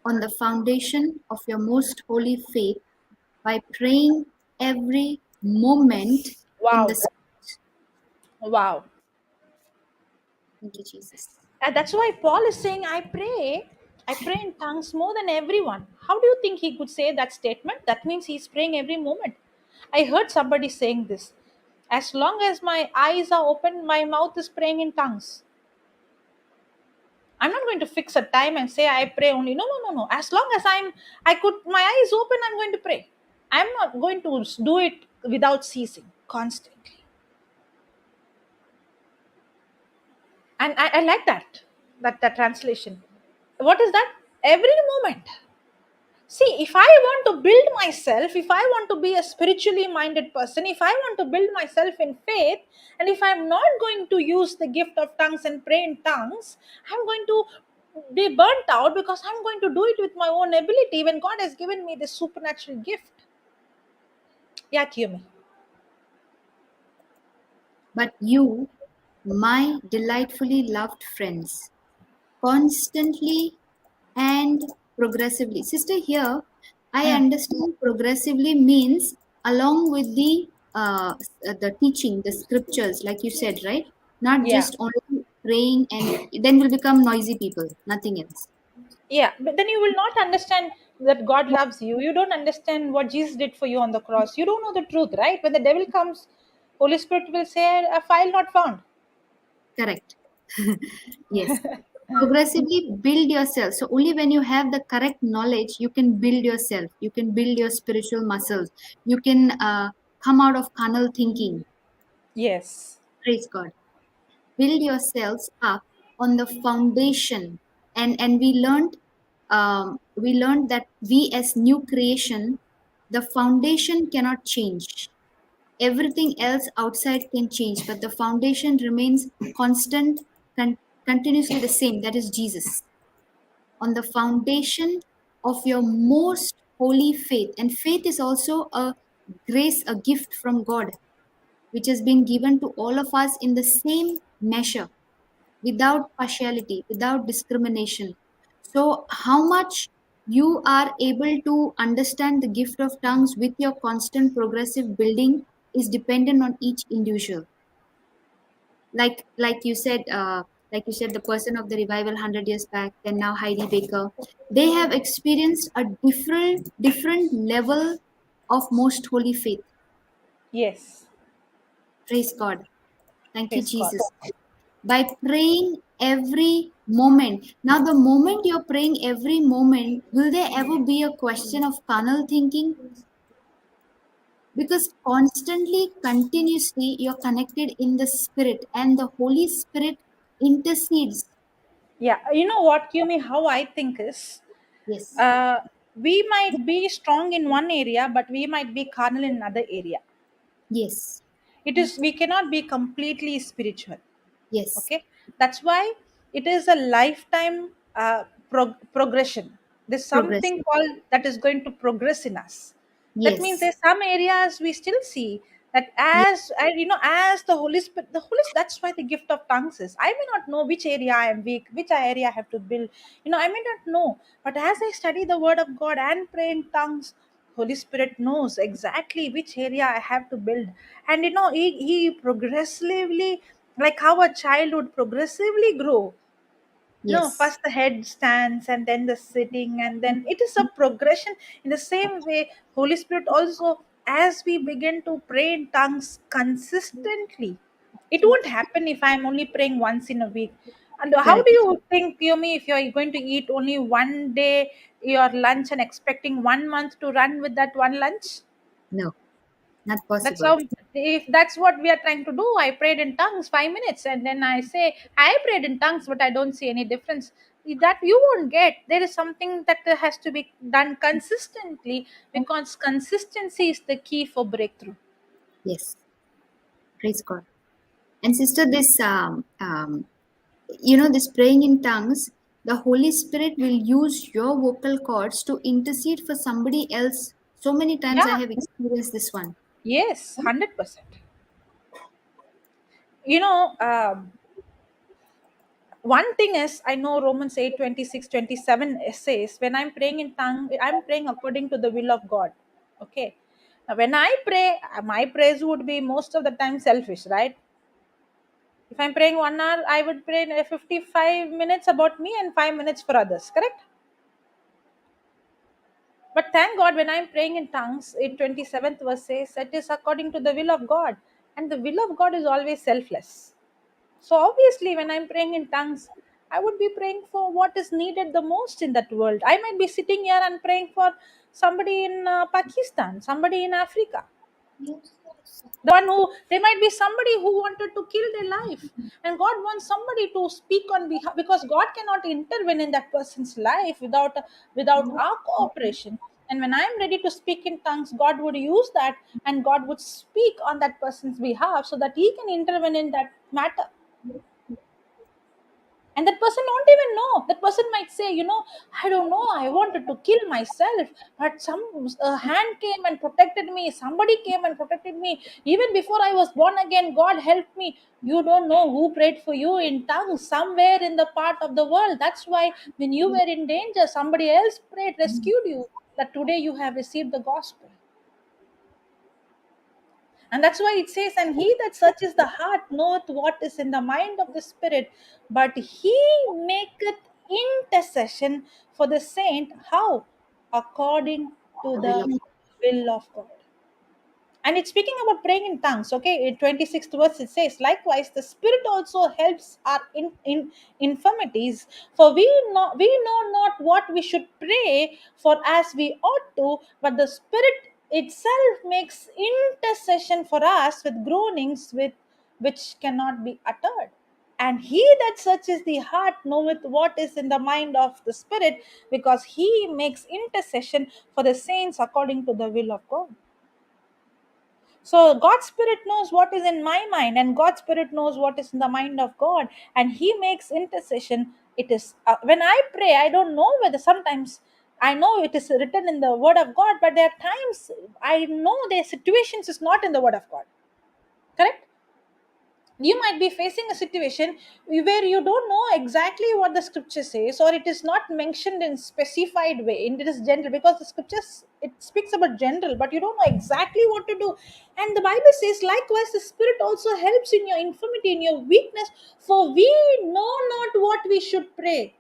on the foundation of your most holy faith by praying every moment in the Wow. Spirit. Wow. Thank you, Jesus. And that's why Paul is saying, I pray in tongues more than everyone. How do you think he could say that statement? That means he's praying every moment. I heard somebody saying this. As long as my eyes are open, my mouth is praying in tongues. I'm not going to fix a time and say I pray only. No, no, no, no. As long as my eyes open, I'm going to pray. I'm not going to do it without ceasing, constantly. And I like that translation. What is that? Every moment. See, if I want to build myself, if I want to be a spiritually minded person, if I want to build myself in faith, and if I'm not going to use the gift of tongues and pray in tongues, I'm going to be burnt out, because I'm going to do it with my own ability when God has given me this supernatural gift. Yeah, Kiyumi. But you, my delightfully loved friends, constantly and progressively. Sister, here I understand progressively means along with the teaching, the scriptures, like you said, right? Not Yeah. just only praying and then we'll become noisy people, nothing else. Yeah, but then you will not understand that God loves you. You don't understand what Jesus did for you on the cross. You don't know the truth, right? When the devil comes, Holy Spirit will say, a file not found. Correct. Yes. Progressively build yourself. So only when you have the correct knowledge, you can build yourself. You can build your spiritual muscles. You can come out of carnal thinking. Yes. Praise God. Build yourselves up on the foundation. And we learned that we as new creation, the foundation cannot change. Everything else outside can change, but the foundation remains constant, continuously the same. That is Jesus. On the foundation of your most holy faith. And faith is also a grace, a gift from God, which has been given to all of us in the same measure, without partiality, without discrimination. So, how much you are able to understand the gift of tongues with your constant progressive building is dependent on each individual. Like you said, the person of the revival 100 years back, and now Heidi Baker, they have experienced a different level of most holy faith. Yes. Praise God. Thank you, Praise God. Jesus. By praying every moment. Now, the moment you're praying every moment, will there ever be a question of carnal thinking? Because constantly, continuously, you're connected in the Spirit, and the Holy Spirit intercedes. Yeah, you know what, Yumi, how I think is, Yes, uh, we might be strong in one area, but we might be carnal in another area. yes, It is, we cannot be completely spiritual. yes. Okay, that's why it is a lifetime progression. There's something Progressive. called that is going to progress in us. That means Yes, there's some areas we still see that yes, as and as the holy spirit, that's why the gift of tongues is, I may not know which area I am weak, which area I have to build, I may not know, but as I study the word of God and pray in tongues, Holy Spirit knows exactly which area I have to build. And he progressively, like how a child would progressively grow. yes, First the head stands and then the sitting, and then it is a progression. In the same way, Holy Spirit also, as we begin to pray in tongues consistently, it won't happen if I'm only praying once in a week. And how do correct. you think, Yomi, if you're going to eat only one day your lunch and expecting 1 month to run with that one lunch? No, not That's possible. how, if that's what we are trying to do. I prayed in tongues 5 minutes and then I say I prayed in tongues, but I don't see any difference. That you won't get. There is something that has to be done consistently, because consistency is the key for breakthrough. Yes, praise God. And sister, this praying in tongues, the Holy Spirit will use your vocal cords to intercede for somebody else. So many times I Yeah. have experienced this one. Yes, 100%. You know, one thing is, I know Romans 8:26-27 says, when I'm praying in tongue, I'm praying according to the will of God. Okay. Now, when I pray, my praise would be most of the time selfish, right? If I'm praying 1 hour, I would pray 55 minutes about me and 5 minutes for others, correct? But thank God, when I'm praying in tongues, 27th verse says, it is according to the will of God. And the will of God is always selfless. So obviously, when I'm praying in tongues, I would be praying for what is needed the most in that world. I might be sitting here and praying for somebody in Pakistan, somebody in Africa. The one who, there might be somebody who wanted to kill their life, and God wants somebody to speak on behalf, because God cannot intervene in that person's life without our cooperation. And when I'm ready to speak in tongues, God would use that, and God would speak on that person's behalf so that he can intervene in that matter. And that person won't even know. That person might say, I don't know, I wanted to kill myself, but some hand came and protected me, somebody came and protected me, even before I was born again, God helped me. You don't know who prayed for you in tongues somewhere in the part of the world. That's why when you were in danger, somebody else prayed, rescued you, that today you have received the gospel. And that's why it says, and he that searches the heart knoweth what is in the mind of the Spirit, but he maketh intercession for the saint. How? According to Will the of will of God. And it's speaking about praying in tongues. Okay, in 26th verse it says, likewise the Spirit also helps our infirmities, for we know not what we should pray for as we ought to, but the Spirit itself makes intercession for us with groanings with which cannot be uttered. And he that searches the heart knoweth what is in the mind of the Spirit, because he makes intercession for the saints according to the will of God. So God's Spirit knows what is in my mind, and God's Spirit knows what is in the mind of God, and He makes intercession. It is when I pray, I don't know whether sometimes I know it is written in the Word of God, but there are times I know their situations is not in the Word of God. Correct? You might be facing a situation where you don't know exactly what the scripture says, or it is not mentioned in specified way, and it is general, because the scriptures, it speaks about general, but you don't know exactly what to do. And the Bible says likewise the Spirit also helps in your infirmity, in your weakness, for we know not what we should pray.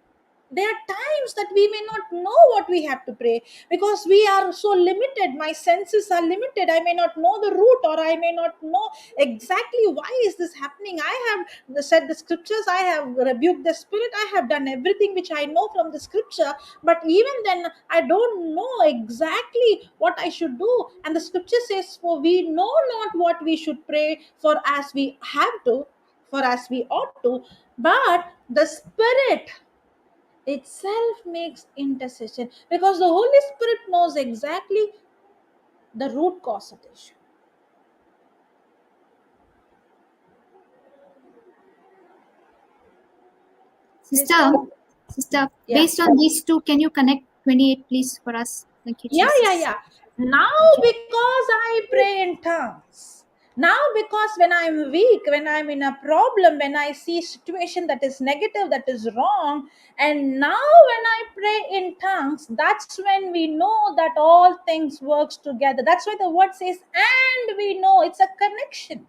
There are times that we may not know what we have to pray, because we are so limited. My senses are limited. I may not know the root, or I may not know exactly why is this happening. I have said the scriptures, I have rebuked the spirit, I have done everything which I know from the scripture, but even then I don't know exactly what I should do. And the scripture says, for we know not what we should pray for as we have to, for as we ought to, but the Spirit itself makes intercession, because the Holy Spirit knows exactly the root cause of the issue. Sister, sister, Yeah. based on these two, can you connect 28, please, for us? Thank you, Jesus. Yeah. Now, because I pray in tongues, now because when I'm weak, when I'm in a problem, when I see situation that is negative, that is wrong, and now when I pray in tongues, that's when we know that all things works together. That's why the word says, and we know. It's a connection.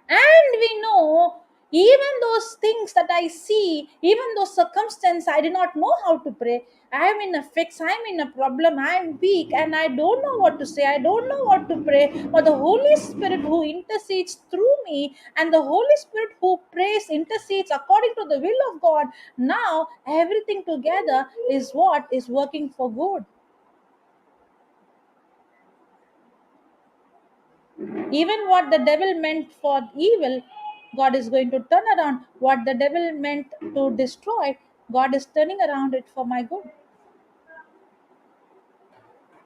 And we know, even those things that I see, even those circumstances, I did not know how to pray. I am in a fix, I am in a problem, I am weak, and I don't know what to say, I don't know what to pray. But the Holy Spirit who intercedes through me, and the Holy Spirit who prays, intercedes according to the will of God, now everything together is what is working for good. Even what the devil meant for evil, God is going to turn around. What the devil meant to destroy, God is turning around it for my good.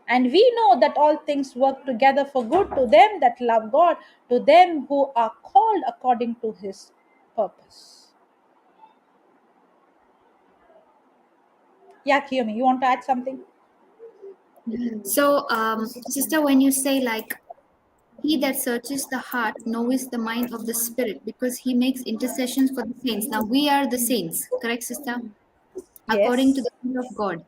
And we know that all things work together for good to them that love God, to them who are called according to his purpose. Yeah, Kiyomi, you want to add something? So, sister, when you say like, he that searches the heart knows the mind of the Spirit, because he makes intercessions for the saints. Now, we are the saints, correct, sister? According to Yes. the will of God.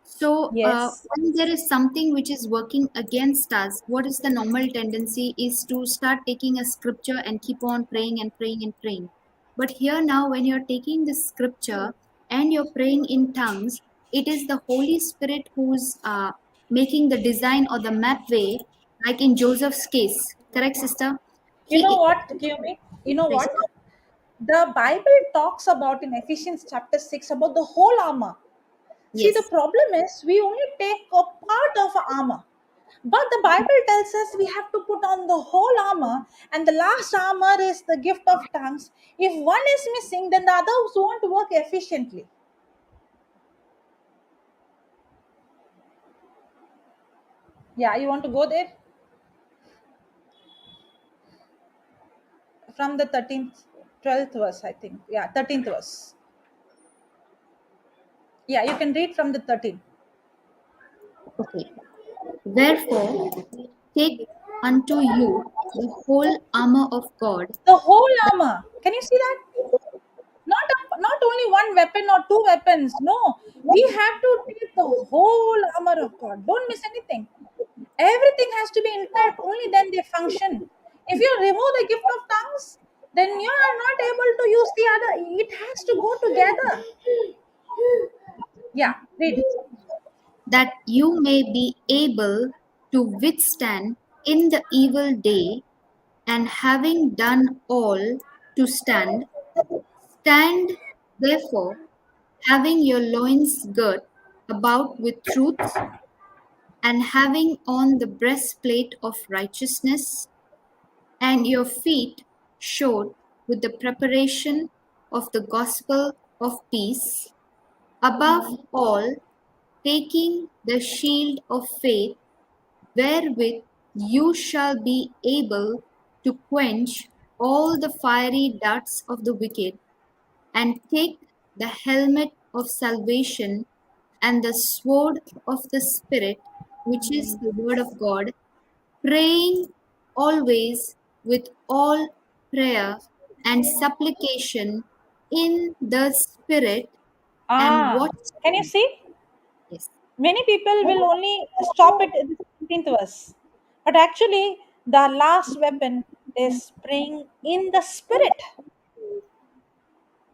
So, Yes. when there is something which is working against us, what is the normal tendency is to start taking a scripture and keep on praying and praying and praying. But here now, when you're taking the scripture and you're praying in tongues, it is the Holy Spirit who's making the design or the map way, like in Joseph's case. Correct, sister? You know He, what, Kiyomi? You know like, what? The Bible talks about in Ephesians chapter 6 about the whole armor. See, the yes. problem is we only take a part of armor. But the Bible tells us we have to put on the whole armor, and the last armor is the gift of tongues. If one is missing, then the others won't work efficiently. Yeah, you want to go there? From the 13th, 12th verse, I think. Yeah, 13th verse. Yeah, you can read from the 13th. Okay. Wherefore, take unto you the whole armor of God. The whole armor. Can you see that? Not only one weapon or two weapons. No, we have to take the whole armor of God. Don't miss anything. Everything has to be intact. Only then they function. If you remove the gift of tongues, then you are not able to use the other. It has to go together. Yeah, read. That you may be able to withstand in the evil day, and having done all to stand, stand therefore, having your loins girt about with truth, and having on the breastplate of righteousness, and your feet shod with the preparation of the gospel of peace, above all, taking the shield of faith, wherewith you shall be able to quench all the fiery darts of the wicked, and take the helmet of salvation and the sword of the Spirit, which is the word of God, praying always with all prayer and supplication in the Spirit, and Ah, watch. can you see? Yes, Many people will only stop it in the 17th verse. But actually, the last weapon is praying in the Spirit.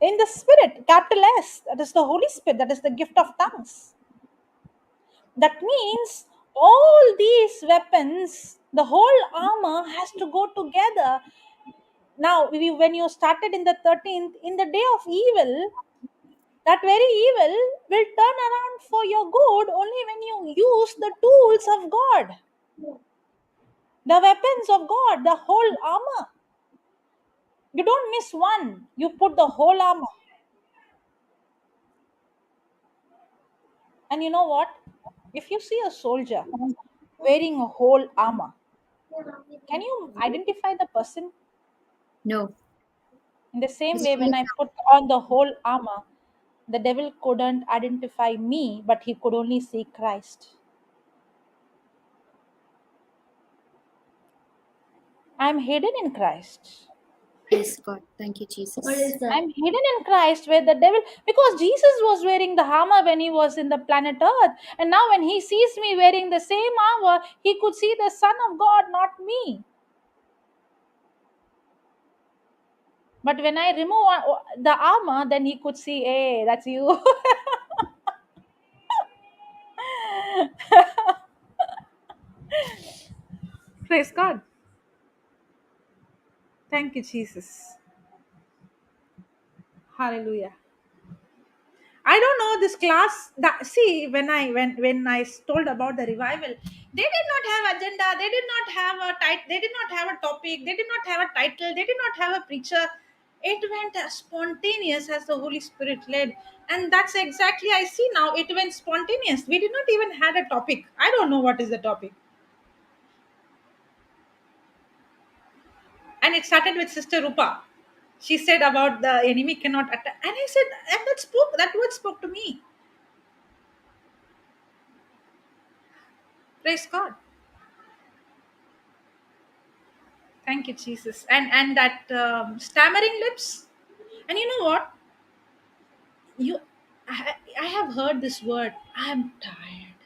In the Spirit, capital S. That is the Holy Spirit. That is the gift of tongues. That means all these weapons, the whole armor has to go together. Now, when you started in the 13th, in the day of evil, that very evil will turn around for your good only when you use the tools of God, the weapons of God, the whole armor. You don't miss one, you put the whole armor. And you know what? If you see a soldier wearing a whole armor, can you identify the person? no, In the same it's way, when fully I put on the whole armor, the devil couldn't identify me, but he could only see Christ. I'm hidden in Christ. praise God. Thank you, Jesus. I'm hidden in Christ where the devil, because Jesus was wearing the armor when he was in the planet Earth. And now when he sees me wearing the same armor, he could see the Son of God, not me. But when I remove the armor, then he could see, hey, that's you. Praise God. Thank you, Jesus. Hallelujah. I don't know this class. That see, when I told about the revival, they did not have agenda. They did not have a title. They did not have a topic. They did not have a title. They did not have a preacher. It went as spontaneous as the Holy Spirit led, and that's exactly I see now. It went spontaneous. We did not even had a topic. I don't know what is the topic, and it started with Sister Rupa. She said about the enemy cannot attack, and I said, and that word spoke to me. Praise God. Thank you, Jesus. And that stammering lips. And you know what? You, I have heard this word. I'm tired.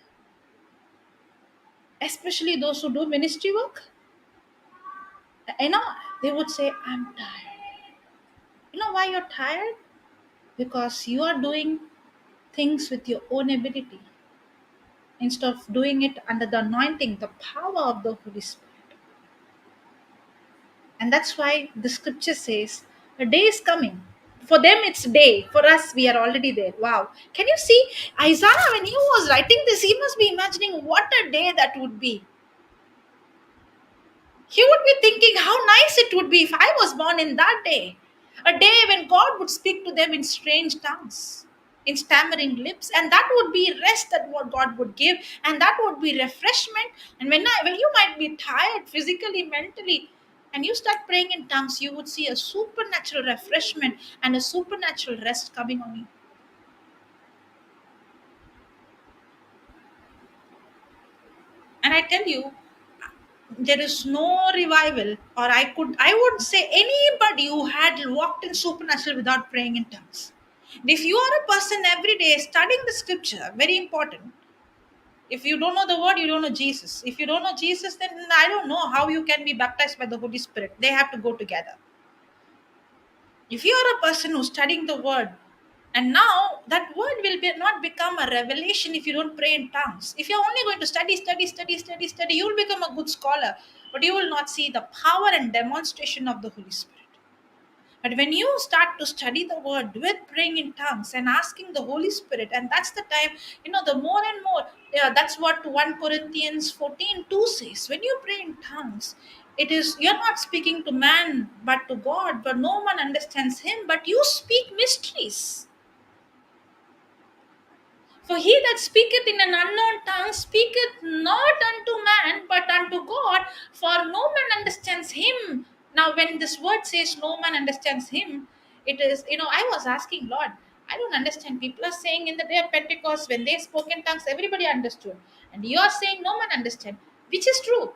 Especially those who do ministry work. You know, they would say, I'm tired. You know why you're tired? Because you are doing things with your own ability instead of doing it under the anointing, the power of the Holy Spirit. And that's why the scripture says, a day is coming. For them, it's day. For us, we are already there. Wow. Can you see? Isaiah, when he was writing this, he must be imagining what a day that would be. He would be thinking how nice it would be if I was born in that day. A day when God would speak to them in strange tongues, in stammering lips, and that would be rest that what God would give, and that would be refreshment. And when you might be tired physically, mentally, and you start praying in tongues, you would see a supernatural refreshment and a supernatural rest coming on you. And I tell you, there is no revival, or I would say anybody who had walked in supernatural without praying in tongues. If you are a person every day studying the scripture, very important. If you don't know the word, you don't know Jesus. If you don't know Jesus, then I don't know how you can be baptized by the Holy Spirit. They have to go together. If you are a person who's studying the word, and now that word will not become a revelation if you don't pray in tongues. If you're only going to study, you will become a good scholar, but you will not see the power and demonstration of the Holy Spirit. But when you start to study the word with praying in tongues and asking the Holy Spirit, and that's the time, the more and more, that's what 1 Corinthians 14:2 says. When you pray in tongues, it is you're not speaking to man but to God, but no one understands him, but you speak mysteries. For he that speaketh in an unknown tongue speaketh not unto man, but unto God, for no man understands him. Now, when this word says no man understands him, it is, I was asking, Lord, I don't understand. People are saying in the day of Pentecost, when they spoke in tongues, everybody understood. And you are saying no man understand, which is true.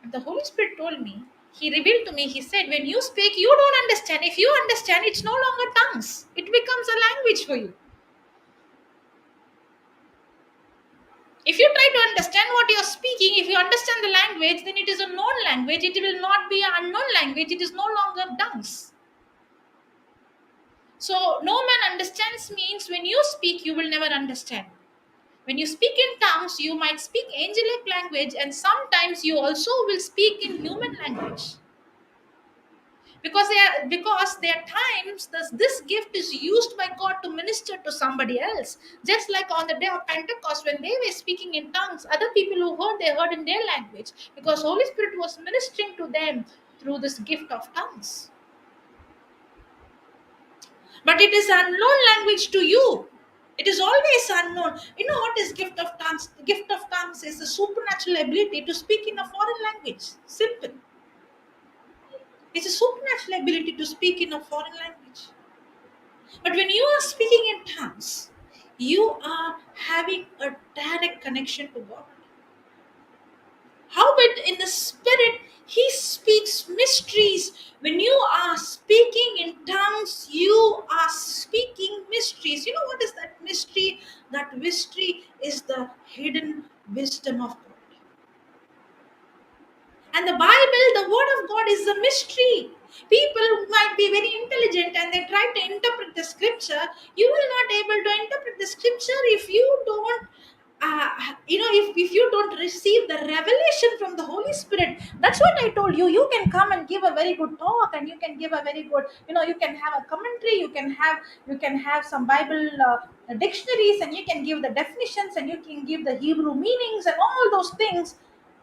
And the Holy Spirit told me, He revealed to me, He said, when you speak, you don't understand. If you understand, it's no longer tongues, it becomes a language for you. If you try to understand what you're speaking, if you understand the language, then it is a known language. It will not be an unknown language. It is no longer tongues. So, no man understands means when you speak, you will never understand. When you speak in tongues, you might speak angelic language, and sometimes you also will speak in human language. Because there are times this gift is used by God to minister to somebody else. Just like on the day of Pentecost, when they were speaking in tongues, other people who heard, they heard in their language, because Holy Spirit was ministering to them through this gift of tongues. But it is unknown language to you. It is always unknown. You know what is gift of tongues? The gift of tongues is the supernatural ability to speak in a foreign language. Simple. It's a supernatural ability to speak in a foreign language. But when you are speaking in tongues, you are having a direct connection to God. Howbeit in the spirit, He speaks mysteries. When you are speaking in tongues, you are speaking mysteries. You know what is that mystery? That mystery is the hidden wisdom of God. And the Bible, the Word of God, is a mystery. People who might be very intelligent and they try to interpret the scripture, you will not able to interpret the scripture if you don't if you don't receive the revelation from the Holy Spirit. That's what I told you. You can come and give a very good talk, and you can give a very good, you can have a commentary, you can have some Bible dictionaries, and you can give the definitions, and you can give the Hebrew meanings and all those things,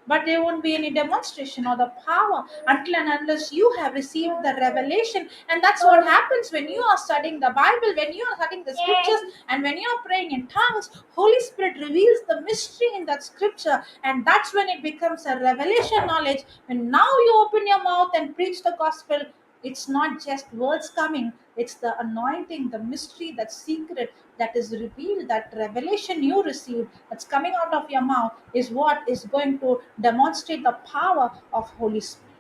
but there won't be any demonstration or the power until and unless you have received the revelation. And that's what happens when you are studying the Bible, when you are studying the scriptures, and when you are praying in tongues. Holy Spirit reveals the mystery in that scripture, and that's when it becomes a revelation knowledge. When now you open your mouth and preach the gospel, it's not just words coming, it's the anointing, the mystery, that secret that is revealed, that revelation you received that's coming out of your mouth is what is going to demonstrate the power of Holy Spirit.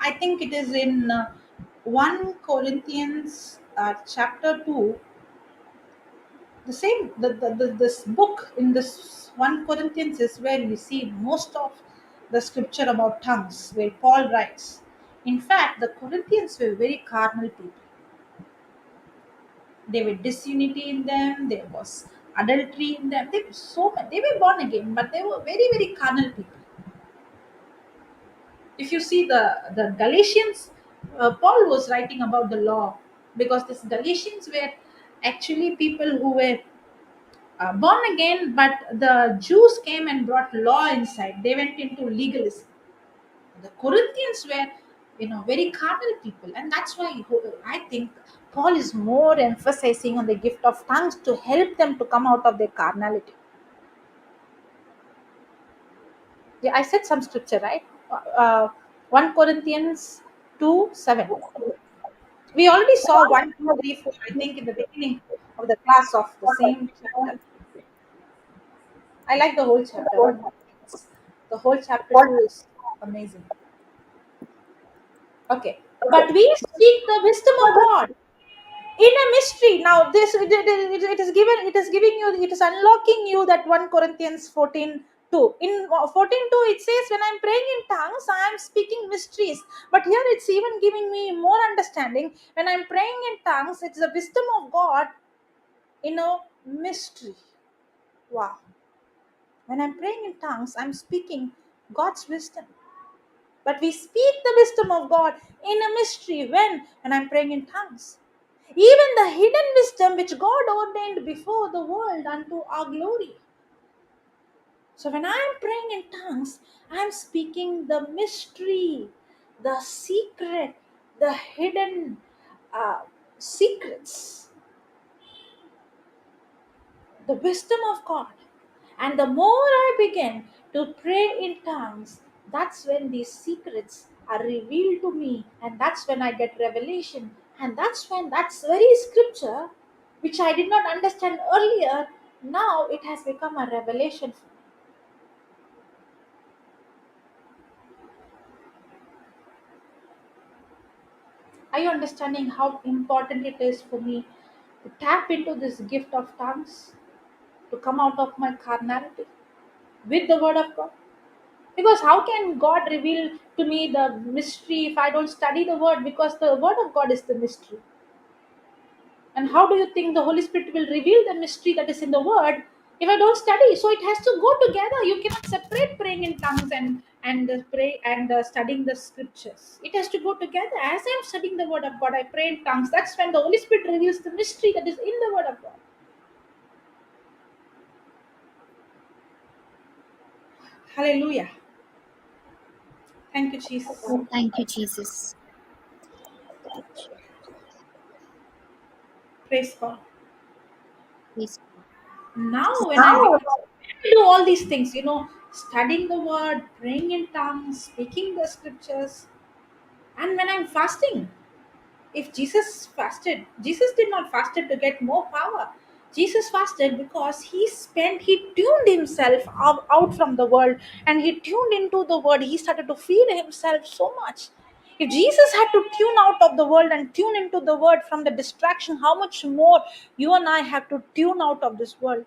I think it is in 1 Corinthians chapter 2, the same this book in this 1 Corinthians is where we see most of the scripture about tongues, where Paul writes. In fact, the Corinthians were very carnal people. There were disunity in them, there was adultery in them. They were so many. They were born again, but they were very, very carnal people. If you see the Galatians, Paul was writing about the law, because these Galatians were actually people who were born again, but the Jews came and brought law inside. They went into legalism. The Corinthians were, very carnal people, and that's why I think Paul is more emphasizing on the gift of tongues to help them to come out of their carnality. Yeah, I said some scripture, right? 1 Corinthians 2:7. We already saw 1, 2, 3, 4, I think, in the beginning of the class of the same chapter. I like the whole chapter 1. The whole chapter 2 is amazing. Okay. But we speak the wisdom of God in a mystery. Now this it is given, it is giving you, it is unlocking you that 1 Corinthians 14:2. In 14:2 it says, when I'm praying in tongues, I am speaking mysteries. But here it's even giving me more understanding. When I'm praying in tongues, it's the wisdom of God in a mystery. Wow. When I'm praying in tongues, I'm speaking God's wisdom. But we speak the wisdom of God in a mystery. When I'm praying in tongues, even the hidden wisdom which God ordained before the world unto our glory. So when I'm praying in tongues, I'm speaking the mystery, the secret the hidden secrets, the wisdom of God. And the more I begin to pray in tongues, that's when these secrets are revealed to me, and that's when I get revelation. And that's when that's very scripture, which I did not understand earlier, now it has become a revelation for me. Are you understanding how important it is for me to tap into this gift of tongues, to come out of my carnality with the word of God? Because how can God reveal to me the mystery if I don't study the word? Because the word of God is the mystery. And how do you think the Holy Spirit will reveal the mystery that is in the word if I don't study? So it has to go together. You cannot separate praying in tongues and pray and studying the scriptures. It has to go together. As I'm studying the word of God, I pray in tongues. That's when the Holy Spirit reveals the mystery that is in the word of God. Hallelujah. Thank you, Jesus. Thank you, Jesus. Praise God. Please. Now when I become to do all these things, studying the word, praying in tongues, speaking the scriptures, and when I'm fasting, if Jesus did not fasted to get more power. Jesus fasted because he tuned himself out from the world, and he tuned into the word. He started to feed himself so much. If Jesus had to tune out of the world and tune into the word from the distraction, how much more you and I have to tune out of this world?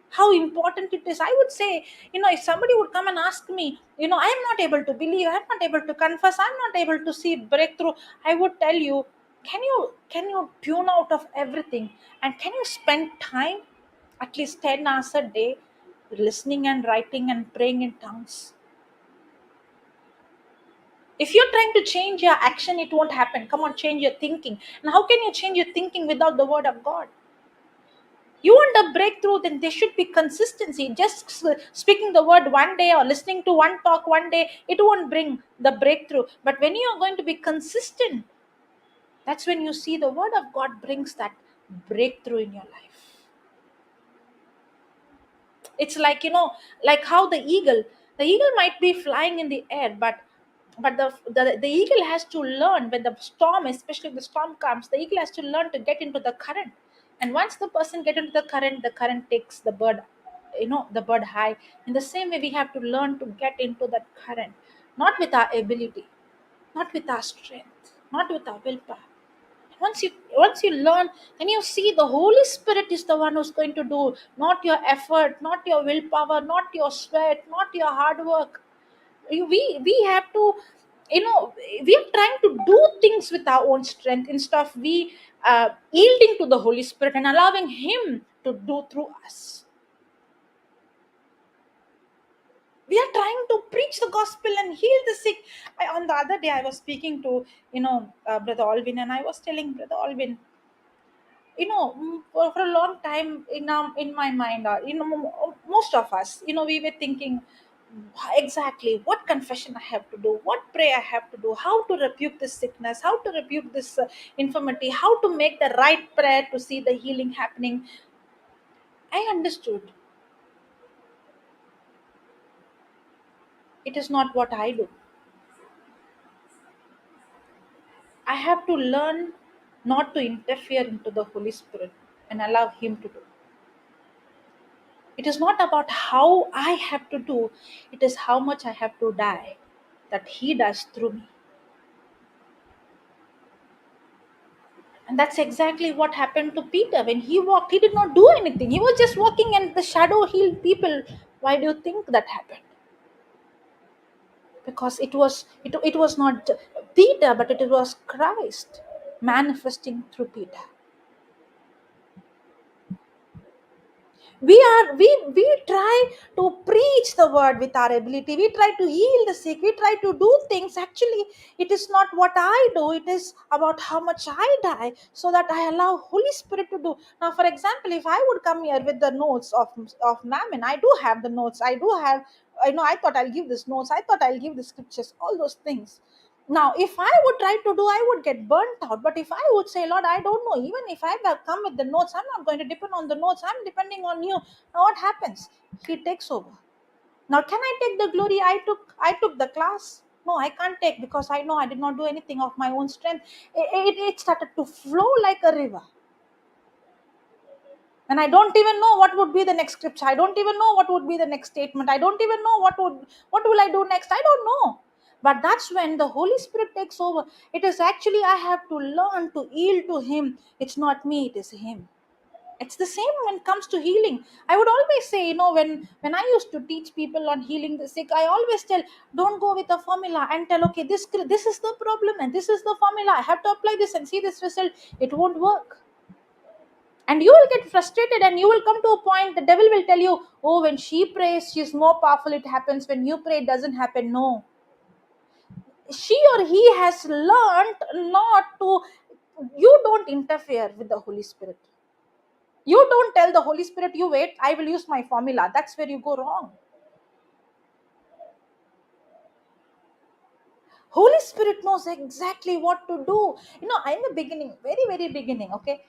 How important it is. I would say, if somebody would come and ask me, I am not able to believe, I'm not able to confess, I'm not able to see breakthrough, I would tell you, can you tune out of everything, and can you spend time, at least 10 hours a day, listening and writing and praying in tongues? If you're trying to change your action, it won't happen. Come on, change your thinking. And how can you change your thinking without the word of God? You want a breakthrough, then there should be consistency. Just speaking the word one day or listening to one talk one day, it won't bring the breakthrough. But when you are going to be consistent, that's when you see the word of God brings that breakthrough in your life. It's like, like how the eagle might be flying in the air, but the eagle has to learn when the storm, especially if the storm comes, the eagle has to learn to get into the current. And once the person get into the current takes the bird, the bird high. In the same way, we have to learn to get into that current, not with our ability, not with our strength, not with our willpower. Once you learn, then you see the Holy Spirit is the one who's going to do, not your effort, not your willpower, not your sweat, not your hard work. We have to, we are trying to do things with our own strength instead of we yielding to the Holy Spirit and allowing him to do through us. We are trying to preach the gospel and heal the sick. On the other day I was speaking to Brother Alvin, and I was telling Brother Alvin, for a long time in my mind, most of us, we were thinking exactly what confession I have to do, what prayer I have to do, how to rebuke this sickness, how to rebuke this infirmity, how to make the right prayer to see the healing happening. I understood it is not what I do. I have to learn not to interfere into the Holy Spirit and allow him to do. It is not about how I have to do, it is how much I have to die that he does through me. And that's exactly what happened to Peter. When he walked, he did not do anything. He was just walking and the shadow healed people. Why do you think that happened? Because it was not Peter, but it was Christ manifesting through Peter. We try to preach the word with our ability, we try to heal the sick, we try to do things. Actually, it is not what I do, it is about how much I die so that I allow Holy Spirit to do. Now, for example, if I would come here with the notes of Mammon, I do have the notes, I do have, I thought I'll give this notes, I thought I'll give the scriptures, all those things. Now, if I would try to do, I would get burnt out. But if I would say, Lord, I don't know, even if I have come with the notes, I'm not going to depend on the notes, I'm depending on you. Now, what happens? He takes over. Now, can I take the glory? I took the class. No, I can't take, because I know I did not do anything of my own strength. It started to flow like a river. And I don't even know what would be the next scripture. I don't even know what would be the next statement. I don't even know what will I do next. I don't know. But that's when the Holy Spirit takes over. It is actually, I have to learn to yield to Him. It's not me, it is Him. It's the same when it comes to healing. I would always say, when I used to teach people on healing the sick, I always tell, don't go with a formula and tell, okay, this is the problem and this is the formula. I have to apply this and see this result. It won't work. And you will get frustrated, and you will come to a point, the devil will tell you, oh, when she prays, she's more powerful, it happens. When you pray, it doesn't happen. No. She or he has learned not to, you don't interfere with the Holy Spirit. You don't tell the Holy Spirit, you wait, I will use my formula. That's where you go wrong. Holy Spirit knows exactly what to do. In the beginning, very, very beginning, okay,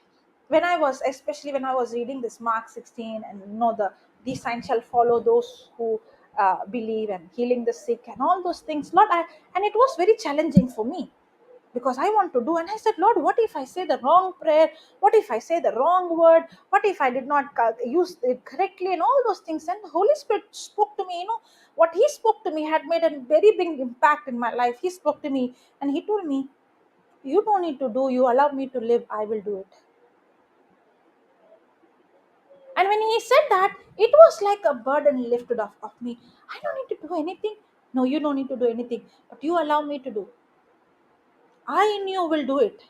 especially when I was reading this Mark 16, and these signs shall follow those who believe, and healing the sick and all those things. And it was very challenging for me, because I want to do. And I said, Lord, what if I say the wrong prayer? What if I say the wrong word? What if I did not use it correctly? And all those things. And the Holy Spirit spoke to me. What He spoke to me had made a very big impact in my life. He spoke to me and He told me, you don't need to do, you allow me to live, I will do it. And when He said that, it was like a burden lifted off of me. I don't need to do anything. No, you don't need to do anything, but you allow me to do. I in you will do it.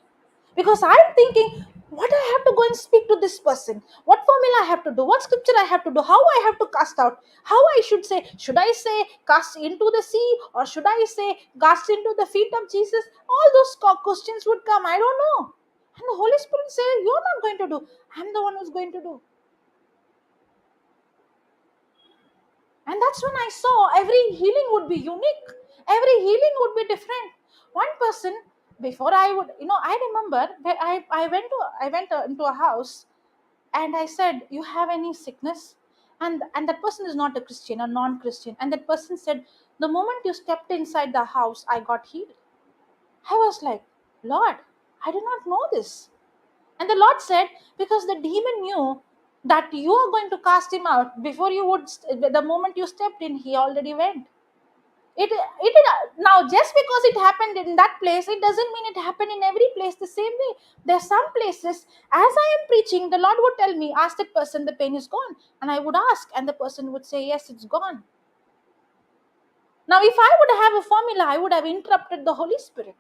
Because I'm thinking, what I have to go and speak to this person, what formula I have to do, what scripture I have to do, how I have to cast out, how I should I say cast into the sea, or should I say cast into the feet of Jesus? All those questions would come. I don't know. And the Holy Spirit said, you're not going to do, I'm the one who's going to do. And that's when I saw every healing would be unique. Every healing would be different. One person, before I would, I remember I went into a house, and I said, you have any sickness? And that person is not a Christian, a non-Christian. And that person said, the moment you stepped inside the house, I got healed. I was like, Lord, I did not know this. And the Lord said, because the demon knew that you are going to cast him out, before you would, the moment you stepped in, he already went. It did. Now, just because it happened in that place, it doesn't mean it happened in every place the same way. There are some places, as I am preaching, the Lord would tell me, ask that person, the pain is gone. And I would ask, and the person would say, yes, it's gone. Now, if I would have a formula, I would have interrupted the Holy Spirit.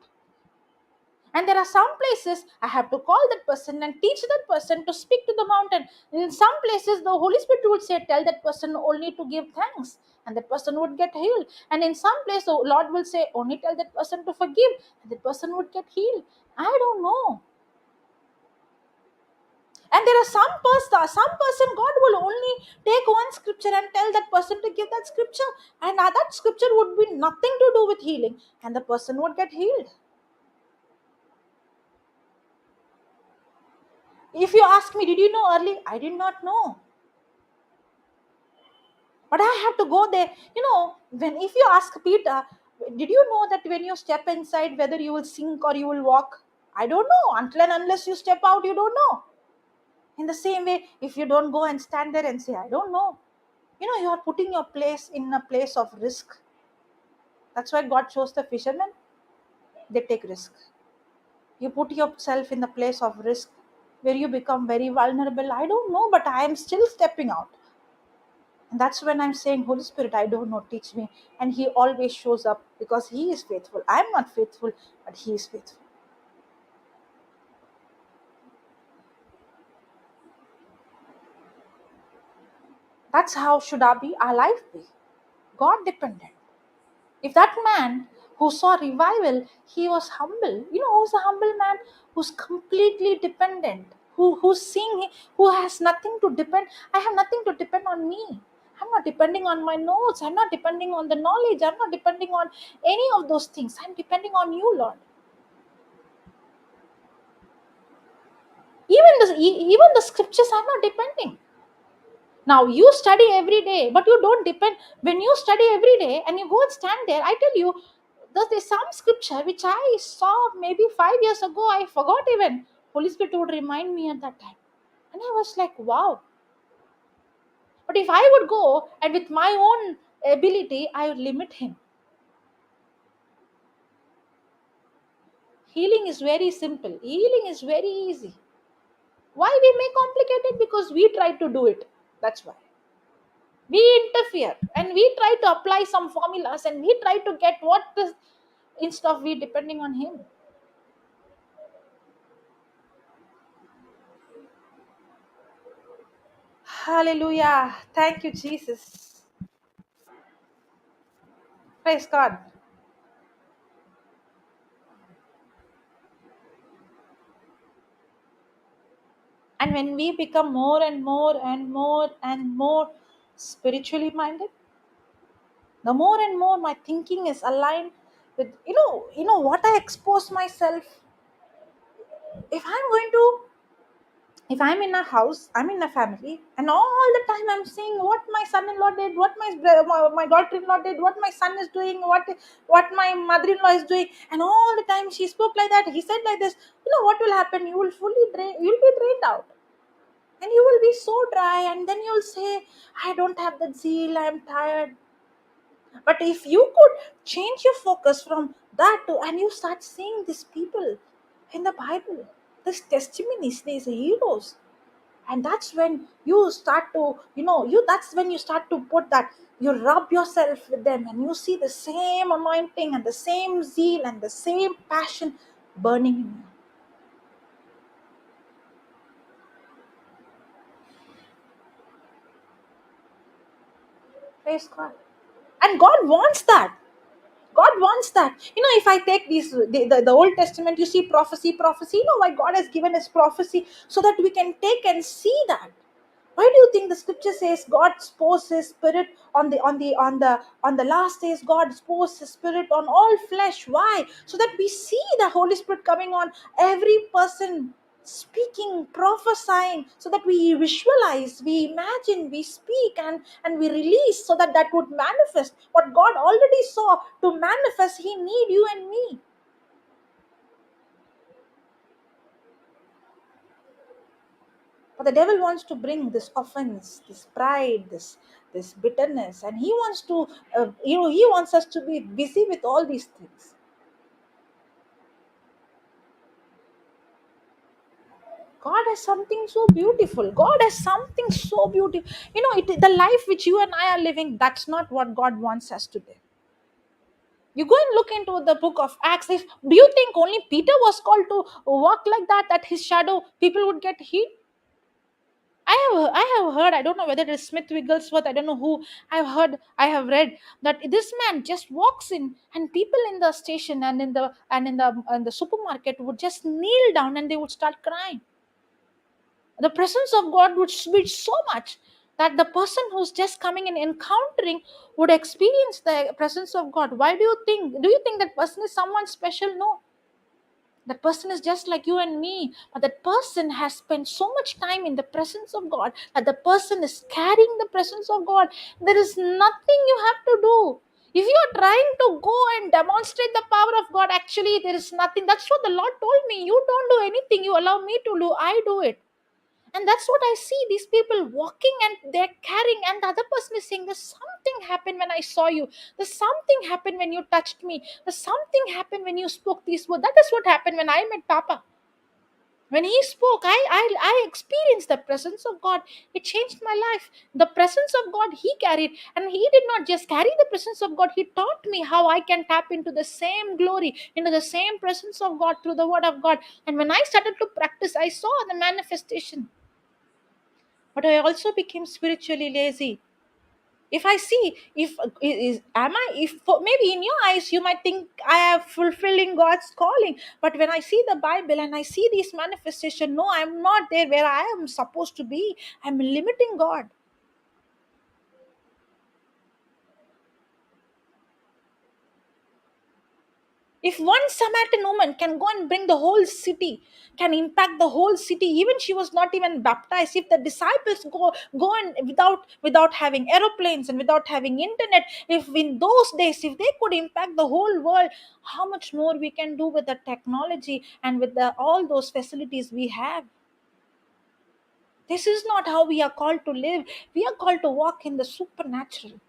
And there are some places I have to call that person and teach that person to speak to the mountain. In some places, the Holy Spirit would say, tell that person only to give thanks, and that person would get healed. And in some place, the Lord will say, only tell that person to forgive, and that person would get healed. I don't know. And there are some person, God will only take one scripture and tell that person to give that scripture, and that scripture would be nothing to do with healing, and the person would get healed. If you ask me, did you know early? I did not know. But I have to go there. If you ask Peter, did you know that when you step inside, whether you will sink or you will walk? I don't know. Until and unless you step out, you don't know. In the same way, if you don't go and stand there and say, I don't know, you are putting your place in a place of risk. That's why God chose the fishermen. They take risk. You put yourself in the place of risk where you become very vulnerable. I don't know, but I am still stepping out. And that's when I'm saying, Holy Spirit, I don't know, teach me. And He always shows up, because He is faithful. I'm not faithful, but He is faithful. That's how should our life be. God dependent. If that man who saw revival, he was humble. Who's a humble man? Who's completely dependent. Who's seeing, who has nothing to depend. I have nothing to depend on me. I'm not depending on my notes. I'm not depending on the knowledge. I'm not depending on any of those things. I'm depending on you, Lord. Even the scriptures, I'm not depending. Now you study every day, but you don't depend. When you study every day and you go and stand there, I tell you, there's some scripture which I saw maybe 5 years ago. I forgot even. Holy Spirit would remind me at that time, and I was like, wow. But if I would go and with my own ability, I would limit him. Healing is very simple. Healing is very easy. Why we make complicated? Because we try to do it. That's why. We interfere and we try to apply some formulas and we try to get what this instead of we depending on him. Hallelujah. Thank you, Jesus. Praise God. And when we become more and more and more and more spiritually minded, the more and more my thinking is aligned with what I expose myself. If I'm in a house, I'm in a family, and all the time I'm seeing what my son-in-law did, what my daughter-in-law did, what my son is doing, what my mother-in-law is doing, and all the time she spoke like that, he said like this. What will happen? You'll be drained out, and you will be so dry, and then you'll say, I don't have that zeal, I'm tired. But if you could change your focus from that to, and you start seeing these people in the Bible, these testimonies, these heroes, and that's when you start to, that's when you start to put that, you rub yourself with them, and you see the same anointing and the same zeal and the same passion burning in you. Praise God. And God wants that. God wants that. If I take the Old Testament, you see prophecy. Why God has given us prophecy? So that we can take and see that. Why do you think the scripture says God pours his spirit on the last days? God pours his spirit on all flesh. Why? So that we see the Holy Spirit coming on every person, speaking, prophesying, so that we visualize, we imagine, we speak, and we release, so that would manifest what God already saw. To manifest, he need you and me. But the devil wants to bring this offense, this pride, this bitterness, and he wants to, he wants us to be busy with all these things. God has something so beautiful. God has something so beautiful. The life which you and I are living, that's not what God wants us to live. You go and look into the book of Acts. Do you think only Peter was called to walk like that? That his shadow, people would get healed? I have heard, I don't know whether it is Smith Wigglesworth, I don't know who. I have read that this man just walks in, and people in the station and in the supermarket would just kneel down and they would start crying. The presence of God would be so much that the person who's just coming and encountering would experience the presence of God. Why do you think? Do you think that person is someone special? No. That person is just like you and me, but that person has spent so much time in the presence of God that the person is carrying the presence of God. There is nothing you have to do. If you are trying to go and demonstrate the power of God, actually there is nothing. That's what the Lord told me. You don't do anything. You allow me to do. I do it. And that's what I see, these people walking and they're carrying, and the other person is saying, there's something happened when I saw you, there's something happened when you touched me, there's something happened when you spoke these words. That is what happened when I met Papa. When he spoke, I experienced the presence of God. It changed my life. The presence of God he carried, and he did not just carry the presence of God, he taught me how I can tap into the same glory, into the same presence of God through the word of God. And when I started to practice, I saw the manifestation. But I also became spiritually lazy. If I see, if is am I, if maybe in your eyes you might think I am fulfilling God's calling, but when I see the Bible and I see these manifestation, no, I'm not there where I am supposed to be. I'm limiting God. If one Samaritan woman can go and bring the whole city, can impact the whole city, even she was not even baptized. If the disciples go and without having aeroplanes and without having internet, if in those days if they could impact the whole world, how much more we can do with the technology and with all those facilities we have. This is not how we are called to live. We are called to walk in the supernatural.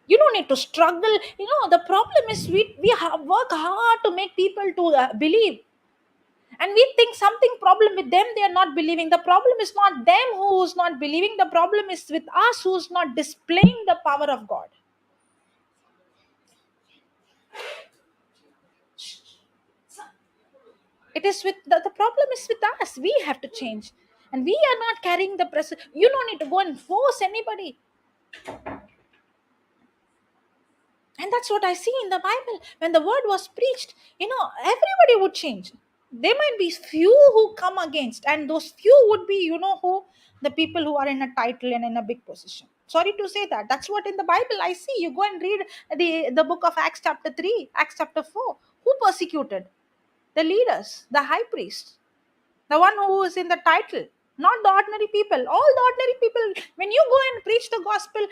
You don't need to struggle. The problem is work hard to make people to believe, and we think something problem with them, they are not believing. The problem is not them who's not believing. The problem is with us who's not displaying the power of God. It is with the problem is with us. We have to change, and we are not carrying the pressure. You don't need to go and force anybody. And that's what I see in the Bible. When the word was preached, everybody would change. There might be few who come against, and those few would be, who? The people who are in a title and in a big position. Sorry to say that. That's what in the Bible I see. You go and read the book of Acts chapter 3, Acts chapter 4. Who persecuted? The leaders, the high priest, the one who is in the title, not the ordinary people. All the ordinary people, when you go and preach the gospel,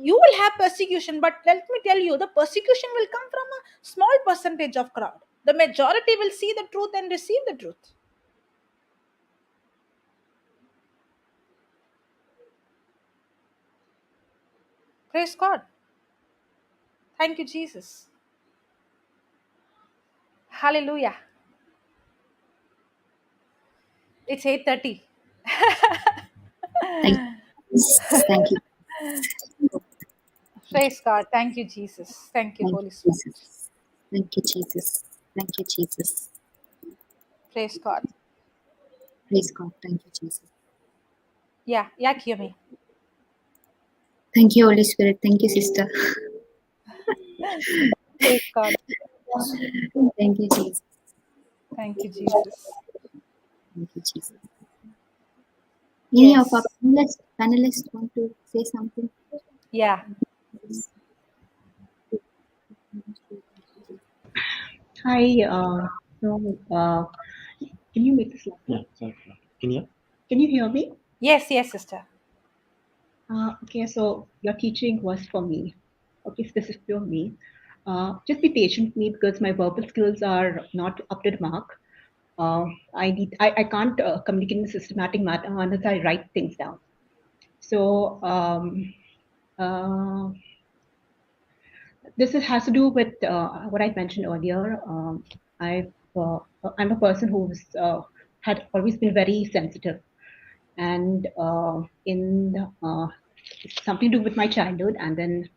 you will have persecution, but let me tell you, the persecution will come from a small percentage of crowd. The majority will see the truth and receive the truth. Praise God. Thank you, Jesus. Hallelujah. It's 8:30. Thank you. Praise God. Thank you, Jesus. Thank you, Thank Holy you, Spirit. Jesus. Thank you, Jesus. Thank you, Jesus. Praise God. Praise God. Thank you, Jesus. Yeah, hear me. Thank you, Holy Spirit. Thank you, sister. Praise God. Thank you, Jesus. Thank you, Jesus. Thank you, Jesus. Any Yes. of our panelists want to say something? Yeah. Hi, can you make this loud? Yeah, sorry. Can you hear me? Yes, sister. Okay, so your teaching was for me. Okay, specific to me. Just be patient with me because my verbal skills are not up to the mark. I can't communicate in a systematic manner unless I write things down. So this has to do with what I mentioned earlier. I'm a person who's had always been very sensitive, and in something to do with my childhood, and then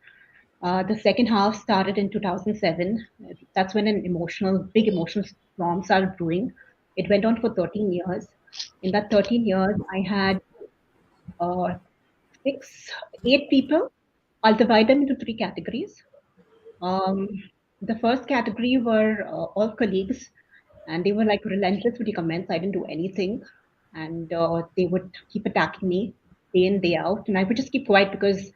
the second half started in 2007. That's when big emotional storm started brewing. It went on for 13 years. In that 13 years, I had 8 people. I'll divide them into 3 categories. The first category were all colleagues, and they were like relentless with the comments. I didn't do anything, and they would keep attacking me day in, day out, and I would just keep quiet because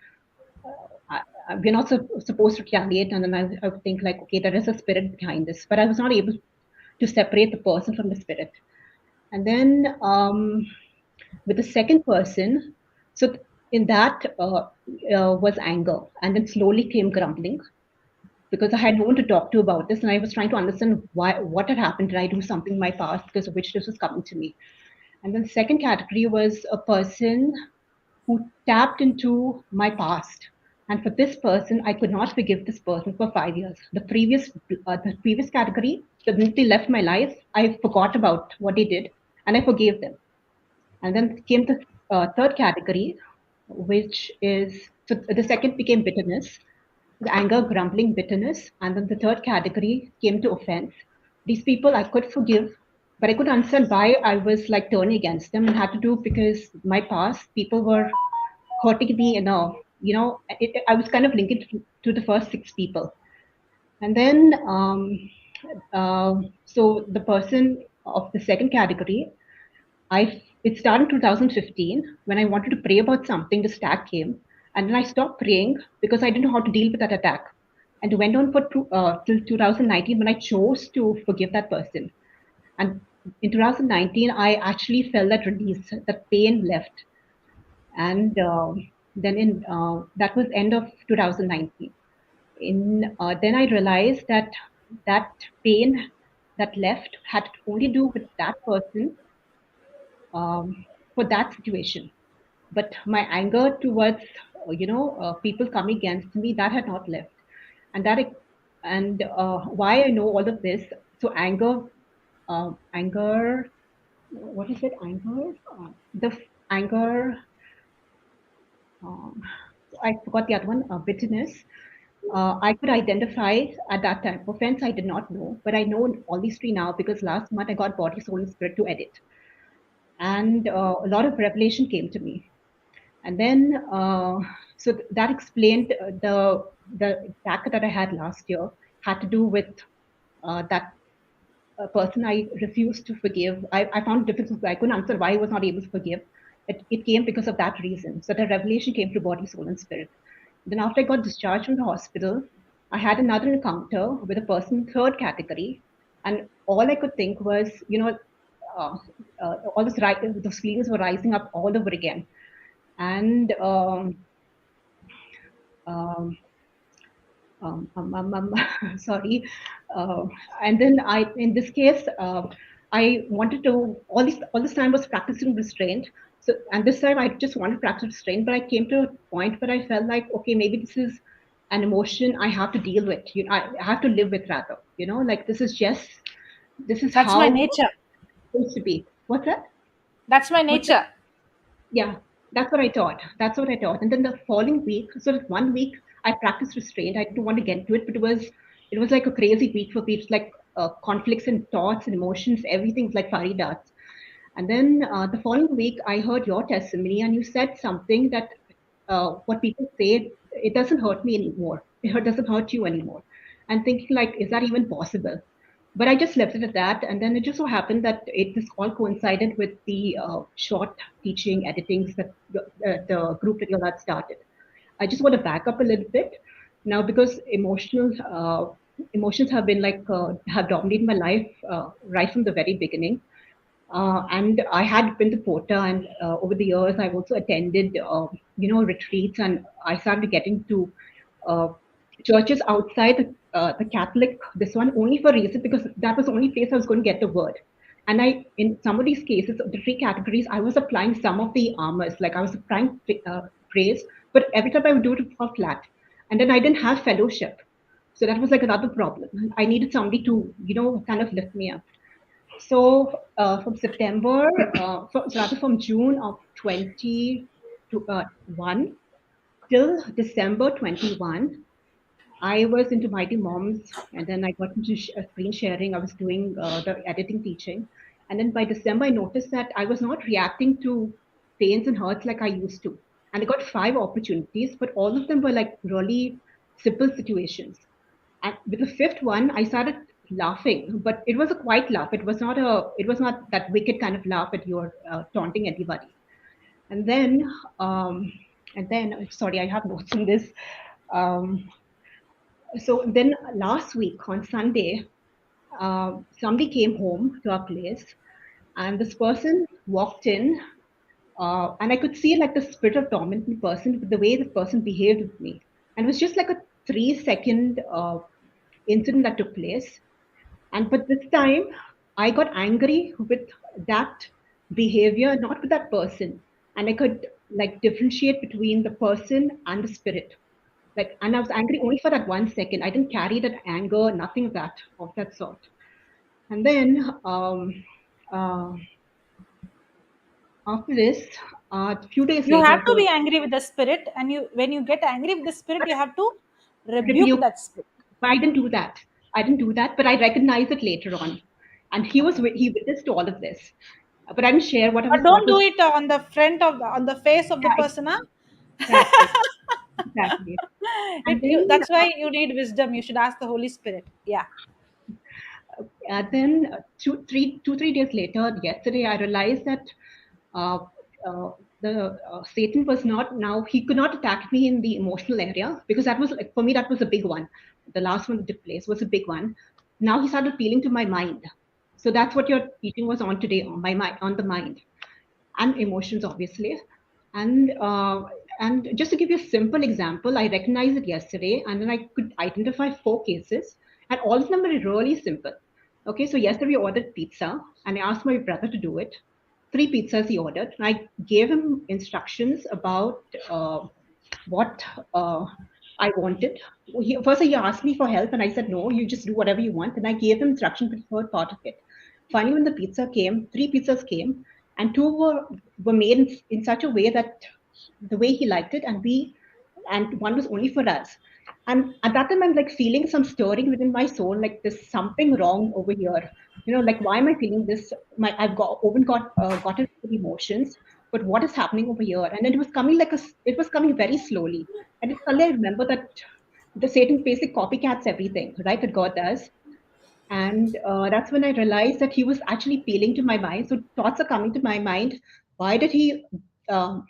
we're not supposed to retaliate. And then I would think like, okay, there is a spirit behind this, but I was not able to separate the person from the spirit. And then with the second person, so in that was anger, and then slowly came grumbling, because I had no one to talk to about this, and I was trying to understand what had happened. Did I do something in my past because of which this was coming to me? And then the second category was a person who tapped into my past. And for this person, I could not forgive this person for 5 years. The previous category, the minute they left my life, I forgot about what they did, and I forgave them. And then came the third category, which is, so the second became bitterness, the anger, grumbling, bitterness. And then the third category came to offense. These people I could forgive, but I couldn't understand why I was like turning against them, and had to do because my past people were hurting me, I was kind of linked to the first 6 people. And then, so the person of the second category, it started in 2015 when I wanted to pray about something. This attack came, and then I stopped praying because I didn't know how to deal with that attack. and it went on for till 2019 when I chose to forgive that person. And in 2019, I actually felt that release, that pain left. And then that was end of 2019. Then I realized that that pain that left had only to do with that person for that situation. But my anger towards people coming against me, that had not left. And why I know all of this. So anger, what is it? Anger. I forgot the other one. Bitterness. I could identify at that time. Offense, I did not know, but I know all these three now because last month I got body, soul, and spirit to edit, and a lot of revelation came to me. And then, so that explained the attack that I had last year had to do with that person I refused to forgive. I found it difficult. I couldn't answer why I was not able to forgive. It came because of that reason. So the revelation came through body, soul, and spirit. Then after I got discharged from the hospital, I had another encounter with a person, third category, and all I could think was, all those feelings were rising up all over again, and sorry, and then in this case, I wanted to all this time was practicing restraint. So, and this time I just wanted to practice restraint, but I came to a point where I felt like, okay, maybe this is an emotion I have to deal with. I have to live with, rather. Like this is That's how my nature. it's supposed to be. What's that? That's my nature. Yeah, that's what I taught. And then the following week, so 1 week, I practiced restraint. I didn't want to get into it, but it was like a crazy week for me. It's like conflicts and thoughts and emotions, everything's like fiery darts. And then the following week, I heard your testimony, and you said something that what people say, it doesn't hurt me anymore. It doesn't hurt you anymore. And thinking like, is that even possible? But I just left it at that, and then it just so happened that this all coincided with the short teaching editings that the group that you had started. I just want to back up a little bit now because emotions have been have dominated my life right from the very beginning. And I had been to Pota, and over the years, I've also attended, retreats, and I started getting to uh, churches outside the Catholic, this one only for a reason because that was the only place I was going to get the word. And in some of these cases, the three categories, I was applying some of the armors, like I was applying praise, but every time I would do it for flat. And then I didn't have fellowship. So that was like another problem. I needed somebody to, kind of lift me up. So from September, rather from June of 21 till December 21, I was into Mighty Moms, and then I got into screen sharing. I was doing the editing teaching. And then by December, I noticed that I was not reacting to pains and hurts like I used to. And I got 5 opportunities, but all of them were like really simple situations. And with the 5th one, I started laughing, but it was a quiet laugh. It was not that wicked kind of laugh that you're taunting anybody. And then, sorry, I have notes on this. So then last week on Sunday, somebody came home to our place, and this person walked in, and I could see like the spirit of dominant person, the way the person behaved with me, and it was just like a 3-second incident that took place. But this time, I got angry with that behavior, not with that person, and I could like differentiate between the person and the spirit. And I was angry only for that 1 second. I didn't carry that anger, nothing of that sort. And then after this, a few days You later, have to be angry with the spirit, and when you get angry with the spirit, you have to rebuke that spirit. But I didn't do that. But I recognized it later on, and he witnessed all of this. But I didn't share what I was. But don't do it on the front of on the face of the person, huh? Exactly. And then, That's why you need wisdom. You should ask the Holy Spirit. Yeah. Then 2-3 days later, yesterday, I realized that the Satan was not, now he could not attack me in the emotional area, because that was like, for me, that was a big one. The last one that took place was a big one. Now he started appealing to my mind. So that's what your teaching was on today, on my mind, on the mind and emotions, obviously. And just to give you a simple example, I recognized it yesterday, and then I could identify 4 cases, and all of them were really simple. Okay, so yesterday we ordered pizza, and I asked my brother to do it. 3 pizzas he ordered, and I gave him instructions about what I wanted. First, he asked me for help, and I said, no, you just do whatever you want. And I gave him instruction for the third part of it. Finally, when the pizza came, 3 pizzas came, and 2 were made in such a way that the way he liked it, and 1 was only for us. And at that time, I'm like feeling some stirring within my soul, like there's something wrong over here. Like, why am I feeling this? I've gotten emotions, but what is happening over here? And then it was coming it was coming very slowly. And then suddenly I remember that the Satan basically copycats everything, right? That God does. And that's when I realized that he was actually appealing to my mind. So thoughts are coming to my mind. Why did he? Look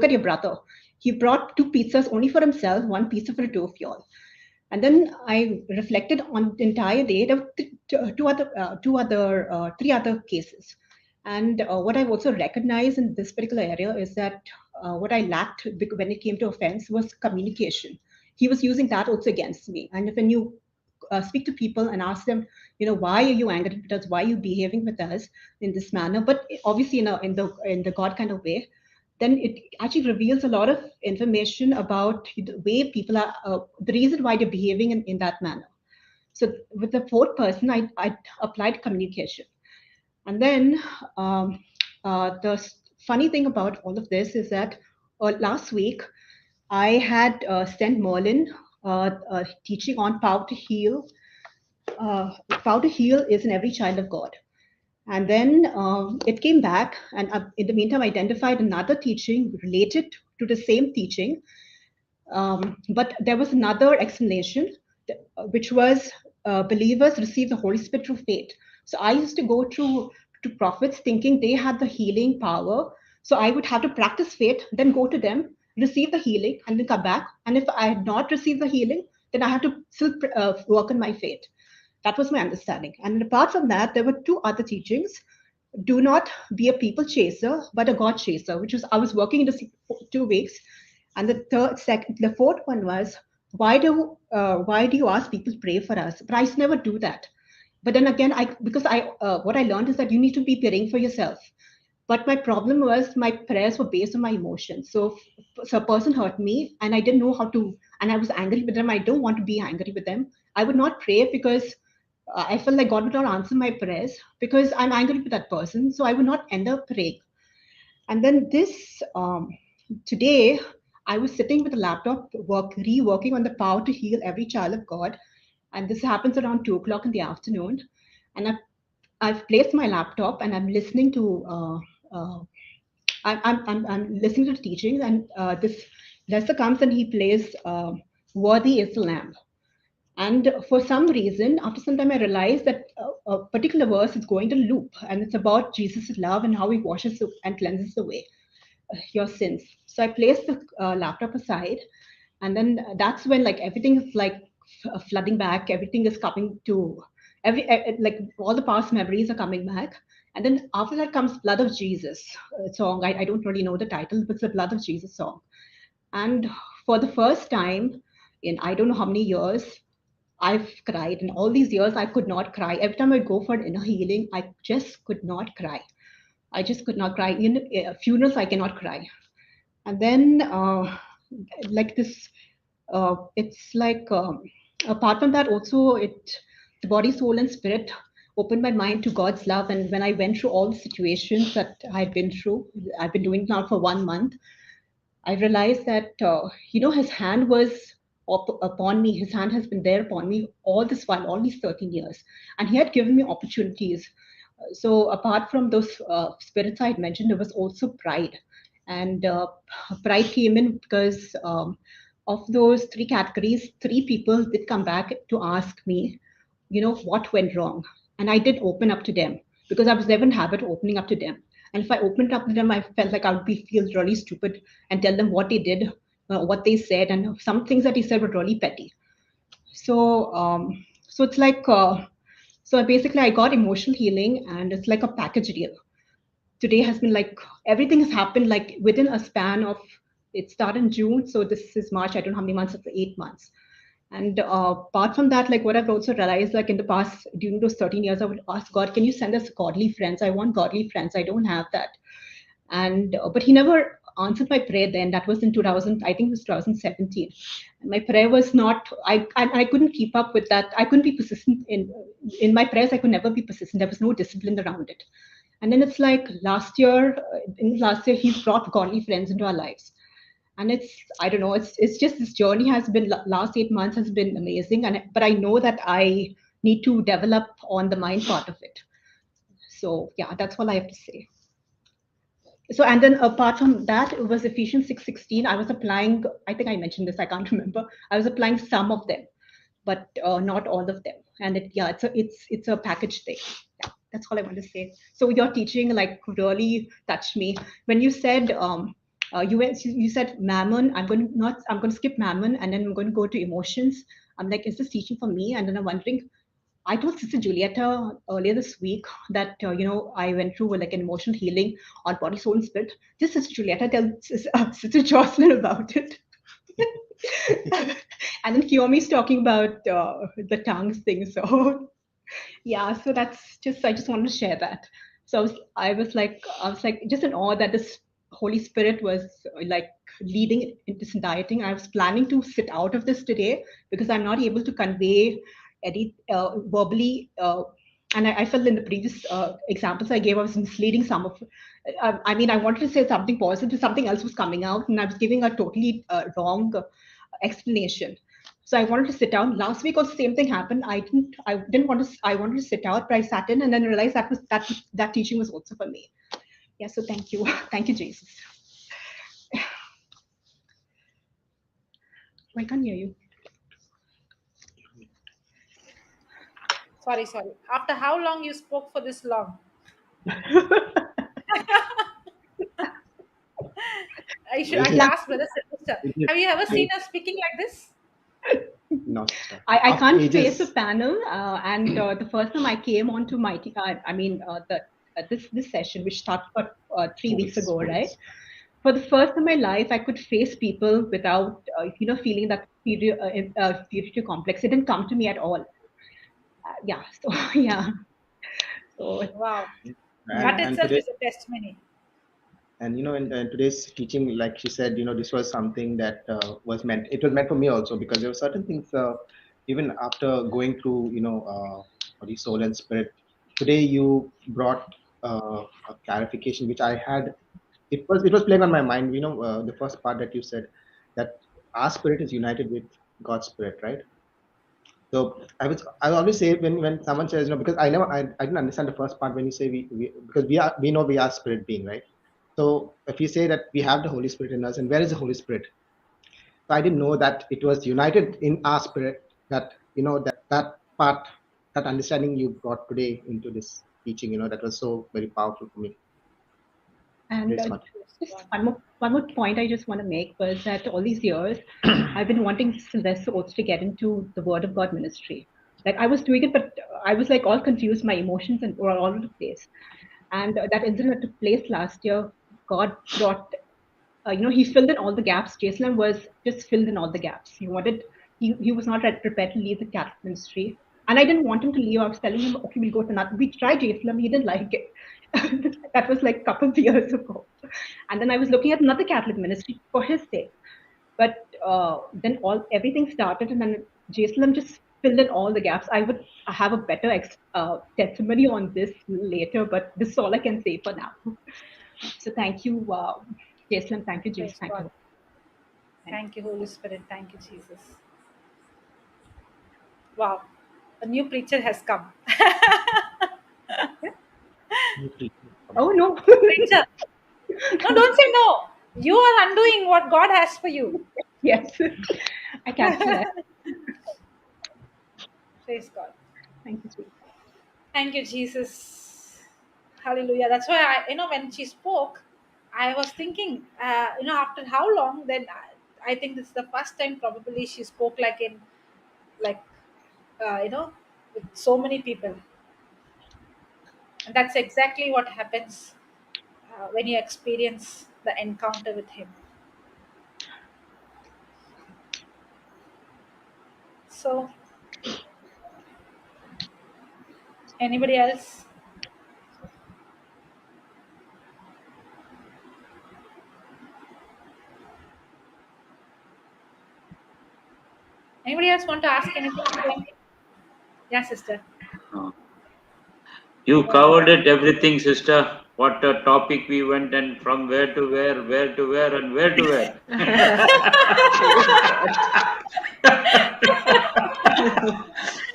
at your brother. He brought 2 pizzas only for himself, 1 pizza for the 2 of y'all. And then I reflected on the entire day. There were 3 other cases. And what I've also recognized in this particular area is that what I lacked when it came to offense was communication. He was using that also against me. And when you speak to people and ask them, why are you angry with us? Why are you behaving with us in this manner? But obviously, in the God kind of way, then it actually reveals a lot of information about the way people are, the reason why they're behaving in that manner. So with the 4th person, I applied communication. And then the funny thing about all of this is that last week, I had sent Merlin teaching on power to heal. Power to heal is in every child of God. And then it came back, and in the meantime, I identified another teaching related to the same teaching. But there was another explanation, which was believers receive the Holy Spirit through faith. So I used to go to prophets thinking they had the healing power. So I would have to practice faith, then go to them, receive the healing, and then come back. And if I had not received the healing, then I had to still work on my faith. That was my understanding. And apart from that, there were 2 other teachings. Do not be a people chaser, but a God chaser, which was, I was working in the 2 weeks. And the 4th one was, why do you ask people to pray for us? But I used to never do that. But then again, what I learned is that you need to be praying for yourself. But my problem was my prayers were based on my emotions. So a person hurt me and I didn't know how to, and I was angry with them. I don't want to be angry with them. I would not pray because I felt like God would not answer my prayers because I'm angry with that person. So I would not end up praying. And then today, I was sitting with a laptop, reworking on the power to heal every child of God. And this happens around 2 o'clock in the afternoon. And I've placed my laptop and I'm listening to I'm listening to the teachings, and this Lester comes and he plays "Worthy is the Lamb." And for some reason, after some time, I realized that a particular verse is going to loop, and it's about Jesus' love and how he washes and cleanses away your sins. So I placed the laptop aside, and then that's when everything is flooding back. Everything is coming to all the past memories are coming back. And then after that comes "Blood of Jesus" song. I don't really know the title, but it's the "Blood of Jesus" song. And for the first time in I don't know how many years, I've cried. In all these years, I could not cry. Every time I go for inner healing, I just could not cry. I just could not cry. In funerals, I cannot cry. And then, apart from that, also the body, soul, and spirit opened my mind to God's love. And when I went through all the situations that I've been through, I've been doing it now for 1 month, I realized that, his hand was upon me. His hand has been there upon me all this while, all these 13 years. And he had given me opportunities. So apart from those spirits I had mentioned, there was also pride. And pride came in because of those 3 categories, 3 people did come back to ask me, what went wrong. And I did open up to them because I was never in habit of opening up to them. And if I opened up to them, I felt like I would feel really stupid and tell them what they did, what they said, and some things that he said were really petty. So it's like, basically I got emotional healing, and it's like a package deal. Today has been like, everything has happened like within a span of, it started in June, so this is March. I don't know how many months, it's 8 months. And apart from that, like what I've also realized, like in the past, during those 13 years, I would ask God, can you send us godly friends? I want godly friends. I don't have that. And but he never answered my prayer then. That was in 2000, I think it was 2017. And my prayer was not, I couldn't keep up with that. I couldn't be persistent in my prayers. I could never be persistent. There was no discipline around it. And then it's like last year, he's brought godly friends into our lives. And I don't know, it's just, this journey has been, last 8 months has been amazing. But I know that I need to develop on the mind part of it. So yeah, that's all I have to say. So, and then apart from that, it was Ephesians 6:16. I was applying, I think I mentioned this, I can't remember. I was applying some of them, but not all of them. And it's a package thing. Yeah, that's all I want to say. So your teaching like really touched me. When you said you said mammon, I'm going to skip mammon, and then I'm going to go to emotions. I'm like, is this teaching for me? And then I'm wondering, I told Sister Julieta earlier this week that I went through like an emotional healing on body, soul, and spirit. Just Sister Julieta tell Sister Jocelyn about it. And then Kiyomi's talking about the tongues thing. So yeah, so that's just, I just wanted to share that. So I was like just in awe that this Holy Spirit was like leading in this dieting. I was planning to sit out of this today because I'm not able to convey any verbally. And I felt in the previous examples I gave, I was misleading some of. I mean, I wanted to say something positive, something else was coming out, and I was giving a totally wrong explanation. So I wanted to sit down. Last week also same thing happened. I wanted to sit out, but I sat in and then realized that teaching was also for me. Yeah, so thank you. Thank you, Jesus. I can't hear you. Sorry. After how long you spoke for this long? I'll ask Brother Sylvester. Have you ever seen us speaking like this? No. I can't face a panel, and the first time I came onto my, this session, which started about 3 weeks ago, right? For the first time in my life, I could face people without, feeling that inferiority complex. It didn't come to me at all. Yeah. So yeah. So wow, that itself is a testimony. And in today's teaching, like she said, this was something that was meant. It was meant for me also, because there were certain things. Even after going through, the soul and spirit, today you brought a clarification which I had. It was playing on my mind. The first part that you said, that our spirit is united with God's spirit, right? So I always say when someone says, because I didn't understand the first part when you say because we know we are spirit being, right? So if you say that we have the Holy Spirit in us, and where is the Holy Spirit? So I didn't know that it was united in our spirit, that that part, that understanding you brought today into this teaching, that was so very powerful for me. And just one more point I just want to make was that all these years I've been wanting Sylvester also to get into the Word of God ministry. Like I was doing it, but I was like all confused. My emotions were all over the place. And that incident that took place last year, God brought, he filled in all the gaps. JCILM was just filled in all the gaps. He was not prepared to leave the Catholic ministry. And I didn't want him to leave. I was telling him, okay, we'll go to another. We tried JCILM. He didn't like it. That was like a couple of years ago. And then I was looking at another Catholic ministry for his sake. But then everything started, and then JCILM just filled in all the gaps. I would have a better testimony on this later, but this is all I can say for now. So thank you, JCILM. Thank you, Jesus. Thank you, Holy Spirit. Thank you, Jesus. Wow, a new preacher has come. Oh no. Preacher. No, don't say no. You are undoing what God has for you. Yes, I can see that. Praise God. Thank you, Jesus. Thank you, Jesus. Hallelujah. That's why when she spoke, I was thinking, after how long? Then I think this is the first time probably she spoke like, with so many people, and that's exactly what happens when you experience the encounter with Him. So, anybody else? Anybody else want to ask anything today? Yeah, sister. You covered it, everything, sister. What a topic we went, and from where to where to where, and where to where.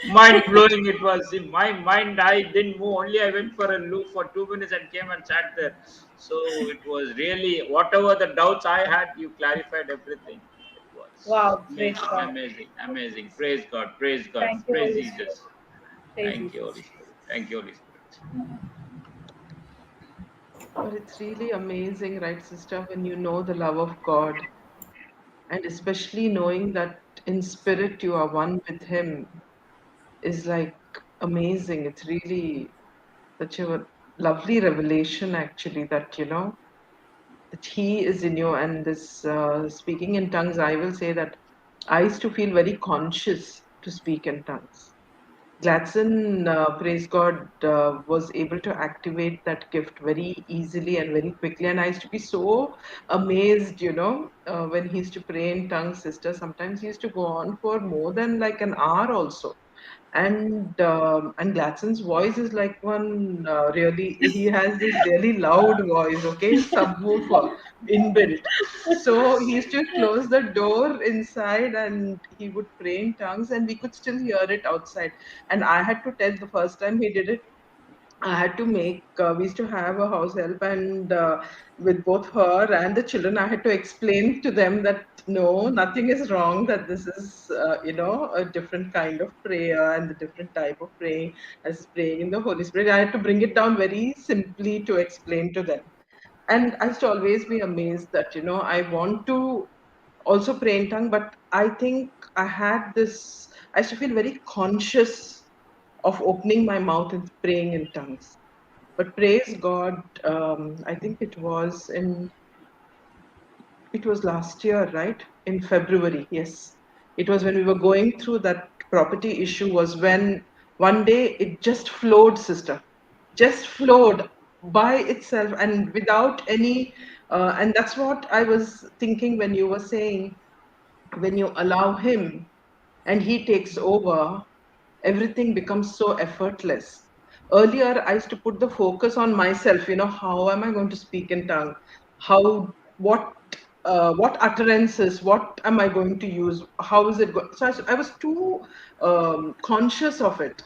Mind blowing it was. In my mind, I didn't move. Only I went for a loop for 2 minutes and came and sat there. So it was really, whatever the doubts I had, you clarified everything. It was Wow, praise amazing, God. amazing, amazing. Praise God, praise God, Thank you, praise Holy Spirit. Jesus. Praise Thank you, Jesus. Holy Spirit. Thank you, Holy Spirit. But it's really amazing, right, sister, when you know the love of God, and especially knowing that in spirit you are one with Him is like amazing. It's really such a lovely revelation, actually, that that He is in you. And this speaking in tongues, I will say that I used to feel very conscious to speak in tongues. Gladson, praise God, was able to activate that gift very easily and very quickly. And I used to be so amazed, when he used to pray in tongues, sister. Sometimes he used to go on for more than like an hour also. And Gladson's voice is like one really, he has this really loud voice, okay, subwoofer inbuilt. So he used to close the door inside and he would pray in tongues and we could still hear it outside. And I had to tell the first time he did it, I had to we used to have a house help, and with both her and the children, I had to explain to them that no, nothing is wrong, that this is, a different kind of prayer and a different type of praying, as praying in the Holy Spirit. I had to bring it down very simply to explain to them. And I used to always be amazed that, I want to also pray in tongue, but I think I used to feel very conscious of opening my mouth and praying in tongues. But praise God, I think it was last year, right? In February, yes. It was when we were going through that property issue, was when one day it just flowed, sister. Just flowed by itself and without any, and that's what I was thinking when you were saying, when you allow Him and He takes over, everything becomes so effortless. Earlier, I used to put the focus on myself, how am I going to speak in tongue? How, what utterances, what am I going to use? How is it going? So I was too conscious of it.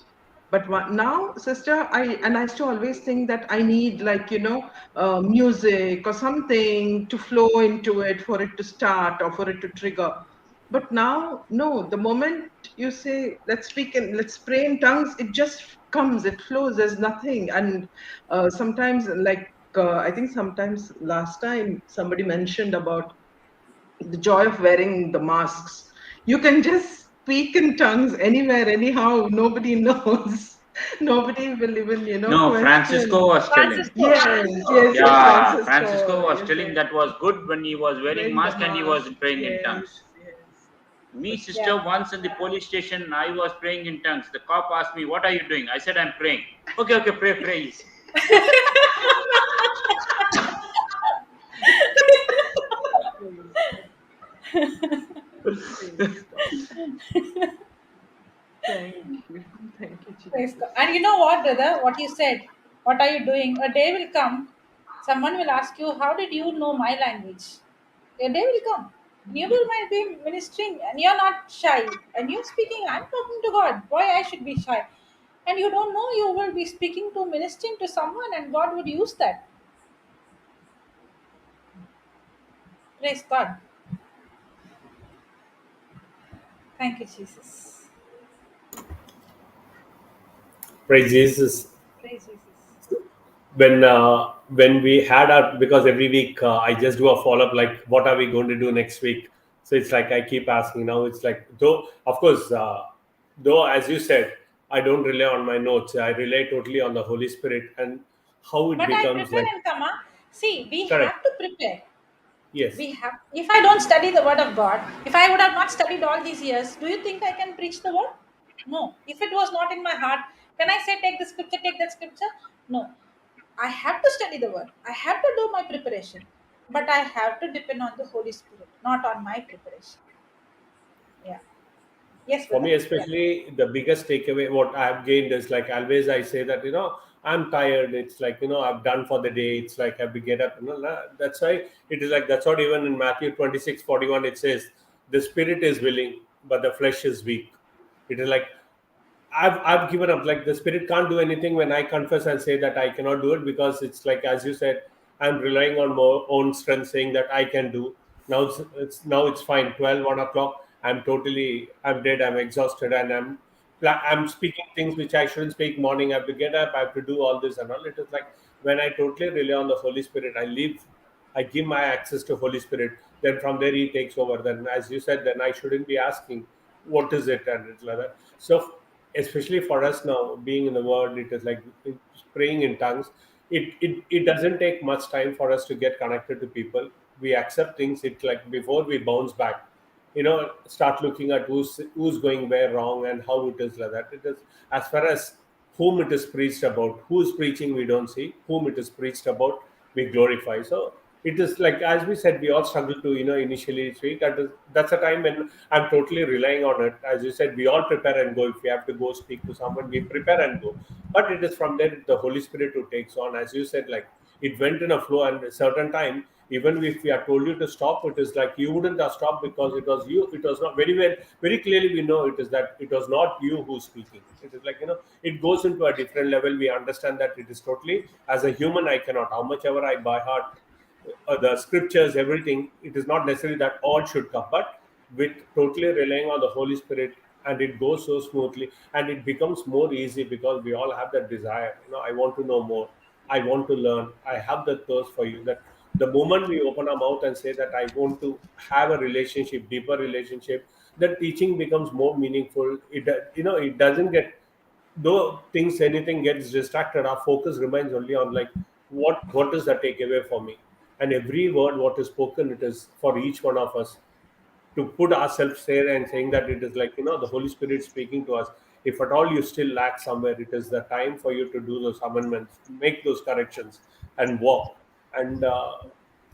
But now, sister, I used to always think that I need like, music or something to flow into it for it to start or for it to trigger. But now, no, the moment you say, let's pray in tongues, it just comes, it flows, there's nothing. And sometimes, I think sometimes last time somebody mentioned about the joy of wearing the masks. You can just speak in tongues anywhere, anyhow, nobody knows. Nobody will even, No, Francisco question. was telling. Francisco. Yes, Yeah, Francisco Francisco. was Yes, telling yes. that was good when he was wearing Wearing the mask and he was mask. praying in Yes, tongues. yes. Me, But sister, Yeah. once in the police station, I was praying in tongues. The cop asked me, "What are you doing?" I said, "I'm praying." Okay, okay, pray, pray. praise God. Thank you. Thank you, Praise Jesus. God. And you know what, brother? What you said. What are you doing? A day will come. Someone will ask you, "How did you know my language?" A day will come. You will might be ministering, and you're not shy, and you're speaking. I'm talking to God. Why I should be shy? And you don't know you will be speaking to, ministering to someone, and God would use that. Praise God. Thank you, Jesus. Praise Jesus. Praise Jesus. when we had our, because every week I just do a follow up, like what are we going to do next week. So it's like I keep asking. Now it's like, though of course, though as you said, I don't rely on my notes, I rely totally on the Holy Spirit and how it But I becomes prepare like and come up. See, we correct. have to prepare. Yes. We have. If I don't study the word of God, if I would have not studied all these years, do you think I can preach the word? No. If it was not in my heart, can I say take the scripture, take that scripture? No. I have to study the word. I have to do my preparation. But I have to depend on the Holy Spirit, not on my preparation. Yeah. Yes, For brother. me Yeah. especially, the biggest takeaway what I have gained is, like always I say that, I'm tired, it's like, I've done for the day, it's like I have to get up, that's why it is like, that's what even in Matthew 26:41 it says, the spirit is willing but the flesh is weak. It is like, I've given up. Like the spirit can't do anything when I confess and say that I cannot do it, because it's like, as you said, I'm relying on my own strength, saying that I can do. Now it's fine. 12, 1 o'clock. I'm dead. I'm exhausted, and I'm speaking things which I shouldn't speak. Morning, I have to get up. I have to do all this and all. It is like when I totally rely on the Holy Spirit, I give my access to Holy Spirit. Then from there He takes over. Then, as you said, then I shouldn't be asking what is it, and it's like that. So especially for us now being in the world, it is like praying in tongues. It doesn't take much time for us to get connected to people. We accept things, it like before we bounce back, start looking at who's going where wrong and how it is like that. It is as far as whom it is preached about, who is preaching we don't see, whom it is preached about we glorify. So it is like, as we said, we all struggle to initially speak. That's a time when I'm totally relying on it. As you said, we all prepare and go. If we have to go speak to someone, we prepare and go. But it is from there the Holy Spirit who takes on. As you said, like it went in a flow, and a certain time, even if we are told you to stop, it is like you wouldn't have stopped, because it was you. It was not very well, very clearly we know it is that it was not you who's speaking. It is like, it goes into a different level. We understand that it is totally, as a human I cannot, how much ever I by heart the scriptures, everything, it is not necessary that all should come, but with totally relying on the Holy Spirit, and it goes so smoothly, and it becomes more easy, because we all have that desire. I want to know more. I want to learn. I have the thirst for you. That the moment we open our mouth and say that I want to have a relationship, deeper relationship, the teaching becomes more meaningful. It doesn't get, though things, anything gets distracted, our focus remains only on like what is the takeaway for me. And every word what is spoken, it is for each one of us to put ourselves there and saying that it is like, the Holy Spirit speaking to us. If at all you still lack somewhere, it is the time for you to do those amendments, make those corrections, and walk. And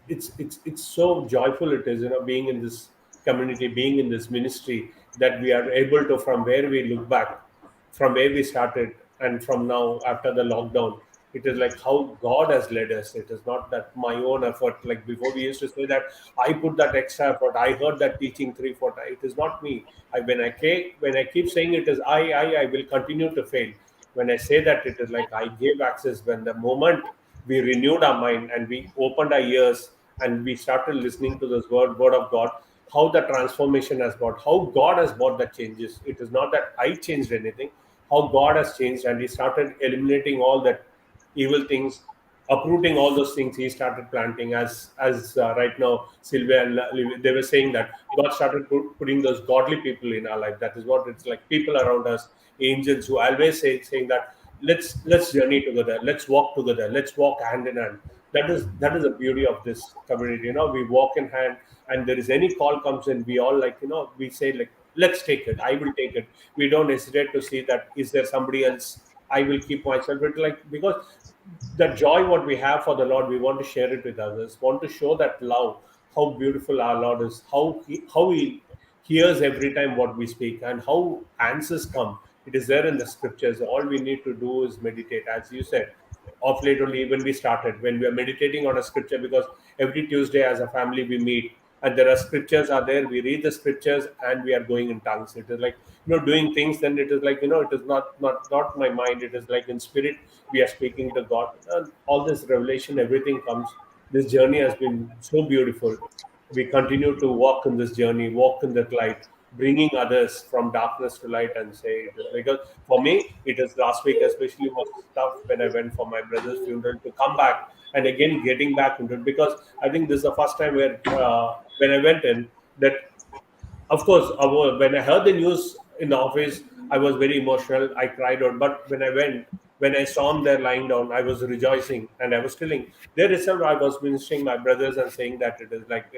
it's so joyful it is, being in this community, being in this ministry, that we are able to, from where we look back, from where we started, and from now after the lockdown, it is like how God has led us. It is not that my own effort. Like before, we used to say that I put that extra effort, I heard that teaching 3 4 times. It is not me. When I keep saying it is I will continue to fail. When I say that, it is like I gave access. When the moment we renewed our mind and we opened our ears and we started listening to this word of God, how the transformation has brought, how God has brought the changes. It is not that I changed anything, how God has changed, and He started eliminating all that evil things, uprooting all those things He started planting. As right now, Sylvia and they were saying that God started putting those godly people in our life. That is what it's like. People around us, angels who always saying that let's journey together, let's walk together, let's walk hand in hand. That is the beauty of this community. We walk in hand, and there is any call comes in, we all like, we say like, let's take it. I will take it. We don't hesitate to see that is there somebody else. I will keep myself. But like, because the joy what we have for the Lord, we want to share it with others. Want to show that love, how beautiful our Lord is, how he hears every time what we speak, and how answers come. It is there in the scriptures. All we need to do is meditate, as you said. Of late only, when we started, when we are meditating on a scripture, because every Tuesday as a family we meet, and there are scriptures are there. We read the scriptures and we are going in tongues. It is like, doing things. Then it is like, it is not my mind. It is like in spirit we are speaking to God. And all this revelation, everything comes. This journey has been so beautiful. We continue to walk in this journey, walk in that light, bringing others from darkness to light and say it is, because for me it is last week especially was tough when I went for my brother's funeral to come back and again getting back into it, because I think this is the first time where when I went in that, of course, when I heard the news in the office, I was very emotional. I cried out. But when I saw him there lying down, I was rejoicing and I was telling. There itself, I was ministering my brothers and saying that it is like,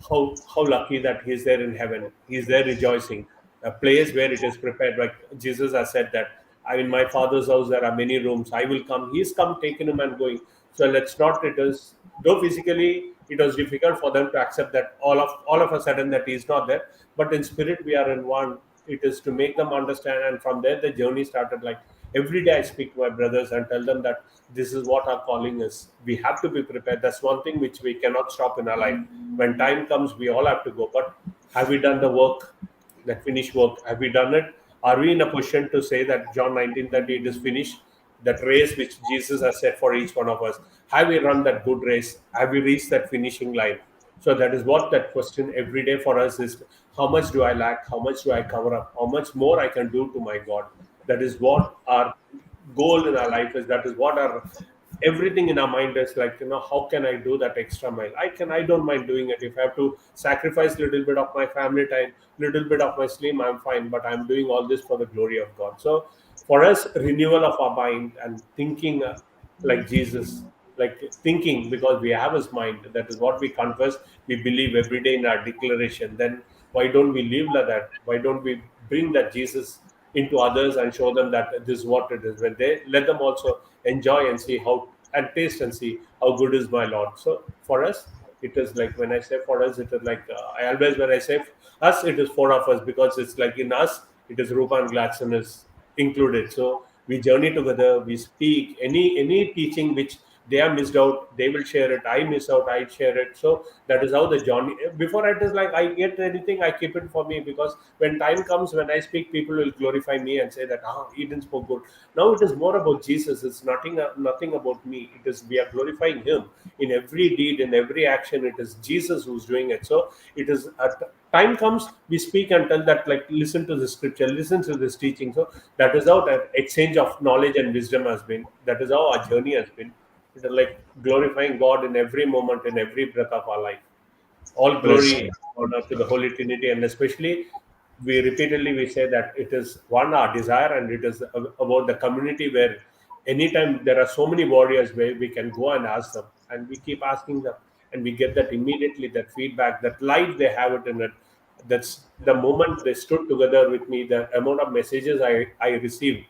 how lucky that he's there in heaven. He's there rejoicing. A place where it is prepared. Like Jesus has said that, I in my father's house there are many rooms. I will come. He's come, taking him and going. So let's not, it is, though physically it was difficult for them to accept that all of a sudden that he's not there, but in spirit we are in one. It is to make them understand, and from there the journey started. Like every day I speak to my brothers and tell them that this is what our calling is. We have to be prepared. That's one thing which we cannot stop in our life. When time comes, we all have to go. But have we done the work, that finished work? Have we done it? Are we in a position to say that John 19:30 it is finished? That race which Jesus has set for each one of us. Have we run that good race? Have we reached that finishing line? So that is what that question every day for us is: how much do I lack? How much do I cover up? How much more I can do to my God? That is what our goal in our life is. That is what our everything in our mind is like, how can I do that extra mile? I don't mind doing it. If I have to sacrifice a little bit of my family time, little bit of my sleep, I'm fine, but I'm doing all this for the glory of God. So for us, renewal of our mind and thinking like Jesus, like thinking, because we have his mind, that is what we confess, we believe every day in our declaration. Then why don't we live like that? Why don't we bring that Jesus into others and show them that this is what it is? When they let them also enjoy and see how, and taste and see how good is my Lord. So for us, it is like, when I say for us, it is like, I always, when I say us, it is four of us, because it's like in us it is Rupa and Gladson is included. So we journey together, we speak any teaching which they are missed out, they will share it. I miss out, I share it. So that is how the journey. Before it is like, I get anything, I keep it for me, because when time comes, when I speak, people will glorify me and say that, Eden spoke good. Now it is more about Jesus. It's nothing about me. It is, we are glorifying him in every deed, in every action. It is Jesus who's doing it. So it is at time comes, we speak and tell that, like, listen to the scripture, listen to this teaching. So that is how that exchange of knowledge and wisdom has been. That is how our journey has been. It is like glorifying God in every moment, in every breath of our life. All Praise glory, honor to the Holy Trinity, and especially we repeatedly we say that it is one our desire, and it is about the community where anytime there are so many warriors where we can go and ask them, and we keep asking them, and we get that immediately, that feedback, that light they have it in it. That's the moment they stood together with me, the amount of messages I received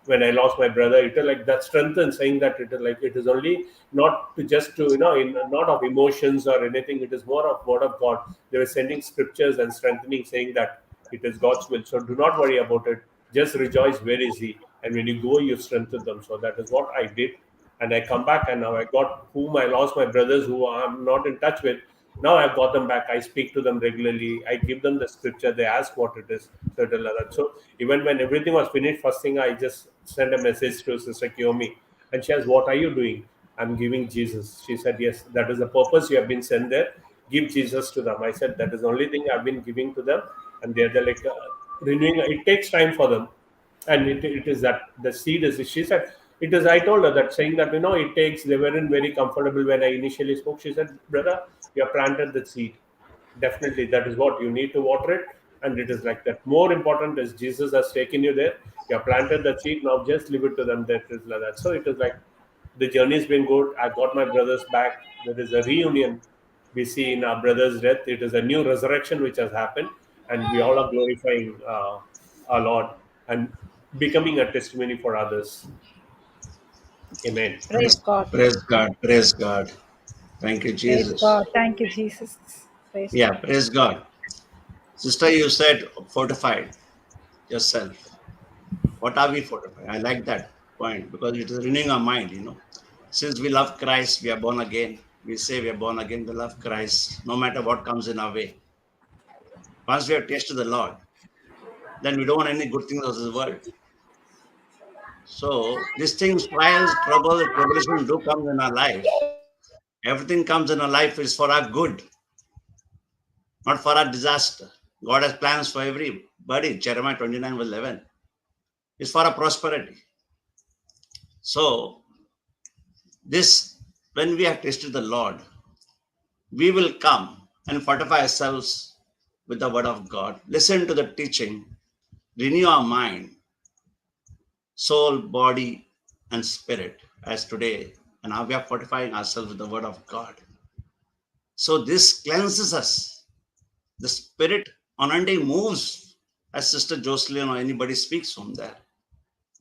when I lost my brother. It is like that strength in saying that it is like, it is only not to just to, in not of emotions or anything. It is more of word of God. They were sending scriptures and strengthening, saying that it is God's will. So do not worry about it. Just rejoice. Where is He? And when you go, you strengthen them. So that is what I did. And I come back, and now I got whom I lost my brothers who I'm not in touch with. Now I've got them back. I speak to them regularly. I give them the scripture. They ask what it is. Certain like that. So even when everything was finished, first thing I just sent a message to Sister Kiyomi, and she asked, "What are you doing?" "I'm giving Jesus." She said, "Yes, that is the purpose you have been sent there. Give Jesus to them." I said, "That is the only thing I've been giving to them," and they're like renewing. It takes time for them, and it is that the seed is. She said it is. I told her that, saying that, it takes. They weren't very comfortable when I initially spoke. She said, "Brother, you have planted the seed. Definitely, that is what you need to water it." And it is like that. More important is Jesus has taken you there. You have planted the seed. Now just leave it to them. That is like that. So it is like the journey's been good. I got my brothers back. There is a reunion we see in our brother's death. It is a new resurrection which has happened, and we all are glorifying our Lord and becoming a testimony for others. Amen. Praise God. Praise God. Praise God. Thank you, Praise Jesus. God. Thank you, Jesus. Praise Yeah, God. praise God. Sister, you said fortified yourself. What are we fortified? I like that point, because it is renewing our mind. Since we love Christ, we are born again. We say we are born again, we love Christ, no matter what comes in our way. Once we have tasted the Lord, then we don't want any good things of this world. So these things, trials, trouble, tribulation do come in our life. Everything comes in our life is for our good, not for our disaster. God has plans for everybody. Jeremiah 29 verse 11. It's for a prosperity. So this, when we have tasted the Lord, we will come and fortify ourselves with the word of God. Listen to the teaching, renew our mind, soul, body, and spirit as today. And now we are fortifying ourselves with the word of God. So this cleanses us. The spirit on Monday moves as Sister Jocelyn or anybody speaks from there.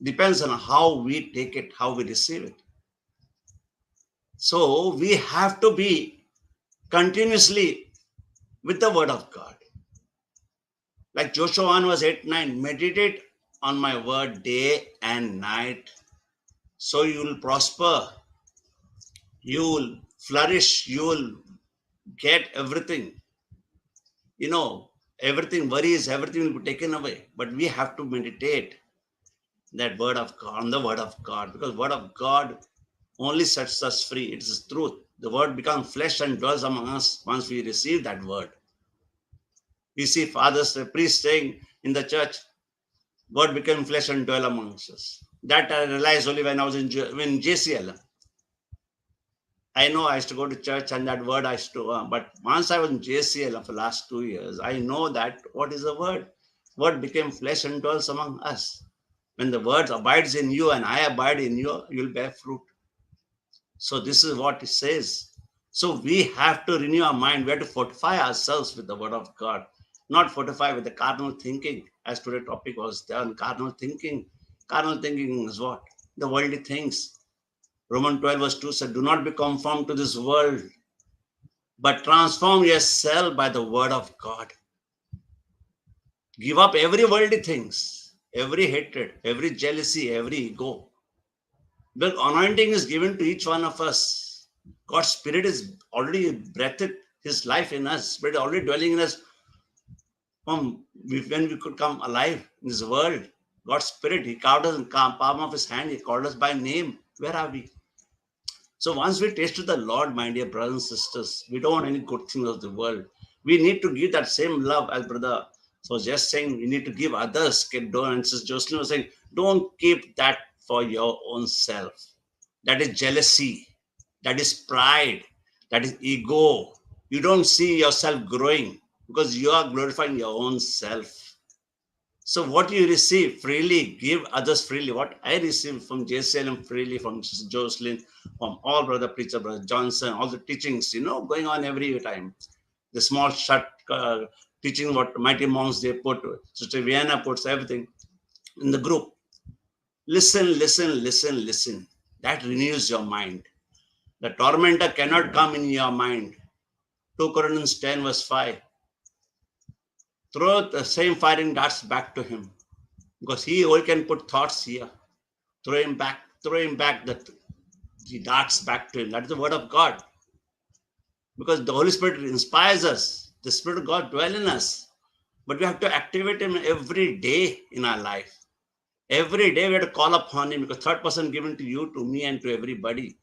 Depends on how we take it, how we receive it. So we have to be continuously with the word of God. Like Joshua 1 verse 8-9, meditate on my word day and night, so you will prosper, you will flourish, you will get everything. Everything worries, everything will be taken away. But we have to meditate that word of God, on the word of God, because word of God only sets us free. It is truth. The word becomes flesh and dwells among us once we receive that word. We see fathers, the priest saying in the church, God became flesh and dwell amongst us. That I realized only when I was in JCILM. I know I used to go to church and that word I used to, but once I was in JCILM for the last 2 years, I know that what is the word? Word became flesh and dwells among us. When the word abides in you and I abide in you, you'll bear fruit. So this is what it says. So we have to renew our mind. We have to fortify ourselves with the word of God, not fortify with the carnal thinking, as today's topic was done. Carnal thinking. Carnal thinking is what? The worldly things. Romans 12 verse 2 said, do not be conformed to this world, but transform yourself by the word of God. Give up every worldly things, every hatred, every jealousy, every ego. The anointing is given to each one of us. God's Spirit is already breathed His life in us. Spirit is already dwelling in us from when we could come alive in this world. God's Spirit, He carved us in the palm of His hand. He called us by name. Where are we? So once we tasted the Lord, my dear brothers and sisters, we don't want any good things of the world. We need to give that same love as brother. So just saying, we need to give others. And Sister Jocelyn was saying, don't keep that for your own self. That is jealousy. That is pride. That is ego. You don't see yourself growing because you are glorifying your own self. So what you receive freely, give others freely. What I receive from JCILM freely, from Sister Jocelyn, from all brother preacher, brother Johnson, all the teachings, going on every time. The small short teaching, what mighty monks they put, Sister Vienna puts everything in the group. Listen, listen, listen, listen. That renews your mind. The tormentor cannot come in your mind. 2 Corinthians 10 verse 5. Throw the same firing darts back to him, because he only can put thoughts here. Throw him back the darts back to him. That is the word of God. Because the Holy Spirit inspires us. The Spirit of God dwells in us. But we have to activate Him every day in our life. Every day we have to call upon Him, because third person given to you, to me, and to everybody.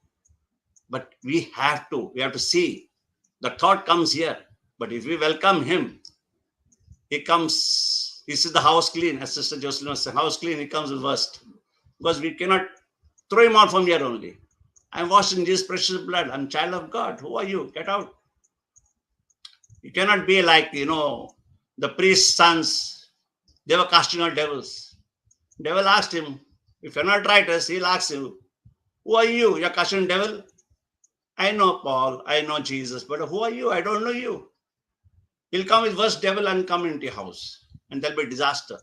But we have to see. The thought comes here. But if we welcome Him, He comes, He sees the house clean. As Sister Jocelyn was saying, house clean, He comes first. Because we cannot throw Him out from here only. I'm washed in Jesus' precious blood. I'm child of God. Who are you? Get out. You cannot be like, the priest's sons. They were casting out devils. Devil asked him, if you're not righteous, he'll ask you, who are you? You're casting devil? I know Paul. I know Jesus. But who are you? I don't know you. He'll come with worst devil and come into your house. And there'll be disaster.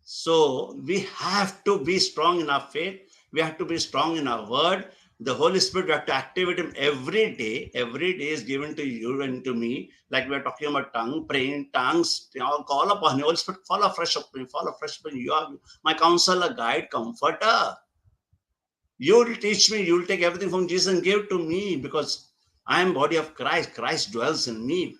So we have to be strong in our faith. We have to be strong in our word. The Holy Spirit, we have to activate Him every day. Every day is given to you and to me. Like we are talking about tongue, praying, tongues. Call upon the Holy Spirit. Fall afresh upon me. Fall afresh upon you. You are my counselor, guide, comforter. You will teach me. You will take everything from Jesus and give to me, because I am body of Christ. Christ dwells in me.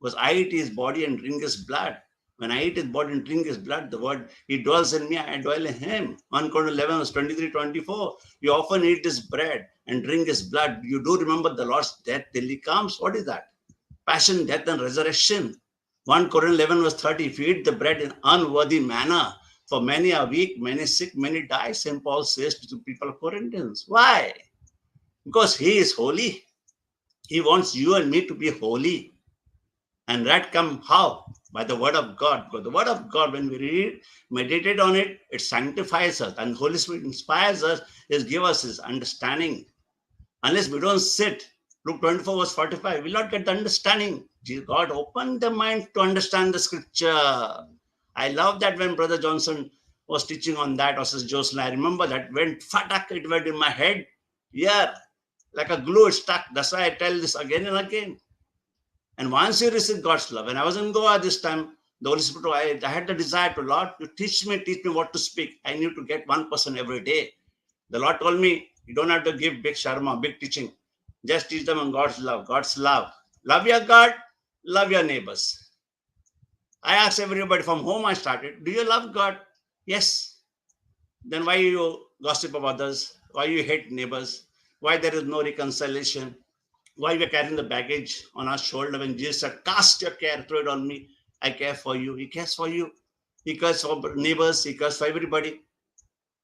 Because I eat His body and drink His blood. When I eat His body and drink His blood, the word, He dwells in me, I dwell in Him. 1 Corinthians 11, verse 23, 24. You often eat His bread and drink His blood. You do remember the Lord's death till He comes. What is that? Passion, death, and resurrection. 1 Corinthians 11 verse 30, if you eat the bread in unworthy manner, for many are weak, many sick, many die, St. Paul says to the people of Corinthians. Why? Because he is holy. He wants you and me to be holy. And that come how? By the word of God. Because the word of God, when we read, meditate on it, it sanctifies us. And the Holy Spirit inspires us, is give us his understanding. Unless we don't sit, Luke 24 verse 45, we will not get the understanding. God opened the mind to understand the scripture. I love that when Brother Johnson was teaching on that, or Sister Jocelyn, I remember that went fatak, it went in my head. Yeah, like a glue, it stuck. That's why I tell this again and again. And once you receive God's love, when I was in Goa this time, the Holy Spirit, I had the desire to, Lord, to teach me what to speak. I need to get one person every day. The Lord told me, you don't have to give big sharma, big teaching. Just teach them on God's love. God's love. Love your God, love your neighbors. I asked everybody from whom I started, do you love God? Yes. Then why you gossip of others? Why you hate neighbors? Why there is no reconciliation? Why we are carrying the baggage on our shoulder when Jesus said, cast your care, throw it on me. I care for you. He cares for you. He cares for neighbors. He cares for everybody.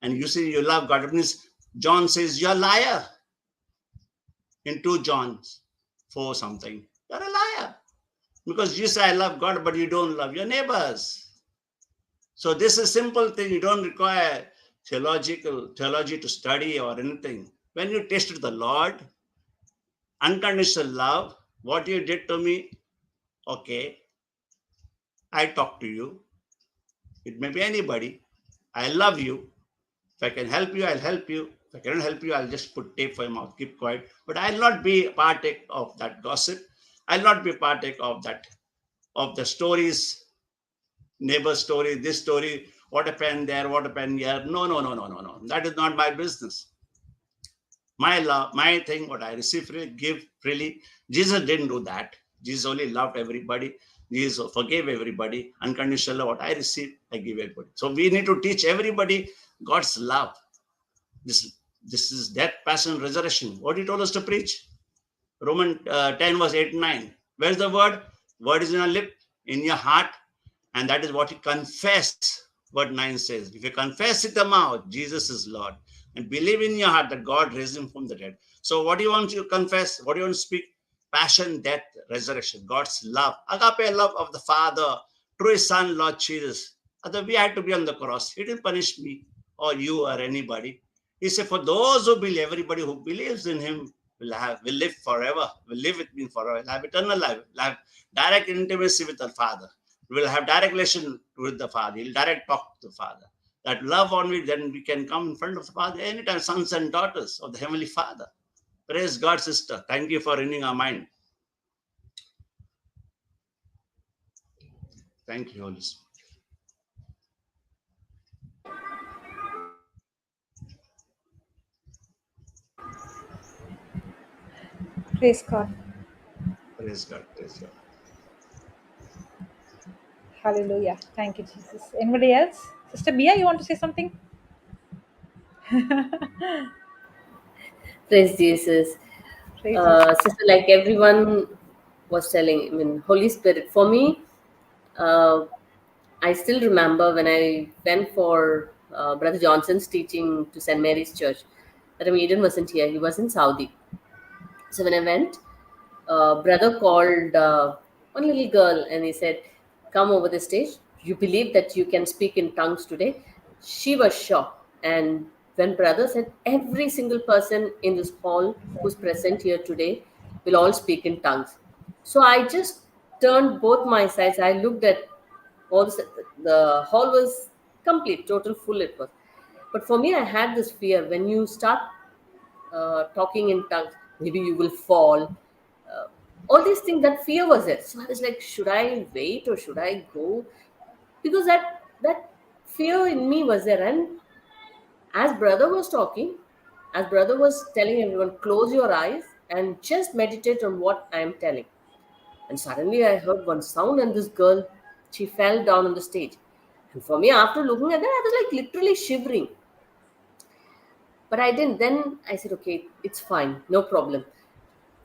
And you say you love God. It means John says you're a liar. In 2 John 4 something. You're a liar. Because you say I love God, but you don't love your neighbors. So this is a simple thing. You don't require theology to study or anything. When you tasted the Lord, unconditional love, what you did to me, okay, I talk to you. It may be anybody. I love you. If I can help you, I'll help you. If I cannot help you, I'll just put tape for your mouth, keep quiet. But I'll not be partake of that gossip. I'll not be partake of that, of the stories, neighbor story, this story, what happened there, what happened here. No. That is not my business. My love, my thing, what I receive freely, give freely. Jesus didn't do that. Jesus only loved everybody. Jesus forgave everybody. Unconditional love, what I receive, I give everybody. So we need to teach everybody God's love. This is death, passion, resurrection. What he told us to preach. Romans 10 verse 8 and 9. Where's the word? Word is in your lip, in your heart. And that is what you confess. What 9 says. If you confess with the mouth, Jesus is Lord. And believe in your heart that God raised him from the dead. So what do you want to confess? What do you want to speak? Passion, death, resurrection. God's love. Agape love of the Father. Through his Son, Lord Jesus. We had to be on the cross. He didn't punish me or you or anybody. He said, for those who believe, everybody who believes in him will live forever, will live with me forever, will have eternal life, will have direct intimacy with the Father, will have direct relation with the Father, he'll direct talk to the Father. That love only, then we can come in front of the Father anytime, sons and daughters of the Heavenly Father. Praise God, sister. Thank you for renewing our mind. Thank you, Holy Spirit. Praise God. Praise God. Praise God. Hallelujah. Thank you, Jesus. Anybody else? Sister Bia, you want to say something? Praise Jesus. Praise Jesus. Sister, like everyone was telling, I mean, Holy Spirit, for me, I still remember when I went for Brother Johnson's teaching to St. Mary's Church. Brother Eden wasn't here, he was in Saudi. So when I went, brother called one little girl and he said, come over the stage. You believe that you can speak in tongues today? She was shocked. And when brother said, every single person in this hall who's present here today will all speak in tongues. So I just turned both my sides. I looked at all the hall was complete, total full it was. But for me, I had this fear when you start talking in tongues, maybe you will fall. All these things, that fear was there. So I was like, should I wait or should I go? Because that fear in me was there. And as brother was talking, as brother was telling everyone, close your eyes and just meditate on what I am telling. And suddenly I heard one sound, and this girl, she fell down on the stage. And for me, after looking at that, I was like literally shivering. But I didn't. Then I said, okay, it's fine, no problem.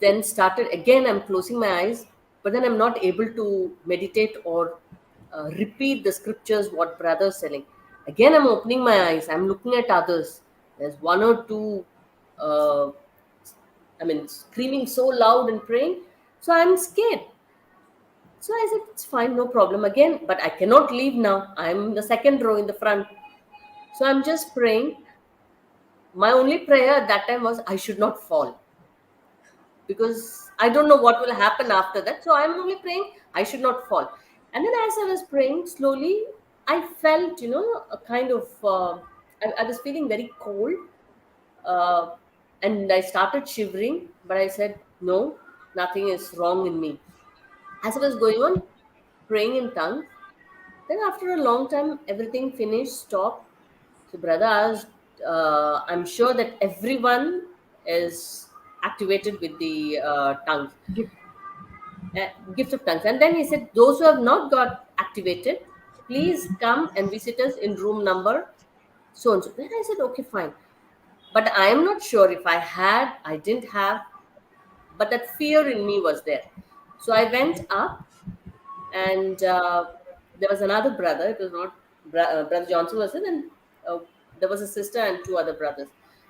Then started again, I'm closing my eyes, but then I'm not able to meditate or repeat the scriptures what brother's telling. Again, I'm opening my eyes, I'm looking at others. There's one or two, uh, screaming so loud and praying. So I'm scared. So I said, it's fine, no problem. Again, but I cannot leave now. I'm in the second row in the front. So I'm just praying. My only prayer at that time was I should not fall, because I don't know what will happen after that. So I'm only praying I should not fall. And then as I was praying, slowly I felt, a kind of, I was feeling very cold. Uh, and I started shivering, but I said, no, nothing is wrong in me. As I was going on praying in tongues, then after a long time, everything finished, stopped. So brother asked, I'm sure that everyone is activated with the tongues, gift of tongues. And then he said, those who have not got activated, please come and visit us in room number so and so. Then I said, okay, fine. But I am not sure if I didn't have, but that fear in me was there. So I went up, and there was another brother. It was not Brother Johnson was it, and there was a sister and two other brothers.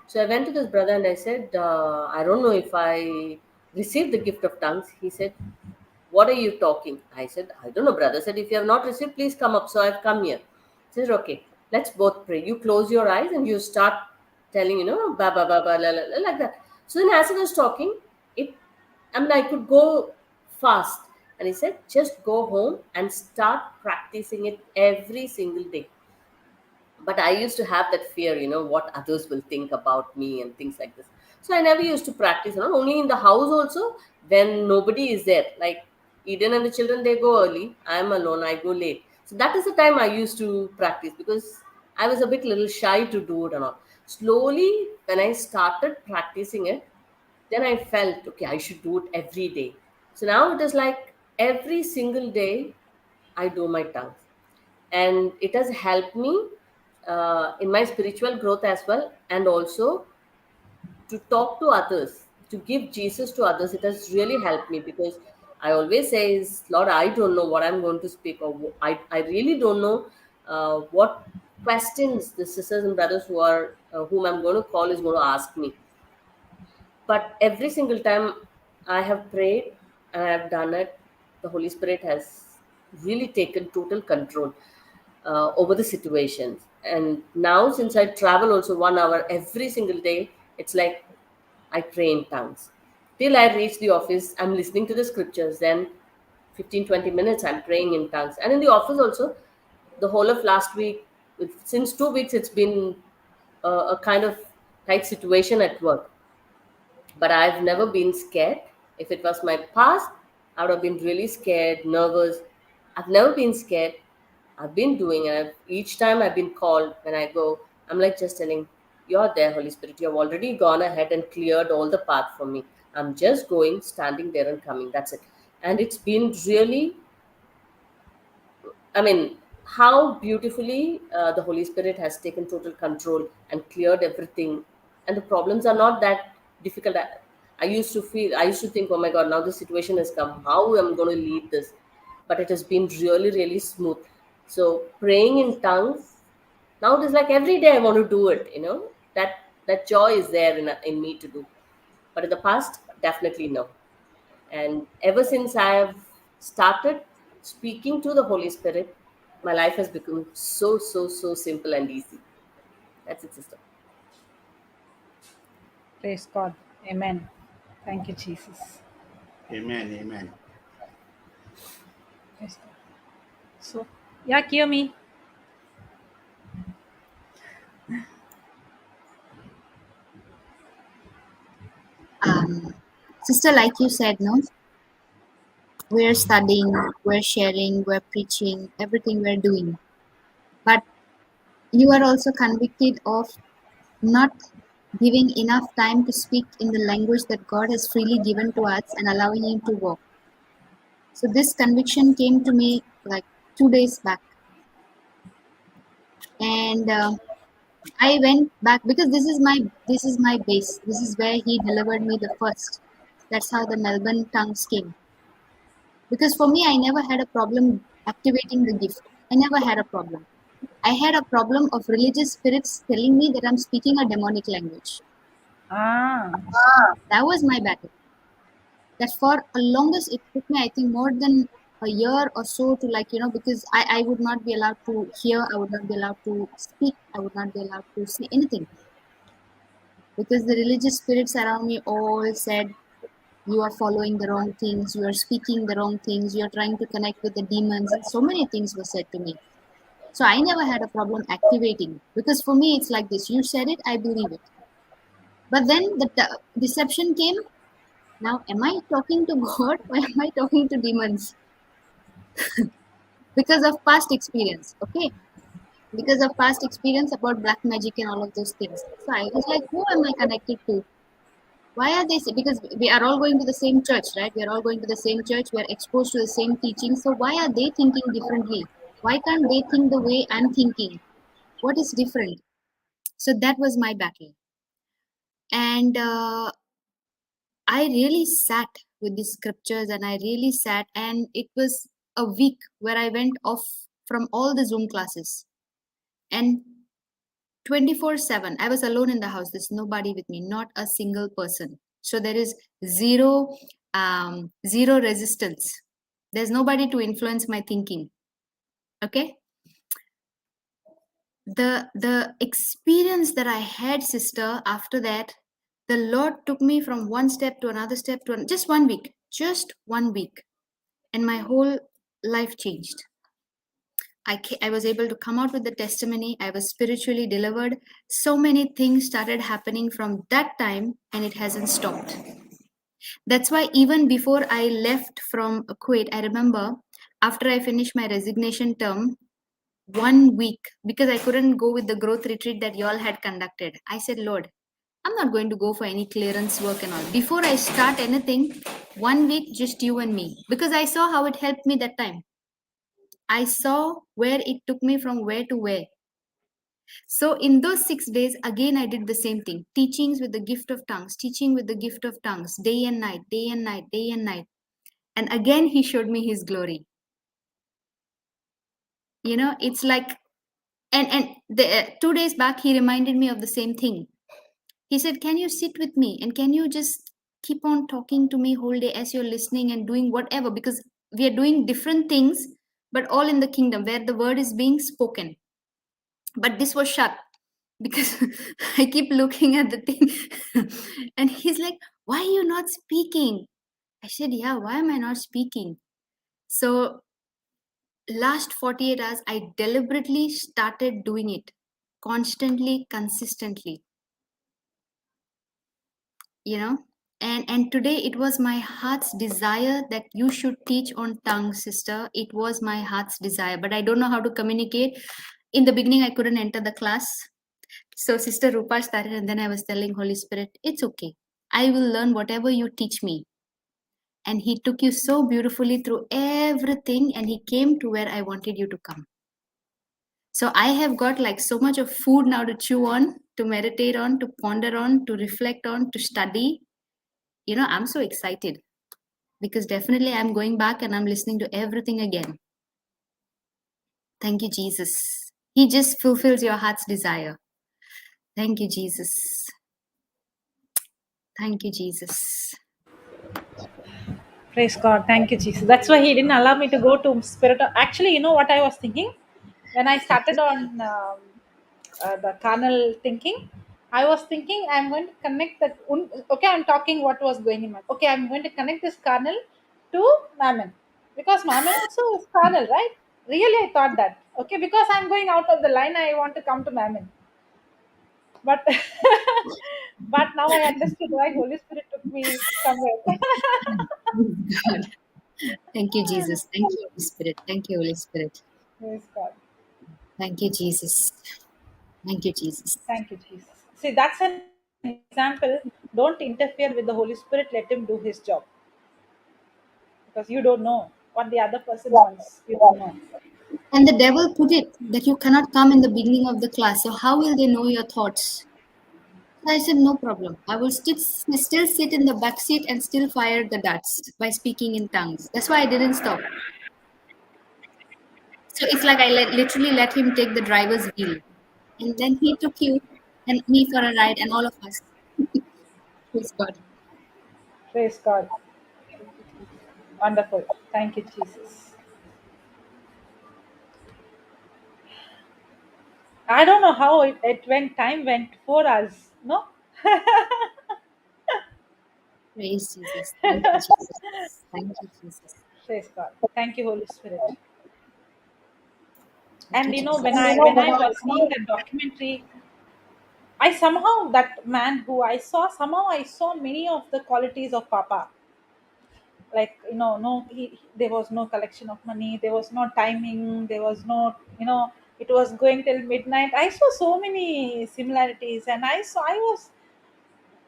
So I went to this brother and I said, I don't know if I received the gift of tongues. He said, what are you talking? I said, I don't know. Brother said, if you have not received, please come up. So I've come here. He said, okay, let's both pray. You close your eyes and you start telling, ba ba ba ba la, la, la, like that. So then as I was talking, I could go fast. And he said, just go home and start practicing it every single day. But I used to have that fear, what others will think about me and things like this. So I never used to practice, only in the house also, when nobody is there. Like Eden and the children, they go early. I'm alone, I go late. So that is the time I used to practice, because I was a bit little shy to do it and all. Slowly, when I started practicing it, then I felt, okay, I should do it every day. So now it is like every single day I do my tongues. And it has helped me in my spiritual growth as well. And also to talk to others, to give Jesus to others. It has really helped me, because I always say, Lord, I don't know what I'm going to speak, or I really don't know what questions the sisters and brothers whom I'm going to call is going to ask me. But every single time I have prayed and I have done it, the Holy Spirit has really taken total control over the situations. And now, since I travel also 1 hour every single day, it's like I pray in tongues. Till I reach the office, I'm listening to the scriptures. Then 15-20 minutes, I'm praying in tongues. And in the office also, the whole of last week, since 2 weeks, it's been a kind of tight situation at work. But I've never been scared. If it was my past, I would have been really scared, nervous. I've never been scared. I've been doing it. Each time I've been called, when I go, I'm like just telling, you're there, Holy Spirit. You have already gone ahead and cleared all the path for me. I'm just going, standing there and coming. That's it. And it's been really, how beautifully the Holy Spirit has taken total control and cleared everything. And the problems are not that difficult. I used to think, oh my God, now the situation has come. How am I going to lead this? But it has been really, really smooth. So praying in tongues, now it is like every day I want to do it, that joy is there in me to do. But in the past, definitely no. And ever since I have started speaking to the Holy Spirit, my life has become so, so, so simple and easy. That's it, sister. Praise God. Amen. Thank you, Jesus. Amen. Amen. Praise God. So, yeah, Kiyomi. Sister, like you said, no, we're studying, we're sharing, we're preaching, everything we're doing. But you are also convicted of not giving enough time to speak in the language that God has freely given to us and allowing you to walk. So this conviction came to me like 2 days back. And I went back because this is my base. This is where he delivered me the first. That's how the Melbourne tongues came. Because for me, I never had a problem activating the gift. I never had a problem. I had a problem of religious spirits telling me that I'm speaking a demonic language. That was my battle. That for a longest, it took me, I think, more than a year or so to, like, because I would not be allowed to hear, I would not be allowed to speak, I would not be allowed to say anything. Because the religious spirits around me all said, you are following the wrong things, you are speaking the wrong things, you are trying to connect with the demons. So many things were said to me. So I never had a problem activating, because for me it's like this: you said it, I believe it. But then the deception came. Now, am I talking to God or am I talking to demons? Because of past experience, okay? Because of past experience about black magic and all of those things. So I was like, who am I connected to? Why are they? Because we are all going to the same church, right? We are all going to the same church. We are exposed to the same teaching. So why are they thinking differently? Why can't they think the way I'm thinking? What is different? So that was my battle. And I really sat with the scriptures, and I really sat, and it was a week where I went off from all the Zoom classes. And 24/7, I was alone in the house. There's nobody with me, not a single person. So there is zero resistance. There's nobody to influence my thinking. Okay. The experience that I had, sister, after that, the Lord took me from one step to another step to just 1 week, and my whole life changed. I was able to come out with the testimony. I was spiritually delivered. So many things started happening from that time, and it hasn't stopped. That's why even before I left from Kuwait, I remember after I finished my resignation term, 1 week, because I couldn't go with the growth retreat that y'all had conducted, I said, Lord, I'm not going to go for any clearance work and all. Before I start anything, 1 week, just you and me, because I saw how it helped me that time. I saw where it took me from where to where. So in those 6 days, again, I did the same thing. Teachings with the gift of tongues, teaching with the gift of tongues, day and night, day and night, day and night. And again, he showed me his glory. It's like, and the 2 days back, he reminded me of the same thing. He said, can you sit with me? And can you just keep on talking to me whole day as you're listening and doing whatever? Because we are doing different things, but all in the kingdom where the word is being spoken. But this was shut because I keep looking at the thing. And he's like, why are you not speaking? I said, yeah, why am I not speaking? So last 48 hours, I deliberately started doing it constantly, consistently. And today it was my heart's desire that you should teach on tongues, sister. It was my heart's desire, but I don't know how to communicate. In the beginning, I couldn't enter the class. So Sister Rupa started, and then I was telling Holy Spirit, it's okay. I will learn whatever you teach me. And he took you so beautifully through everything, and he came to where I wanted you to come. So I have got like so much of food now to chew on, to meditate on, to ponder on, to reflect on, to study. I'm so excited because definitely I'm going back and I'm listening to everything again. Thank you, Jesus. He just fulfills your heart's desire. Thank you, Jesus. Thank you, Jesus. Praise God. Thank you, Jesus. That's why he didn't allow me to go to spirit. Actually, you know what I was thinking? When I started on the carnal thinking, I was thinking I'm going to connect that. Okay, I'm talking what was going in my. Okay, I'm going to connect this carnal to mammon. Because mammon also is carnal, right? Really, I thought that. Okay, because I'm going out of the line, I want to come to mammon. But but now I understood why Holy Spirit took me somewhere. God. Thank you, Jesus. Thank you, Holy Spirit. Thank you, Holy Spirit. Praise God. Thank you, Jesus. Thank you, Jesus. Thank you, Jesus. See, that's an example. Don't interfere with the Holy Spirit. Let him do his job. Because you don't know what the other person wants. You don't know. And the devil put it that you cannot come in the beginning of the class. So how will they know your thoughts? I said, no problem. I will still sit in the back seat and still fire the darts by speaking in tongues. That's why I didn't stop. So it's like I literally let him take the driver's wheel. And then he took you and me for a ride and all of us. Praise God. Praise God. Wonderful. Thank you, Jesus. I don't know how it went. Time went for us. No. Praise Jesus. Thank you, Jesus. Thank you, Jesus. Praise God. Thank you, Holy Spirit. Thank And you, when I Jesus. was seeing the documentary, I somehow, that man who I saw, somehow I saw many of the qualities of Papa. Like, no, there was no collection of money, there was no timing, there was no, it was going till midnight. I saw so many similarities, and I was,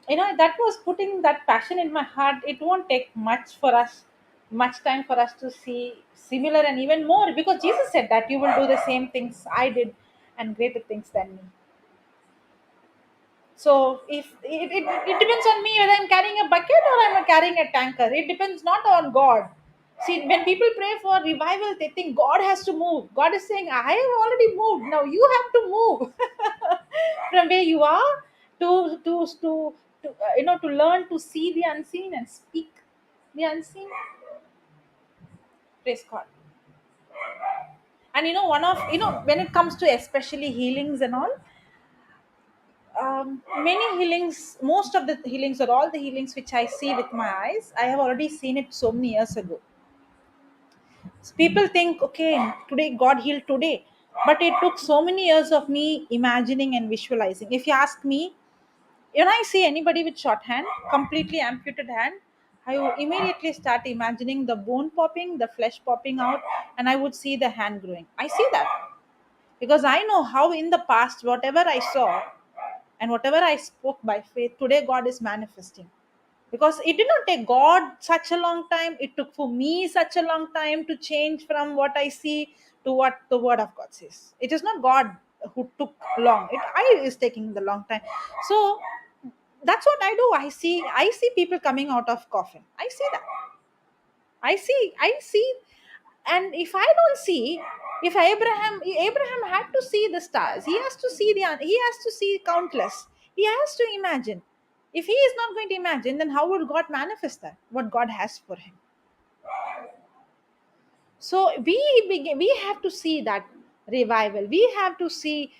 that was putting that passion in my heart. It won't take much time for us to see similar and even more, because Jesus said that you will do the same things I did and greater things than me. So if it depends on me whether I'm carrying a bucket or I'm carrying a tanker. It depends not on God. See, when people pray for revival, they think God has to move. God is saying, I have already moved. Now you have to move from where you are to learn to see the unseen and speak the unseen. Praise God. And one of when it comes to especially healings and all, many healings, most of the healings or all the healings which I see with my eyes, I have already seen it so many years ago. So people think, okay, today God healed today, but it took so many years of me imagining and visualizing. If you ask me, when I see anybody with short hand, completely amputated hand, I would immediately start imagining the bone popping, the flesh popping out, and I would see the hand growing. I see that because I know how in the past, whatever I saw and whatever I spoke by faith, today God is manifesting. Because it did not take God such a long time, it took for me such a long time to change from what I see to what the word of God says. It is not God who took long, I is taking the long time. So that's what I do. I see people coming out of coffin. I see that. I see. And if I don't see, if Abraham had to see the stars, he has to see he has to see countless, he has to imagine. If he is not going to imagine, then how would God manifest that what God has for him? So we have to see that revival. We have to see,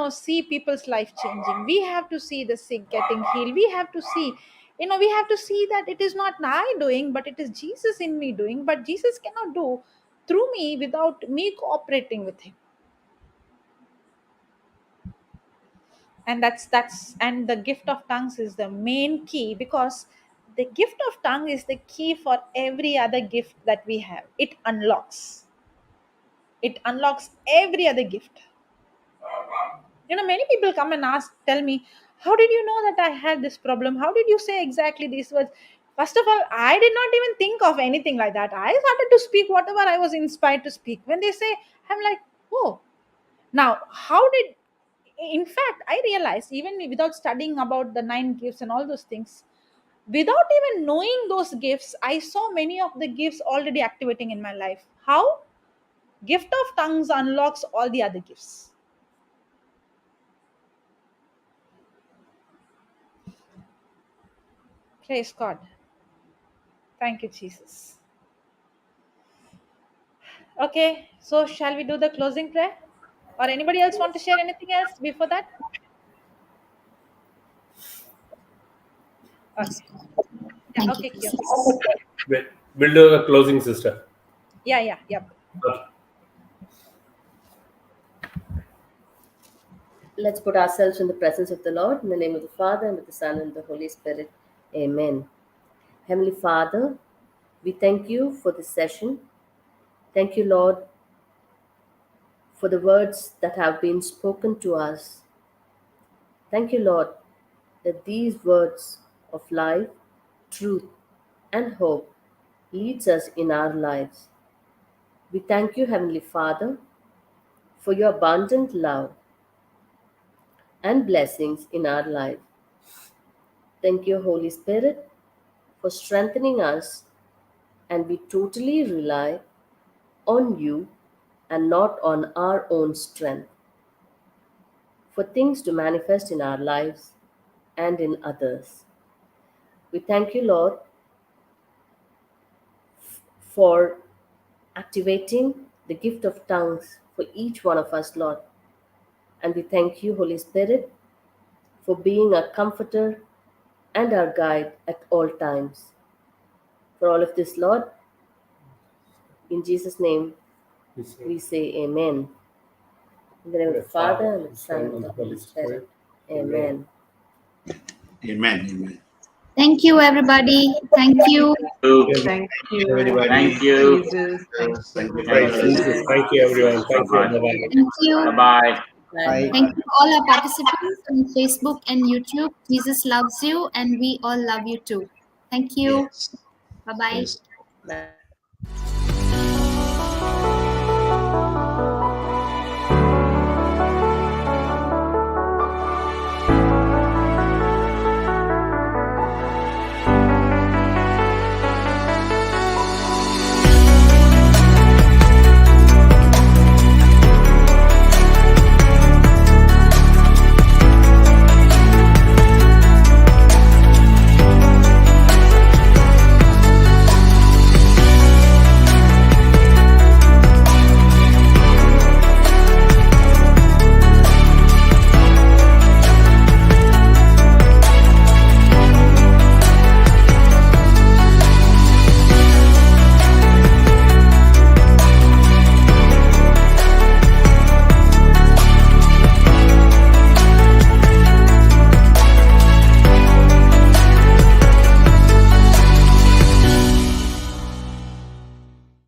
see people's life changing. We have to see the sick getting healed. We have to see, we have to see that it is not I doing, but it is Jesus in me doing. But Jesus cannot do through me without me cooperating with him. And and the gift of tongues is the main key, because the gift of tongue is the key for every other gift that we have. It unlocks every other gift. Many people come and tell me, how did you know that I had this problem? How did you say exactly these words? First of all, I did not even think of anything like that. I started to speak whatever I was inspired to speak. When they say, I'm like, oh, now how did, in fact, I realized, even without studying about the 9 gifts and all those things, without even knowing those gifts, I saw many of the gifts already activating in my life. How? Gift of tongues unlocks all the other gifts. Praise God. Thank you, Jesus. Okay, so shall we do the closing prayer? Or anybody else want to share anything else before that? Yes, Okay. God. Yeah, Thank you, okay, Kyo. Jesus. We'll do a closing, sister. Yeah, yep. Okay. Let's put ourselves in the presence of the Lord in the name of the Father and of the Son and the Holy Spirit. Amen. Heavenly Father, we thank you for this session. Thank you, Lord, for the words that have been spoken to us. Thank you, Lord, that these words of life, truth, and hope leads us in our lives. We thank you, Heavenly Father, for your abundant love and blessings in our life. Thank you, Holy Spirit, for strengthening us, and we totally rely on you and not on our own strength for things to manifest in our lives and in others. We thank you, Lord, for activating the gift of tongues for each one of us, Lord. And we thank you, Holy Spirit, for being our comforter and our guide at all times. For all of this, Lord, in Jesus' name, we say amen. In the name of the Father, and the Son, and the Holy Spirit. Amen. Amen. Amen. Thank you, everybody. Thank you. Thank you. Everybody. Thank you. Jesus. Thank you. Praise Jesus. Thank you, everyone. Thank you. Bye-bye. Thank you. Bye-bye. Bye. Thank you to all our participants on Facebook and YouTube. Jesus loves you, and we all love you too. Thank you. Yes. Bye-bye. Yes. Bye.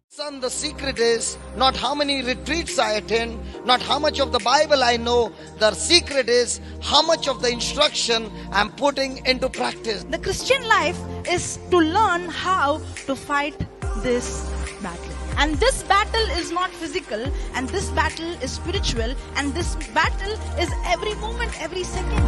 Son, the secret is not how many retreats I attend, not how much of the Bible I know. The secret is how much of the instruction I'm putting into practice. The Christian life is to learn how to fight this battle. And this battle is not physical, and this battle is spiritual, and this battle is every moment, every second.